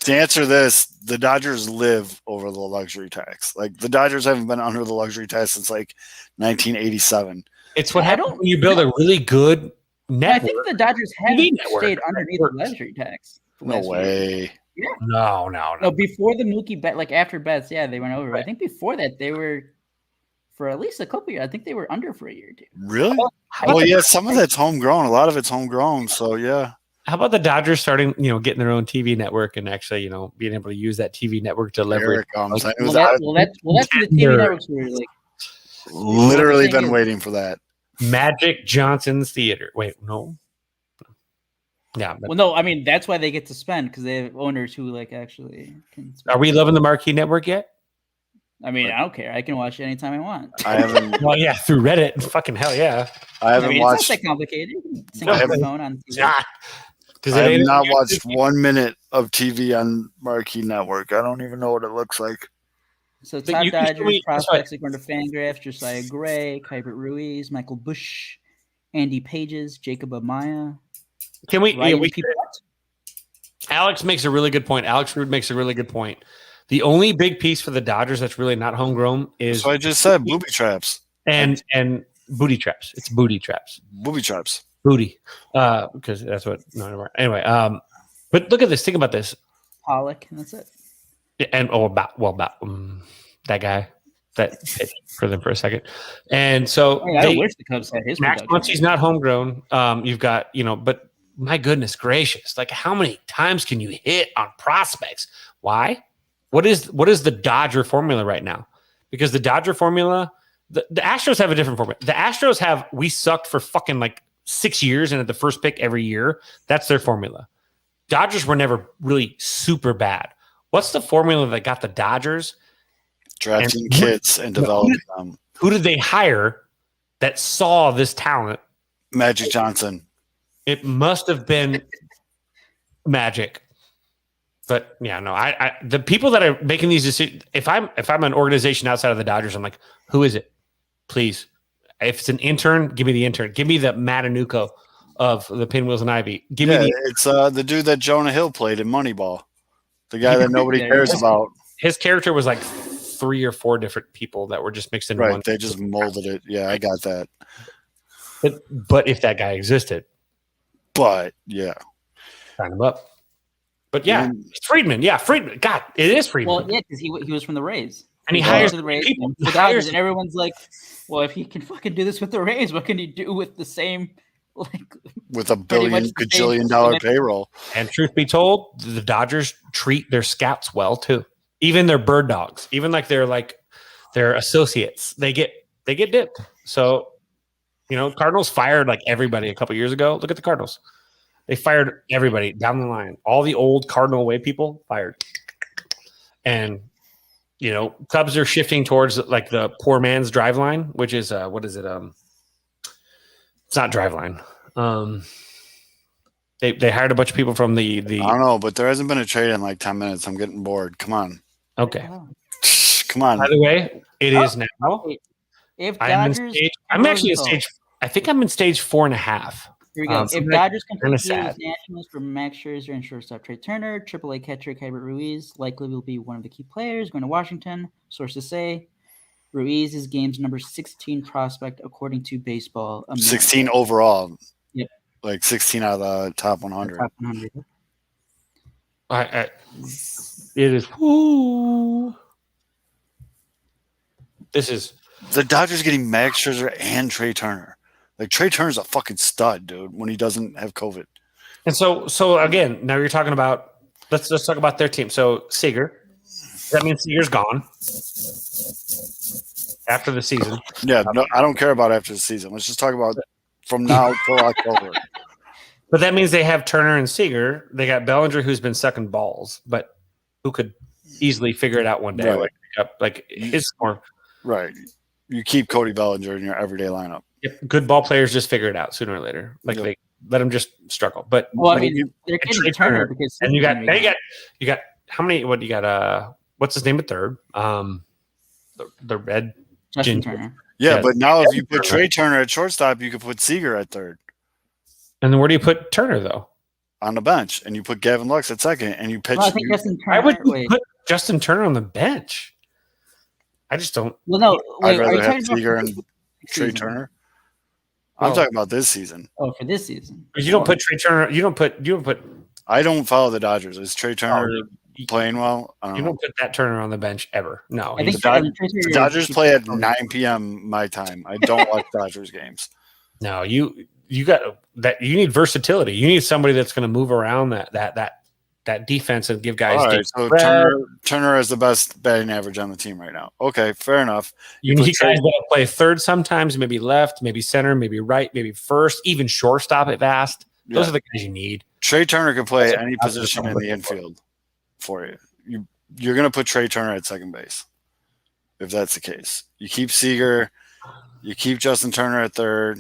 Speaker 4: answer this, the Dodgers live over the luxury tax. Like, the Dodgers haven't been under the luxury tax since like 1987.
Speaker 2: It's what happens when you build a really good network.
Speaker 3: I think the Dodgers have stayed underneath the luxury tax.
Speaker 4: No way.
Speaker 3: Yeah.
Speaker 2: No.
Speaker 3: Before the Mookie bet, like after bets, yeah, they went over. Right. I think before that they were for at least a couple years. I think they were under for a year or two.
Speaker 4: Really? Well, yeah, some of that's homegrown. A lot of it's homegrown. So yeah.
Speaker 2: How about the Dodgers starting, getting their own TV network and actually, being able to use that TV network to leverage?
Speaker 4: That's
Speaker 3: the TV networks were like
Speaker 4: literally been waiting for that.
Speaker 2: Magic Johnson's Theater. Wait, no. Yeah.
Speaker 3: Well, no, I mean that's why they get to spend because they have owners who like actually can spend.
Speaker 2: Are we loving the Marquee Network yet?
Speaker 3: I mean, I don't care. I can watch it anytime I want.
Speaker 4: I haven't.
Speaker 2: Well, yeah, through Reddit. Fucking hell, yeah.
Speaker 4: I haven't watched.
Speaker 3: It's not that complicated. I have
Speaker 4: not watched 1 minute of TV on Marquee Network. I don't even know what it looks like.
Speaker 3: So top Dodgers prospects according to Fangraphs: Josiah Gray, Kuiper Ruiz, Michael Busch, Andy Pages, Jacob Amaya.
Speaker 2: Can we? Alex makes a really good point. Alex Rude makes a really good point. The only big piece for the Dodgers that's really not homegrown is.
Speaker 4: So I just said booby traps
Speaker 2: and booty traps. It's booty traps.
Speaker 4: Booby traps.
Speaker 2: Booty, because that's what. No, anyway, but look at this. Think about this.
Speaker 3: Pollock, and that's it.
Speaker 2: And about that guy that pitched for them for a second, and so
Speaker 3: I wish the Cubs had his.
Speaker 2: Max Muncy's not homegrown. You've got but my goodness gracious, like how many times can you hit on prospects? Why? What is the Dodger formula right now? Because the Dodger formula, the Astros have a different formula. The Astros have we sucked for fucking like 6 years and at the first pick every year. That's their formula. Dodgers were never really super bad. What's the formula that got the Dodgers?
Speaker 4: Drafting kids and developing them.
Speaker 2: Who did they hire that saw this talent?
Speaker 4: Magic Johnson.
Speaker 2: It must have been Magic. But yeah, no, I the people that are making these decisions, if I'm an organization outside of the Dodgers, I'm like, who is it? Please. If it's an intern, give me the intern. Give me the Matanuco of the Pinwheels and Ivy.
Speaker 4: It's the dude that Jonah Hill played in Moneyball. The guy that nobody cares about.
Speaker 2: His character was like 3 or 4 different people that were just mixed in one.
Speaker 4: They just molded it. Yeah, I got that.
Speaker 2: But if that guy existed.
Speaker 4: But yeah.
Speaker 2: Sign him up. But yeah, it's Friedman. Yeah, Friedman. God, it is Friedman.
Speaker 3: Well, yeah, because he was from the Rays.
Speaker 2: And he hires
Speaker 3: the Rays
Speaker 2: people.
Speaker 3: And the Dodgers, and everyone's like, well, if he can fucking do this with the Rays, what can he do with the same
Speaker 4: with a gajillion dollar payroll?
Speaker 2: And truth be told, the Dodgers treat their scouts well too. Even their bird dogs, even like their associates, they get dipped. So, Cardinals fired like everybody a couple years ago. Look at the Cardinals. They fired everybody down the line. All the old Cardinal way people fired. And Cubs are shifting towards like the poor man's drive line, which is what is it? It's not drive line. They hired a bunch of people from the.
Speaker 4: I don't know, but there hasn't been a trade in like 10 minutes. I'm getting bored. Come on.
Speaker 2: Okay.
Speaker 4: Come on.
Speaker 2: By the way, it is now.
Speaker 3: If
Speaker 2: I'm
Speaker 3: Dodgers,
Speaker 2: actually in stage. I think I'm in stage 4.5.
Speaker 3: Here we go. If Dodgers can
Speaker 2: kinda
Speaker 3: compete
Speaker 2: sad.
Speaker 3: with Nationals for Max Scherzer and shortstop Trey Turner, AAA catcher Keibert Ruiz likely will be one of the key players going to Washington. Sources say Ruiz is game's number 16 prospect according to Baseball America.
Speaker 4: 16 overall.
Speaker 3: Yep.
Speaker 4: Like 16 out of the top 100.
Speaker 3: Top 100.
Speaker 2: It is. Woo. This is
Speaker 4: The Dodgers getting Max Scherzer and Trey Turner. Like Trey Turner's a fucking stud, dude, when he doesn't have COVID.
Speaker 2: and so again. Now you're talking about. Let's talk about their team. So Seager. That means Seager's gone after the season.
Speaker 4: Yeah, no, I don't care about after the season. Let's just talk about from now till October.
Speaker 2: But that means they have Turner and Seager. They got Bellinger, who's been sucking balls, but who could easily figure it out one day.
Speaker 4: Right.
Speaker 2: Like it's more.
Speaker 4: Right. You keep Cody Bellinger in your everyday lineup.
Speaker 2: Good ball players just figure it out sooner or later. Like they let them just struggle. But
Speaker 3: Well, I mean, they're getting
Speaker 2: Trey
Speaker 3: Turner because
Speaker 2: and you got how many? What you got? What's his name at third? The red
Speaker 3: Justin
Speaker 2: ginger.
Speaker 3: Turner.
Speaker 4: Yeah,
Speaker 2: Yeah.
Speaker 4: but now if you put Trey Turner at shortstop, you could put Seager at third
Speaker 2: And then where do you put Turner though?
Speaker 4: on the bench, and you put Gavin Lux at second, and you pitch.
Speaker 3: No, I think Justin
Speaker 2: Why
Speaker 3: Turner.
Speaker 2: would you
Speaker 3: Wait.
Speaker 2: put Justin Turner on the bench? I just don't.
Speaker 3: Well, no.
Speaker 4: I'd
Speaker 3: Wait, are
Speaker 4: rather
Speaker 3: you
Speaker 4: have
Speaker 3: talking about
Speaker 4: Seager
Speaker 3: for
Speaker 4: and
Speaker 3: this
Speaker 4: Trey
Speaker 3: season?
Speaker 4: Turner. I'm
Speaker 3: Oh.
Speaker 4: talking about this season.
Speaker 3: Oh, for this season.
Speaker 2: You don't put Trey Turner. You don't put.
Speaker 4: I don't follow the Dodgers. Is Trey Turner
Speaker 2: you
Speaker 4: playing well? I don't
Speaker 2: You
Speaker 4: know.
Speaker 2: don't put that Turner on the bench ever. No.
Speaker 3: I think
Speaker 4: The Dodgers play at 9 p.m. my time. I don't watch Dodgers games.
Speaker 2: No, you got that. You need versatility. You need somebody that's going to move around that defense and give guys.
Speaker 4: All right, so Turner has the best batting average on the team right now. Okay, fair enough.
Speaker 2: You need guys that play third sometimes, maybe left, maybe center, maybe right, maybe first, even shortstop at vast. Those are the guys you need.
Speaker 4: Trey Turner can play any position in the infield for you. You're going to put Trey Turner at second base if that's the case. You keep Seager. You keep Justin Turner at third.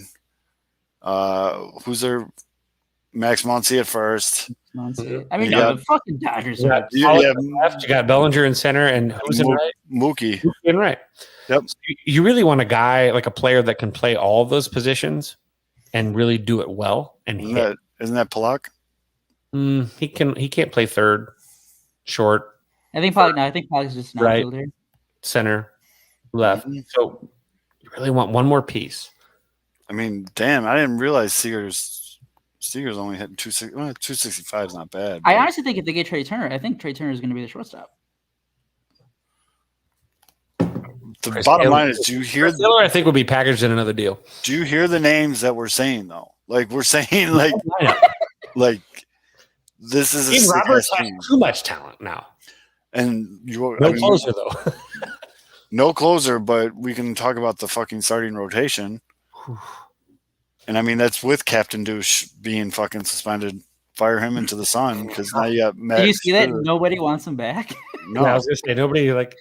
Speaker 4: Who's their Max Muncy at first?
Speaker 3: I mean, the fucking Dodgers.
Speaker 2: You got Bellinger in center, and who's in right?
Speaker 4: Mookie
Speaker 2: in right.
Speaker 4: Yep.
Speaker 2: So you really want a guy like a player that can play all of those positions and really do it well. And
Speaker 4: isn't that Pollock?
Speaker 2: He can't play third, short.
Speaker 3: I think Pollock's just an outfielder.
Speaker 2: Center, left.
Speaker 4: Mm-hmm.
Speaker 2: So you really want one more piece.
Speaker 4: I mean, damn, I didn't realize Seager's only hitting 265 is not bad.
Speaker 3: I honestly think if they get Trey Turner, I think Trey Turner is going to be the shortstop.
Speaker 4: The bottom line is, do you hear?
Speaker 2: I think will be packaged in another deal.
Speaker 4: Do you hear the names that we're saying though? Like we're saying, like this is
Speaker 2: Steve Roberts has too much talent now,
Speaker 4: and
Speaker 2: closer though.
Speaker 4: No closer, but we can talk about the fucking starting rotation. And I mean, that's with Captain Douche being fucking suspended. Fire him into the sun because now you got Max.
Speaker 3: Did you see that? Nobody wants him back.
Speaker 4: No,
Speaker 2: I was gonna say nobody like.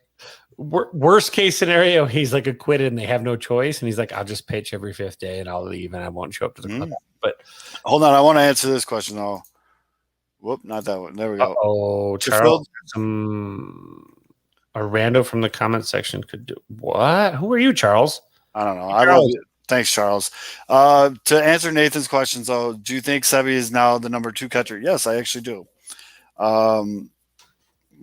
Speaker 2: Worst case scenario, he's like acquitted and they have no choice, and he's like, "I'll just pitch every fifth day and I'll leave and I won't show up to the club." But
Speaker 4: hold on, I want to answer this question though. Whoop, not that one. There we go.
Speaker 2: Oh, Charles, a rando from the comment section could do what? Who are you, Charles?
Speaker 4: I don't know. I love you. Thanks, Charles. To answer Nathan's questions, though, do you think Sebi is now the number 2 catcher? Yes, I actually do.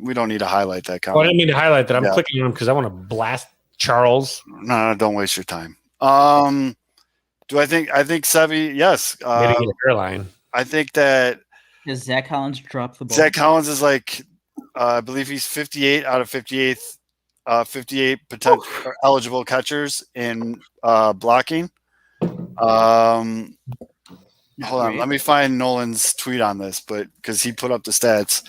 Speaker 4: We don't need to highlight that comment.
Speaker 2: I didn't mean to highlight that. I'm clicking on him because I want to blast Charles.
Speaker 4: No, don't waste your time. Do I think Sebi? Yes. I think that
Speaker 3: does Zach Collins drop the ball?
Speaker 4: Zach Collins is like, I believe he's 58 out of 58 potential eligible catchers in blocking. Hold on, let me find Nolan's tweet on this, but because he put up the stats,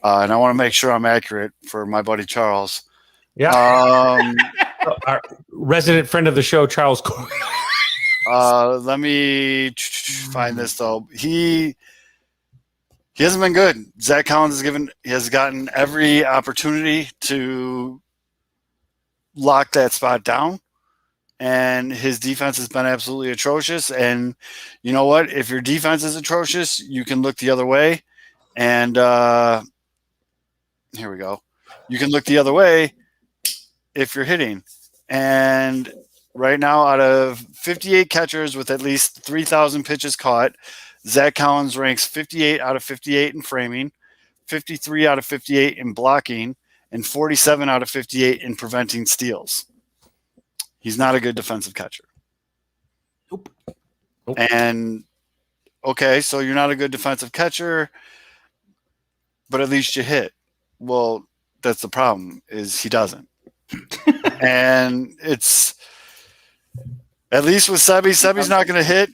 Speaker 4: and I want to make sure I'm accurate for my buddy Charles.
Speaker 2: Yeah, our resident friend of the show, Charles.
Speaker 4: Let me find this though. He hasn't been good. Zach Collins has gotten every opportunity to lock that spot down. And his defense has been absolutely atrocious. And you know what? If your defense is atrocious, you can look the other way. And here we go. You can look the other way if you're hitting. And right now, out of 58 catchers with at least 3,000 pitches caught, Zach Collins ranks 58 out of 58 in framing, 53 out of 58 in blocking, and 47 out of 58 in preventing steals. He's not a good defensive catcher.
Speaker 2: Nope.
Speaker 4: And, okay, so you're not a good defensive catcher, but at least you hit. Well, that's the problem, is he doesn't. And it's at least with Seby's not going to hit.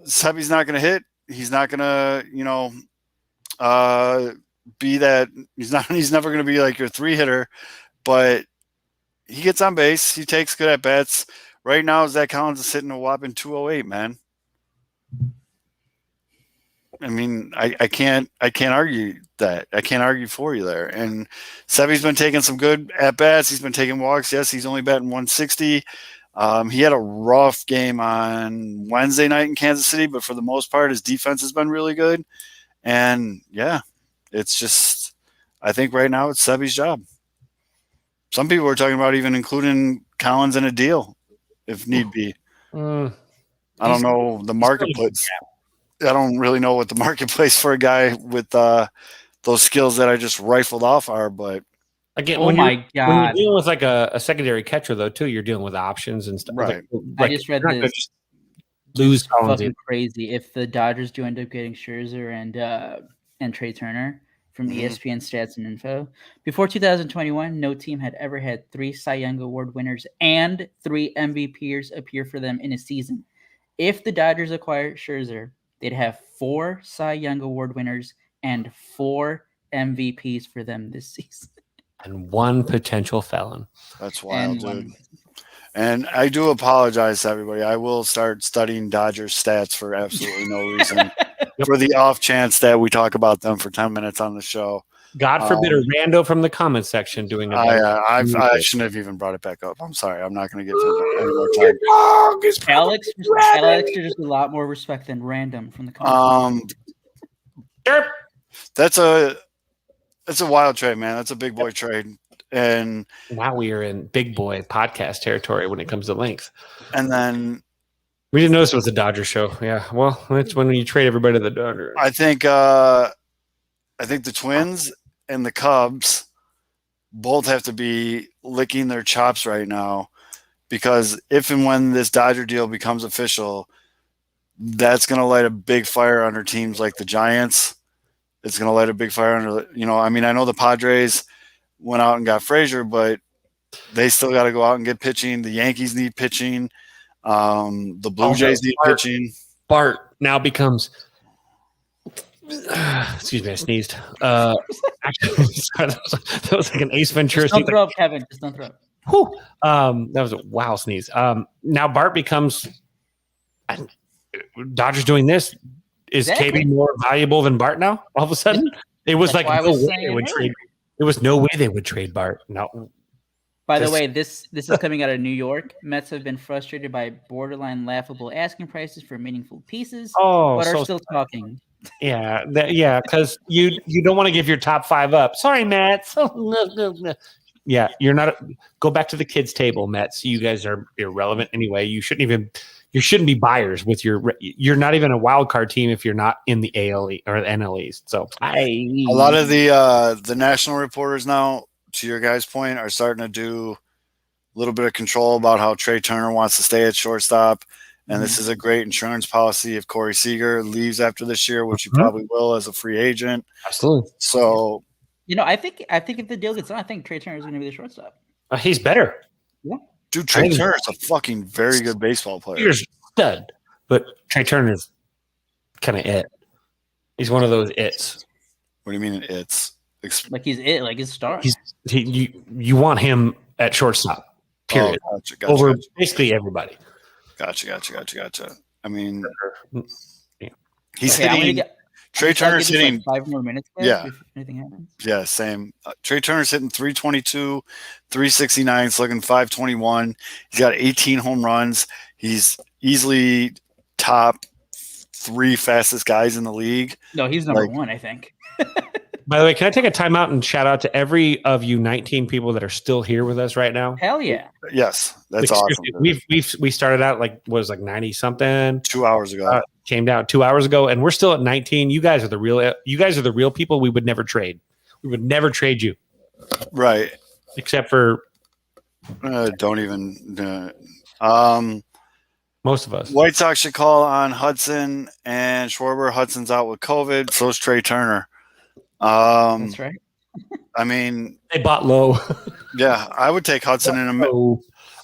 Speaker 4: Seby's not going to hit. He's not going to, be that. He's never going to be like your 3-hitter, but he gets on base. He takes good at bats. Right now, Zach Collins is hitting a whopping 208, man. I mean, I can't argue that. I can't argue for you there. And Seby's been taking some good at bats. He's been taking walks. Yes, he's only batting 160. He had a rough game on Wednesday night in Kansas City, but for the most part, his defense has been really good. And yeah, it's just, I think right now it's Seby's job. Some people are talking about even including Collins in a deal if need be. I don't know the marketplace. I don't really know what the marketplace for a guy with those skills that I just rifled off are, but
Speaker 2: again, when you're dealing with like a secondary catcher though, too, you're dealing with options and stuff.
Speaker 4: Right.
Speaker 3: I just read this.
Speaker 2: Just lose Collins.
Speaker 3: Fucking crazy. If the Dodgers do end up getting Scherzer and Trey Turner from ESPN Stats and Info, before 2021, no team had ever had 3 Cy Young Award winners and 3 MVPs appear for them in a season. If the Dodgers acquire Scherzer, they'd have 4 Cy Young Award winners and 4 MVPs for them this season.
Speaker 2: And 1 potential felon.
Speaker 4: That's wild, dude. And I do apologize to everybody. I will start studying Dodgers stats for absolutely no reason. For the off chance that we talk about them for 10 minutes on the show.
Speaker 2: God forbid a rando from the comment section doing it.
Speaker 4: I shouldn't have even brought it back up. I'm sorry. I'm not going to give any more time.
Speaker 3: Alex deserves a lot more respect than random from the comment section.
Speaker 4: That's a wild trade, man. That's a big boy trade. And
Speaker 2: now we are in big boy podcast territory when it comes to length.
Speaker 4: And then
Speaker 2: we didn't notice it was a Dodger show. Yeah. Well, that's when you trade everybody to the Dodgers.
Speaker 4: I think the Twins and the Cubs both have to be licking their chops right now, because if and when this Dodger deal becomes official, that's going to light a big fire under teams like the Giants. It's going to light a big fire under, I know the Padres went out and got Frazier, but they still got to go out and get pitching. The Yankees need pitching. The Blue Jays need pitching.
Speaker 2: Bart now becomes excuse me, I sneezed. Actually, sorry, that was like an Ace Ventura.
Speaker 3: Just don't throw up, Kevin. Just don't throw up.
Speaker 2: Whew. That was a wow sneeze. Now Bart becomes Dodgers doing this. Is KB more valuable than Bart now? All of a sudden, it was like no way they would trade. There was no way they would trade Bart. No.
Speaker 3: By the way, this is coming out of New York. Mets have been frustrated by borderline laughable asking prices for meaningful pieces, but are still talking.
Speaker 2: Yeah, because you don't want to give your top 5 up. Sorry, Mets. Yeah, you're not. Go back to the kids' table, Mets. You guys are irrelevant anyway. You shouldn't be buyers with you're not even a wild card team if you're not in the AL or the NL East. So
Speaker 4: a lot of the national reporters now, to your guys' point, are starting to do a little bit of control about how Trey Turner wants to stay at shortstop. And this is a great insurance policy if Corey Seager leaves after this year, which he probably will as a free agent.
Speaker 2: Absolutely.
Speaker 4: So,
Speaker 3: I think if the deal gets done, I think Trey Turner is going to be the shortstop.
Speaker 2: He's better.
Speaker 3: Yeah.
Speaker 4: Dude, Trey Turner is a fucking very good baseball player.
Speaker 2: He's a stud, but Trey Turner is kind of it. He's one of those its.
Speaker 4: What do you mean it's?
Speaker 3: Like he's it, like his star.
Speaker 2: You want him at shortstop, period.
Speaker 4: Oh, gotcha,
Speaker 2: over basically everybody.
Speaker 4: Gotcha. I mean, he's hitting Trey Turner's
Speaker 3: Give us,
Speaker 4: hitting.
Speaker 3: 5 more minutes. Guys,
Speaker 4: Yeah.
Speaker 3: If anything happens.
Speaker 4: Yeah, same. Trey Turner's hitting 322, 369. It's looking 521. He's got 18 home runs. He's easily top 3 fastest guys in the league.
Speaker 3: No, he's number 1, I think.
Speaker 2: By the way, can I take a timeout and shout out to every of you 19 people that are still here with us right now?
Speaker 3: Hell yeah.
Speaker 4: Yes, that's awesome.
Speaker 2: We started out like 90 something
Speaker 4: 2 hours ago.
Speaker 2: Came down 2 hours ago, and we're still at 19. You guys are the real people. We would never trade. We would never trade you,
Speaker 4: Right.
Speaker 2: except for
Speaker 4: Don't even.
Speaker 2: most of us.
Speaker 4: White Sox should call on Hudson and Schwarber. Hudson's out with COVID. So is Trey Turner.
Speaker 3: That's right.
Speaker 4: I mean,
Speaker 2: They bought low.
Speaker 4: yeah, I would take Hudson in a.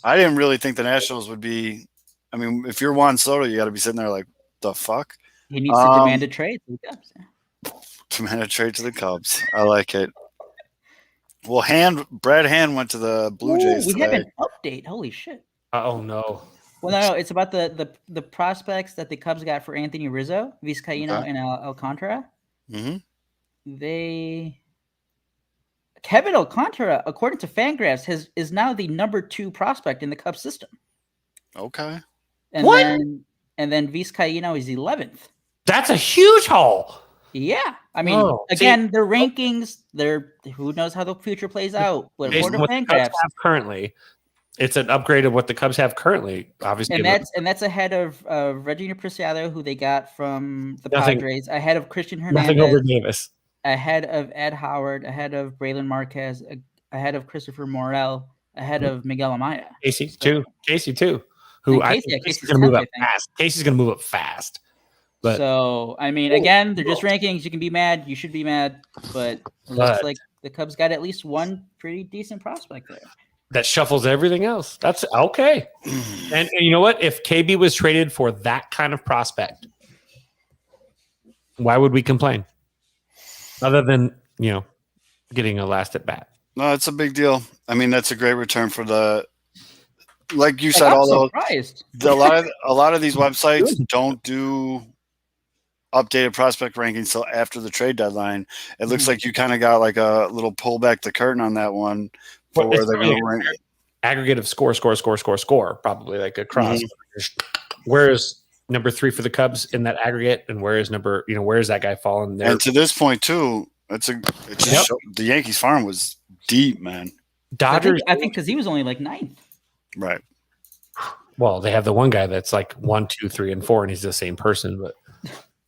Speaker 4: I didn't really think the Nationals would be. I mean, if you're Juan Soto, you got to be sitting there like, the fuck?
Speaker 3: He needs to demand a trade to the Cubs.
Speaker 4: Demand a trade to the Cubs. I like it. Well, Brad Hand went to the Blue Jays
Speaker 3: We
Speaker 4: today.
Speaker 3: have an update. Holy shit.
Speaker 2: Oh no.
Speaker 3: Well, no, it's about the prospects that the Cubs got for Anthony Rizzo, Vizcaino, and Alcantara.
Speaker 4: Mm-hmm.
Speaker 3: Kevin Alcantara, according to Fangraphs, is now the number 2 prospect in the Cubs system.
Speaker 4: Okay.
Speaker 3: And
Speaker 2: What?
Speaker 3: then Vizcaino is 11th.
Speaker 2: That's a huge haul.
Speaker 3: Yeah, I mean, their rankings. Who knows how the future plays out? But
Speaker 2: Based
Speaker 3: according
Speaker 2: on
Speaker 3: to
Speaker 2: what the Cubs
Speaker 3: Fangraphs,
Speaker 2: have currently, it's an upgrade of what the Cubs have currently. Obviously,
Speaker 3: and that's ahead of Reggie Preciado, who they got from the Padres, ahead of Christian Hernandez,
Speaker 2: nothing over Davis,
Speaker 3: ahead of Ed Howard, ahead of Braylon Marquez, ahead of Christopher Morel, ahead of Miguel Amaya.
Speaker 2: Casey too. Who Casey's going to move up fast. Casey's going to move up fast. But,
Speaker 3: so, I mean, again, they're just rankings. You can be mad. You should be mad. But it looks like the Cubs got at least one pretty decent prospect there.
Speaker 2: That shuffles everything else. That's okay. And you know what? If KB was traded for that kind of prospect, why would we complain? Other than, getting a last at bat.
Speaker 4: No, it's a big deal. I mean, that's a great return for the. Like you said,
Speaker 3: I'm
Speaker 4: although
Speaker 3: surprised.
Speaker 4: a lot of these websites don't do updated prospect rankings till after the trade deadline. It looks like you kind of got like a little pull back the curtain on that one for where they're going to rank.
Speaker 2: Aggregate of score, probably like across. Where's number 3 for the Cubs in that aggregate, and where is that guy falling there?
Speaker 4: And to this point too, the Yankees farm was deep, man.
Speaker 2: Dodgers,
Speaker 3: I think because he was only like 9th.
Speaker 4: Right.
Speaker 2: Well, they have the one guy that's like 1, 2, 3, and 4, and he's the same person. But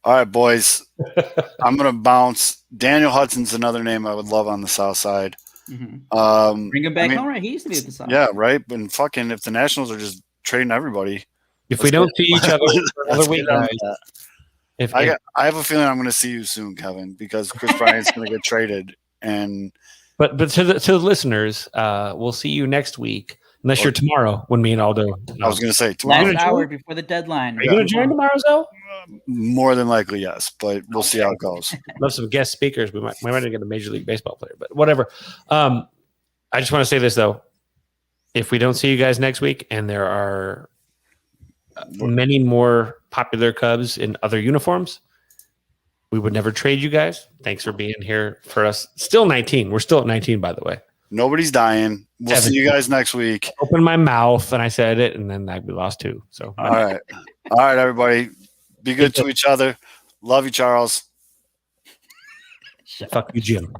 Speaker 4: all right, boys, I'm gonna bounce. Daniel Hudson's another name I would love on the South Side.
Speaker 3: Mm-hmm. Bring him back home, right? He used to be at the South.
Speaker 4: Yeah, right. And fucking, if the Nationals are just trading everybody,
Speaker 2: if we don't see each other for another week, guys.
Speaker 4: I have a feeling I'm going to see you soon, Kevin, because Chris Bryant's going to get traded.
Speaker 2: But to the listeners, we'll see you next week. Unless you're tomorrow when me and Aldo.
Speaker 4: I was going to say tomorrow.
Speaker 3: Last hour before the deadline.
Speaker 2: Are you going to join tomorrow, Zoe?
Speaker 4: More than likely, yes. But we'll see how it goes.
Speaker 2: Love some guest speakers. We might get a Major League Baseball player, but whatever. I just want to say this, though. If we don't see you guys next week, and there are many more popular Cubs in other uniforms, we would never trade you guys. Thanks for being here for us. Still 19. We're still at 19, by the way.
Speaker 4: Nobody's dying. We'll see you guys next week.
Speaker 2: Open my mouth and I said it, and then we lost 2. So
Speaker 4: all right, everybody, be good to each other. Love you, Charles.
Speaker 2: Fuck you, Jim.